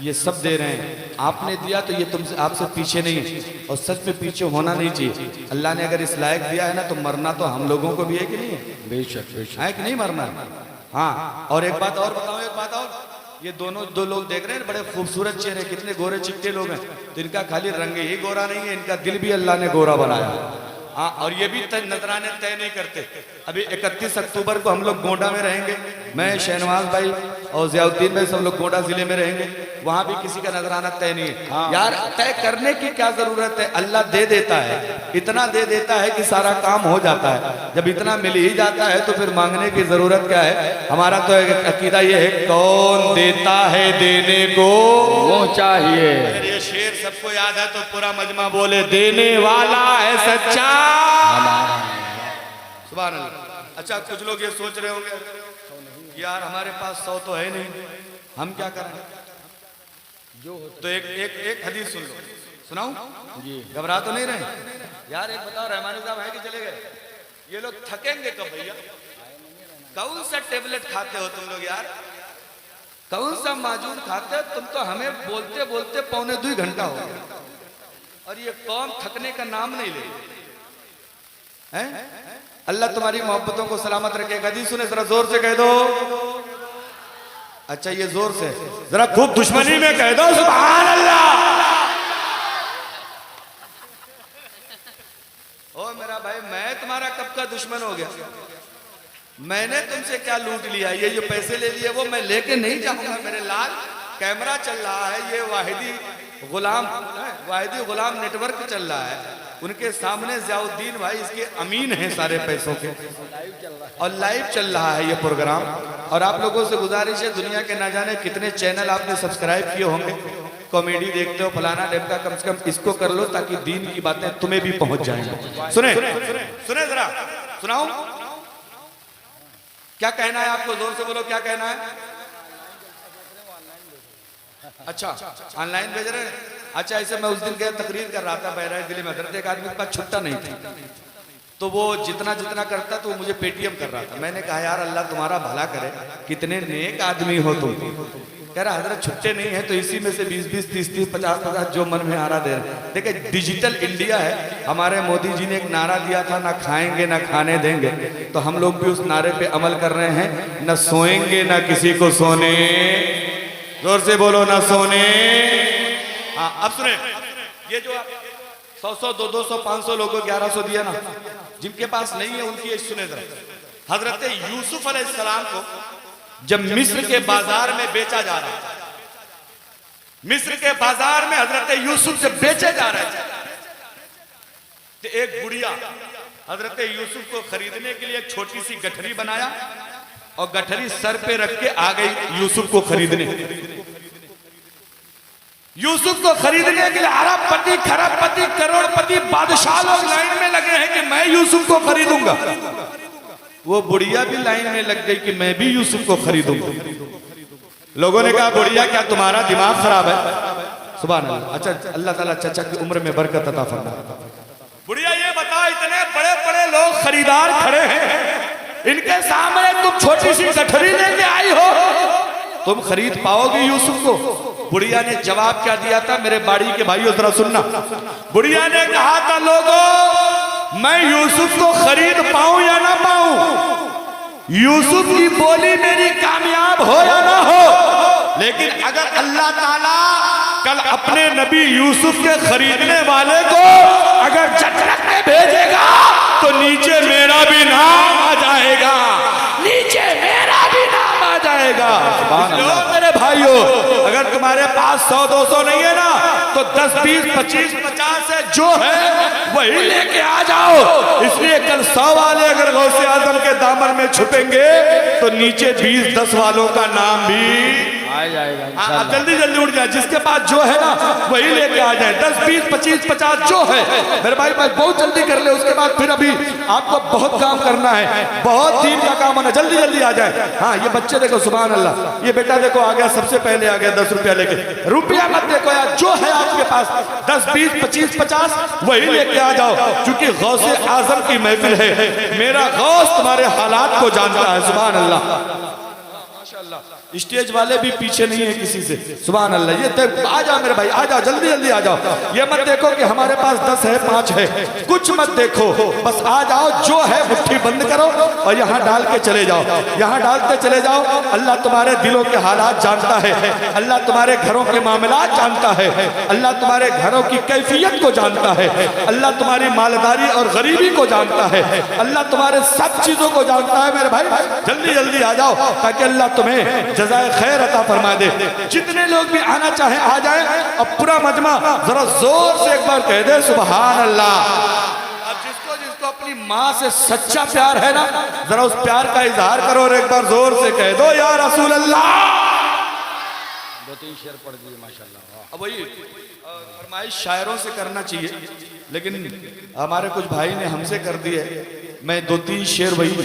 ये सब दे रहे हैं, आपने दिया तो ये तुमसे आपसे पीछे नहीं है, और सच में पीछे होना नहीं चाहिए। अल्लाह ने अगर इस लायक दिया है ना तो मरना तो हम लोगों को भी है कि नहीं है? बेशक बेशक है कि नहीं मरना? हाँ। और एक बात और बताओ, एक बात और, ये दो लोग देख रहे हैं बड़े खूबसूरत चेहरे, कितने गोरे चिट्टे लोग हैं, तो इनका खाली रंग ही गोरा नहीं है, इनका दिल भी अल्लाह ने गोरा बनाया। हाँ, और ये भी नजराने तय नहीं करते। अभी 31 अक्टूबर को हम लोग गोंडा में रहेंगे, मैं शहनवाज भाई और जियाउद्दीन भाई सब लोग गोंडा जिले में रहेंगे, वहां भी किसी का नजराना तय नहीं है। हाँ। यार तय करने की क्या जरूरत है, अल्लाह दे देता है, इतना दे देता है कि सारा काम हो जाता है। जब इतना मिल ही जाता है तो फिर मांगने की जरूरत क्या है? हमारा तो अकीदा ये है, कौन देता है देने को वो चाहिए। अगर ये शेर सबको याद है तो पूरा मजमा बोले, देने वाला है सच्चा। सुभान अल्लाह। अच्छा, कुछ लोग ये सोच रहे होंगे यार हमारे पास 100 तो है नहीं, हम क्या करें? तो एक हदीस सुन लो, सुनाऊं? जी। घबरा तो नहीं रहे यार? एक बताओ, रहमानी साहब है कि चले गए? ये लोग थकेंगे कब भैया? कौन सा टेबलेट खाते हो तुम लोग यार? कौन सा माजून खाते हो तुम? तो हमें बोलते बोलते 1.25 घंटा हो गया, और ये कौम थकने का नाम नहीं ले हैं? अल्लाह तुम्हारी मोहब्बतों को सलामत रखे। हदीस सुने, जरा जोर से कह दो। अच्छा, ये जोर से जरा खूब दुश्मनी में कह दो, सुभान अल्लाह। ओ मेरा भाई, मैं तुम्हारा कब का दुश्मन हो गया? मैंने तुमसे क्या लूट लिया? ये जो पैसे ले लिए वो मैं लेके नहीं जाऊंगा मेरे लाल। कैमरा चल रहा है, ये वाहिदी गुलाम नेटवर्क चल रहा है, उनके सामने जियाउद्दीन भाई इसके अमीन हैं सारे पैसों के, और लाइव चल रहा है ये प्रोग्राम। और आप लोगों से गुजारिश है, दुनिया के ना जाने कितने चैनल आपने सब्सक्राइब किए होंगे, कॉमेडी देखते हो फलाना डेमका, कम से कम इसको कर लो ताकि दीन की बातें तुम्हें भी पहुंच जाएंगी। सुने सुने जरा सुनाओ, क्या कहना है आपको? जोर से बोलो, क्या कहना है? अच्छा, ऑनलाइन भेज रहे हैं? अच्छा, ऐसे मैं उस दिन गया, तकरीर कर रहा था बहराइच जिले में, हजरत एक आदमी के पास छुट्टा नहीं था, तो वो जितना जितना करता तो मुझे पेटीएम कर रहा था। मैंने कहा यार अल्लाह तुम्हारा भला करे, कितने नेक आदमी हो तुम। कह रहा हजरत छुट्टे नहीं है तो इसी में से 20-20, 30-30, 50-50 जो मन में आ रहा दे रहे। देखिए डिजिटल इंडिया है, हमारे मोदी जी ने एक नारा दिया था, ना खाएंगे ना खाने देंगे, तो हम लोग भी उस नारे पे अमल कर रहे हैं, न सोएंगे ना किसी को सोने। जोर से बोलो, ना सोने। हाँ, अब सुने, ये जो 100-100, 200-200, 500 लोगों को 1100 दिया ना, जिनके पास नहीं है उनकी सुने जरा। हजरत यूसुफ अलैहिस्सलाम को जब मिस्र के बाजार में बेचा जा रहा था, मिस्र के बाजार में हजरत यूसुफ जब बेचे जा रहे थे, तो एक बुढ़िया हजरत यूसुफ को खरीदने के लिए एक छोटी सी गठरी बनाया और गठरी सर पे रख के आ गई यूसुफ को खरीदने। यूसुफ को खरीदने के लिए अरबपति, खरबपति, करोड़पति बादशाह लोग लाइन में लगे हैं कि मैं यूसुफ को खरीदूंगा। वो बुढ़िया भी लाइन में लग गई कि मैं भी यूसुफ को खरीदूंगा। लोगों ने कहा बुढ़िया क्या तुम्हारा दिमाग खराब है? सुभान अल्लाह। अच्छा, अल्लाह ताला चाचा की उम्र में बरकत अता फरमाए। बुढ़िया ये बता, इतने बड़े बड़े लोग खरीदार खड़े हैं, इनके सामने तुम छोटी सी गठरी लेके आई हो, तुम खरीद पाओगे यूसुफ को? बुढ़िया ने जवाब क्या दिया था मेरे बाड़ी के भाइयों, जरा सुनना। बुढ़िया ने कहा था लोगों, मैं यूसुफ को खरीद पाऊं या ना पाऊं, यूसुफ की बोली मेरी कामयाब हो या ना हो, लेकिन अगर अल्लाह ताला कल अपने नबी यूसुफ के खरीदने वाले को अगर जन्नत में भेजेगा तो नीचे मेरा भी नाम आ जाएगा, नीचे मेरा भी नाम आ जाएगा। मेरे भाइयों, अगर तुम्हारे पास 100-200 नहीं है ना तो 10, 20, 25, 50 से जो है वही लेके आ जाओ। इसलिए कल 100 वाले अगर गौसे आजम के दामन में छुपेंगे तो नीचे 20-10 वालों का नाम भी आ जाएगा हाँ, इंशाअल्लाह। जल्दी जल्दी उठ जाए, जिसके पास जो है ना वही लेके आ जाए, 10 20 25 50 जो है मेरे भाई बहुत जल्दी कर ले। उसके बाद फिर अभी आपको बहुत काम करना है, बहुत दिन का काम होना, जल्दी जल्दी आ जाए। हाँ ये बच्चे देखो सुभान अल्लाह, ये बेटा देखो आ गया, सबसे पहले आ गया 10 रुपया लेके। रुपया मत देखो यार, जो है आपके पास 10 20 25 50 वही लेके आ जाओ, क्योंकि गौसे आजम की महफिल है। मेरा गौस तुम्हारे हालात को जानता है सुभान अल्लाह। स्टेज वाले भी पीछे नहीं है किसी से सुभान अल्लाह। ये आ जाओ मेरे भाई, आ जाओ जल्दी जल्दी आ जाओ। ये मत देखो कि हमारे पास 10 है 5 है, कुछ मत देखो, बस आ जाओ, जो है मुट्ठी बंद करो और यहाँ डाल के चले जाओ, यहाँ डालते चले जाओ। अल्लाह तुम्हारे दिलों के हालात जानता है, अल्लाह तुम्हारे घरों के मामलात जानता है, अल्लाह तुम्हारे घरों की कैफियत को जानता है, अल्लाह तुम्हारी मालदारी और गरीबी को जानता है, अल्लाह तुम्हारे सब चीजों को जानता है मेरे भाई। जल्दी जल्दी आ जाओ ताकि अल्लाह तुम्हें जज़ाए खैर अता फरमा दे। जितने लोग भी आना चाहे आ जाए, और पूरा मजमा जरा जोर से एक बार कह दे सुभान अल्लाह। अब जिसको जिसको अपनी माँ से सच्चा प्यार है ना, जरा उस प्यार का इजहार करो और एक बार जोर से कह दो या रसूल अल्लाह। 2-3 शेर पढ़ दिए माशाल्लाह। अब वही फरमाइश शायरों से करना चाहिए, लेकिन हमारे कुछ भाई ने हमसे कर दी है। मैं 2-3 शेर वही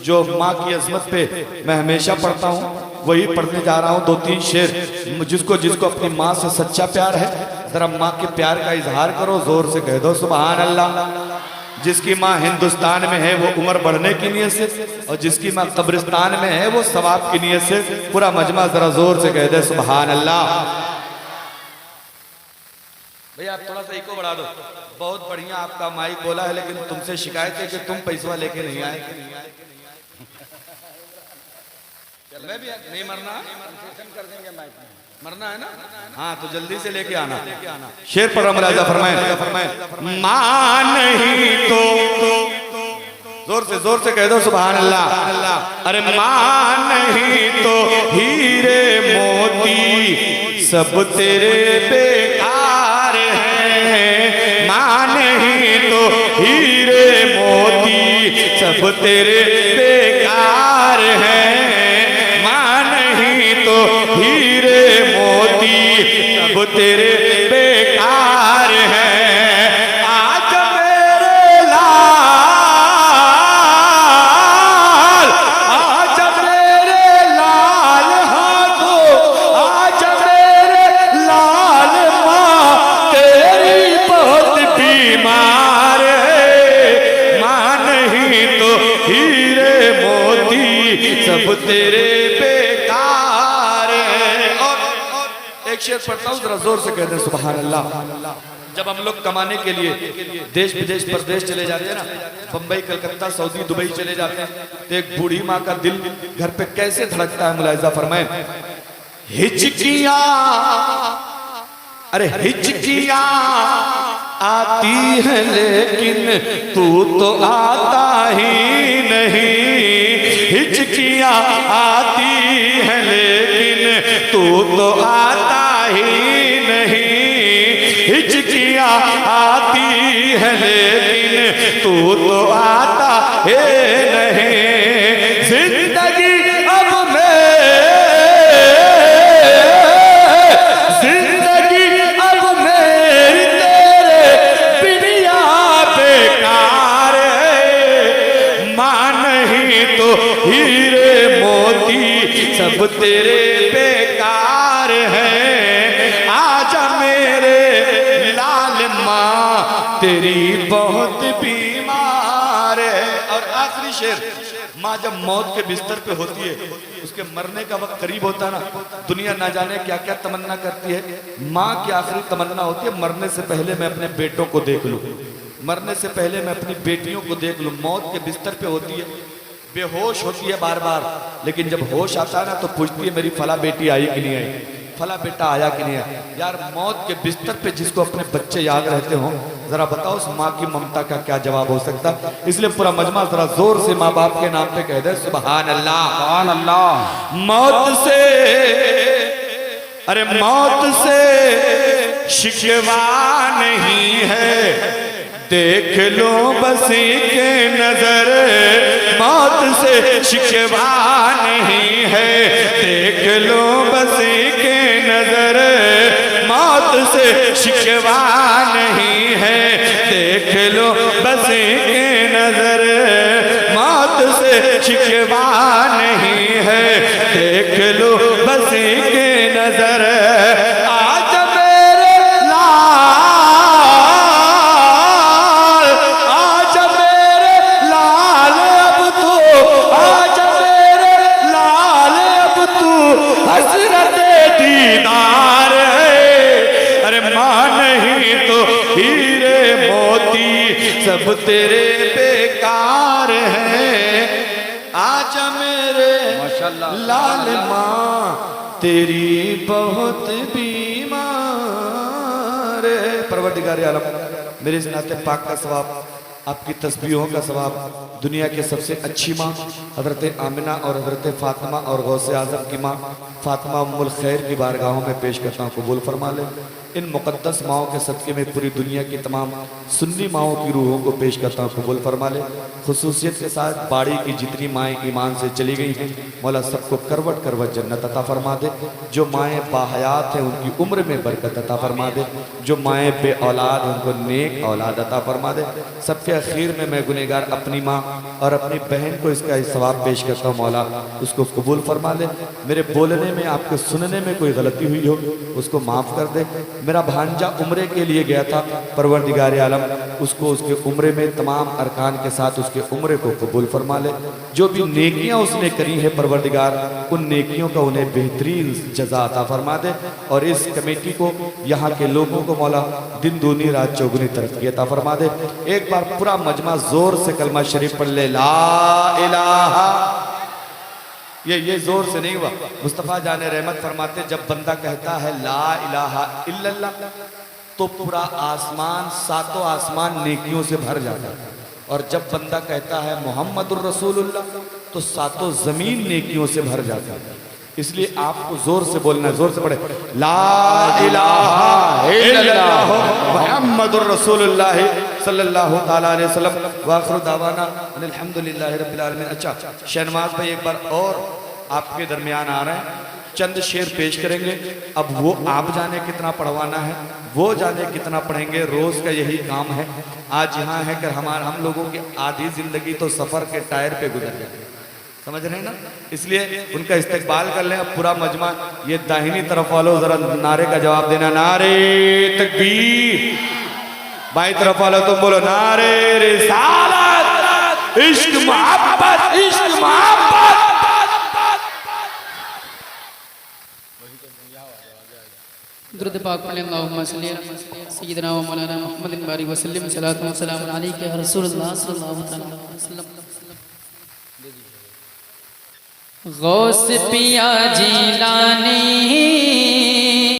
जो माँ की अजमत पे मैं हमेशा पढ़ता हूँ वही पढ़ने जा रहा हूँ। 2-3 शेर जिसको जिसको अपनी माँ से सच्चा प्यार है, जरा माँ के प्यार का इजहार करो, जोर से कह दो सुभान अल्लाह। जिसकी माँ हिंदुस्तान में है वो उम्र बढ़ने की नीयत से, और जिसकी माँ कब्रिस्तान में है वो सवाब की नीयत से। पूरा मजमा जरा जोर से कह दे सुभान अल्लाह। भैया आप थोड़ा सा इको बढ़ा दो। बहुत बढ़िया आपका माइक बोला है, लेकिन तुमसे शिकायत है कि तुम पैसा लेके नहीं आए। मैं भी नहीं मरना कर देंगे माइक में। मरना है ना, हाँ तो जल्दी से लेके आना। शेर पर मुलाजा फरमाए, मां नहीं तो जोर से कह दो सुभान अल्लाह। अरे मां नहीं तो हीरे मोती सब तेरे बेकार हैं, मां नहीं तो हीरे मोती सब तेरे बेकार हैं, मां नहीं तो हीरे मोती सब तेरे बेकार हैं। आज मेरे लाल, आज मेरे लाल हाथों, आज मेरे लाल माँ तेरी बहुत बीमार है, माँ नहीं तो हीरे मोती सब तेरे बेकार है। और एक शेर पढ़ता हूँ, जरा जोर से कहते हैं सुभान अल्लाह। जब हम लोग कमाने के लिए देश विदेश परदेश चले जाते हैं ना, बम्बई कलकत्ता सऊदी दुबई चले जाते हैं, तो एक बूढ़ी माँ का दिल घर पे कैसे धड़कता है, मुलाहिजा फरमाए। हिचकियां, अरे हिचकियां आती है लेकिन तू तो आता ही नहीं, हिचकियां आती है लेकिन तू तो आता ही नहीं, हिचकियां आती है लेकिन तू तो आता है नहीं। जिंदगी अब मैं, जिंदगी अब मेरी तेरे बिना बेकार है, मां नहीं तो हीरे मोती सब तेरे बेकार हैं। आजा मेरे लाल माँ तेरी बहुत बीमार है। और आखिरी शेर, माँ जब मौत के बिस्तर पे होती है, उसके मरने का वक्त करीब होता है ना, दुनिया ना जाने क्या क्या तमन्ना करती है। माँ की आखिरी तमन्ना होती है मरने से पहले मैं अपने बेटों को देख लूं, मरने से पहले मैं अपनी बेटियों को देख लूं। मौत के बिस्तर पे होती है, बेहोश होती है बार बार, लेकिन जब होश आता है ना तो पूछती है मेरी फला बेटी आई कि नहीं आई, फला बेटा आया कि नहीं आया। यार मौत के बिस्तर पे जिसको अपने बच्चे याद रहते हो, जरा बताओ उस माँ की ममता का क्या जवाब हो सकता। इसलिए पूरा मजमा जरा जोर से माँ बाप के नाम पे कह दे सुभान अल्लाह। सुभान अल्लाह। मौत से, अरे मौत से शिकवा नहीं है, देख लो बसी के नजर मौत से शिकवा नहीं है, देख लो बसी के नजर मौत से शिकवा नहीं है, देख लो बसी के नजर मौत से शिकवा नहीं है, देख लो बसी के नजर आज मेरे लाल, आज मेरे लाल अब तू, आज मेरे लाल अब तू हसरत दीदार है। अरे मां नहीं तो हीरे मोती सब तेरे बेकार हैं, आज मेरे माशाल्लाह लाल मां तेरी बहुत बीमार है। परवरदिगार आलम मेरे इस नाते पाक का सवाब, आपकी तस्बीहों का सवाब दुनिया की सबसे अच्छी माँ हजरत आमिना और हजरत फातिमा और गौसे आजम की माँ फातिमा उम्मुल खैर की बारगाहों में पेश करता हूँ, कबूल फरमा ले। इन मुक़द्दस माओं के सदक़े में पूरी दुनिया की तमाम सुन्नी माओं की रूहों को पेश करता हूँ, कबूल फरमा ले। खुसूसियत के साथ बाड़ी की जितनी माएँ ईमान से चली गई हैं मौला सबको करवट करवट जन्नत अता फरमा दे। जो माएँ बाहयात हैं उनकी उम्र में बरकत अता फरमा दे, जो माएँ बे औलाद हैं उनको नेक औलाद अता फरमा दे। सबके आखिर में मैं गुनहगार अपनी माँ और अपनी बहन को इसका सवाब पेश करता हूँ, मौला उसको कबूल फरमा ले। मेरे बोलने में आपके सुनने में कोई गलती हुई हो उसको माफ़ कर दे। मेरा भांजा उम्रे के लिए गया था, परवरदिगार आलम उसको उसके उम्रे में तमाम अरकान के साथ उसके उम्रे को कबूल फरमा ले। जो भी नेकियां उसने करी है परवरदिगार उन नेकियों का उन्हें बेहतरीन जज़ा अता फरमा दे। और इस कमेटी को यहाँ के लोगों को मौला दिन दूनी रात चौगुनी तरक्की अता फरमा दे। एक बार पूरा मजमा जोर से कलमा शरीफ पढ़ ले, ला इलाहा। ये जोर से नहीं हुआ। मुस्तफ़ा जाने रहमत फरमाते जब बंदा कहता है ला इलाहा इल्लल्लाह तो पूरा आसमान, सातों आसमान नेकियों से भर जाता है, और जब बंदा कहता है मोहम्मदुर रसूलुल्लाह तो सातों जमीन नेकियों से भर जाता है। इसलिए आपको जोर से बोलना है, जोर से पढ़े, ला इलाहा इल्लल्लाह मुहम्मदुर रसूलुल्लाह सल्लल्लाहु ताला अलैहि वसल्लम व आखिरु दावाना अल्हम्दुलिल्लाहि रब्बिल आलमीन। अच्छा शहनवाज भाई एक बार और आपके दरमियान आ रहे हैं, चंद शेर पेश करेंगे। अब वो आप जाने कितना पढ़वाना है, वो जाने कितना पढ़ेंगे, रोज का यही काम है। आज यहाँ है कि हम लोगों की आधी जिंदगी तो सफर के टायर पे गुजर गई, समझ रहे हैं ना, इसलिए उनका इस्तकबाल कर लें। अब पूरा मजमा ये दाहिनी तरफ वालों जरा नारे का जवाब देना, नारे तकबीर। बाई तरफ वालों तुम बोलो नारे रिसालत, इश्क मोहब्बत, इश्क मोहब्बत। दुरूद पाक पढ़ें, अल्लाहुम्मा सल्ली अला सय्यिदिना व मौलाना मुहम्मदिन बारिक व सल्लिम सलातु व सलामुन अलैका या रसूलल्लाह सल्लल्लाहु अलैहि वसल्लम। गौस पिया जीलानी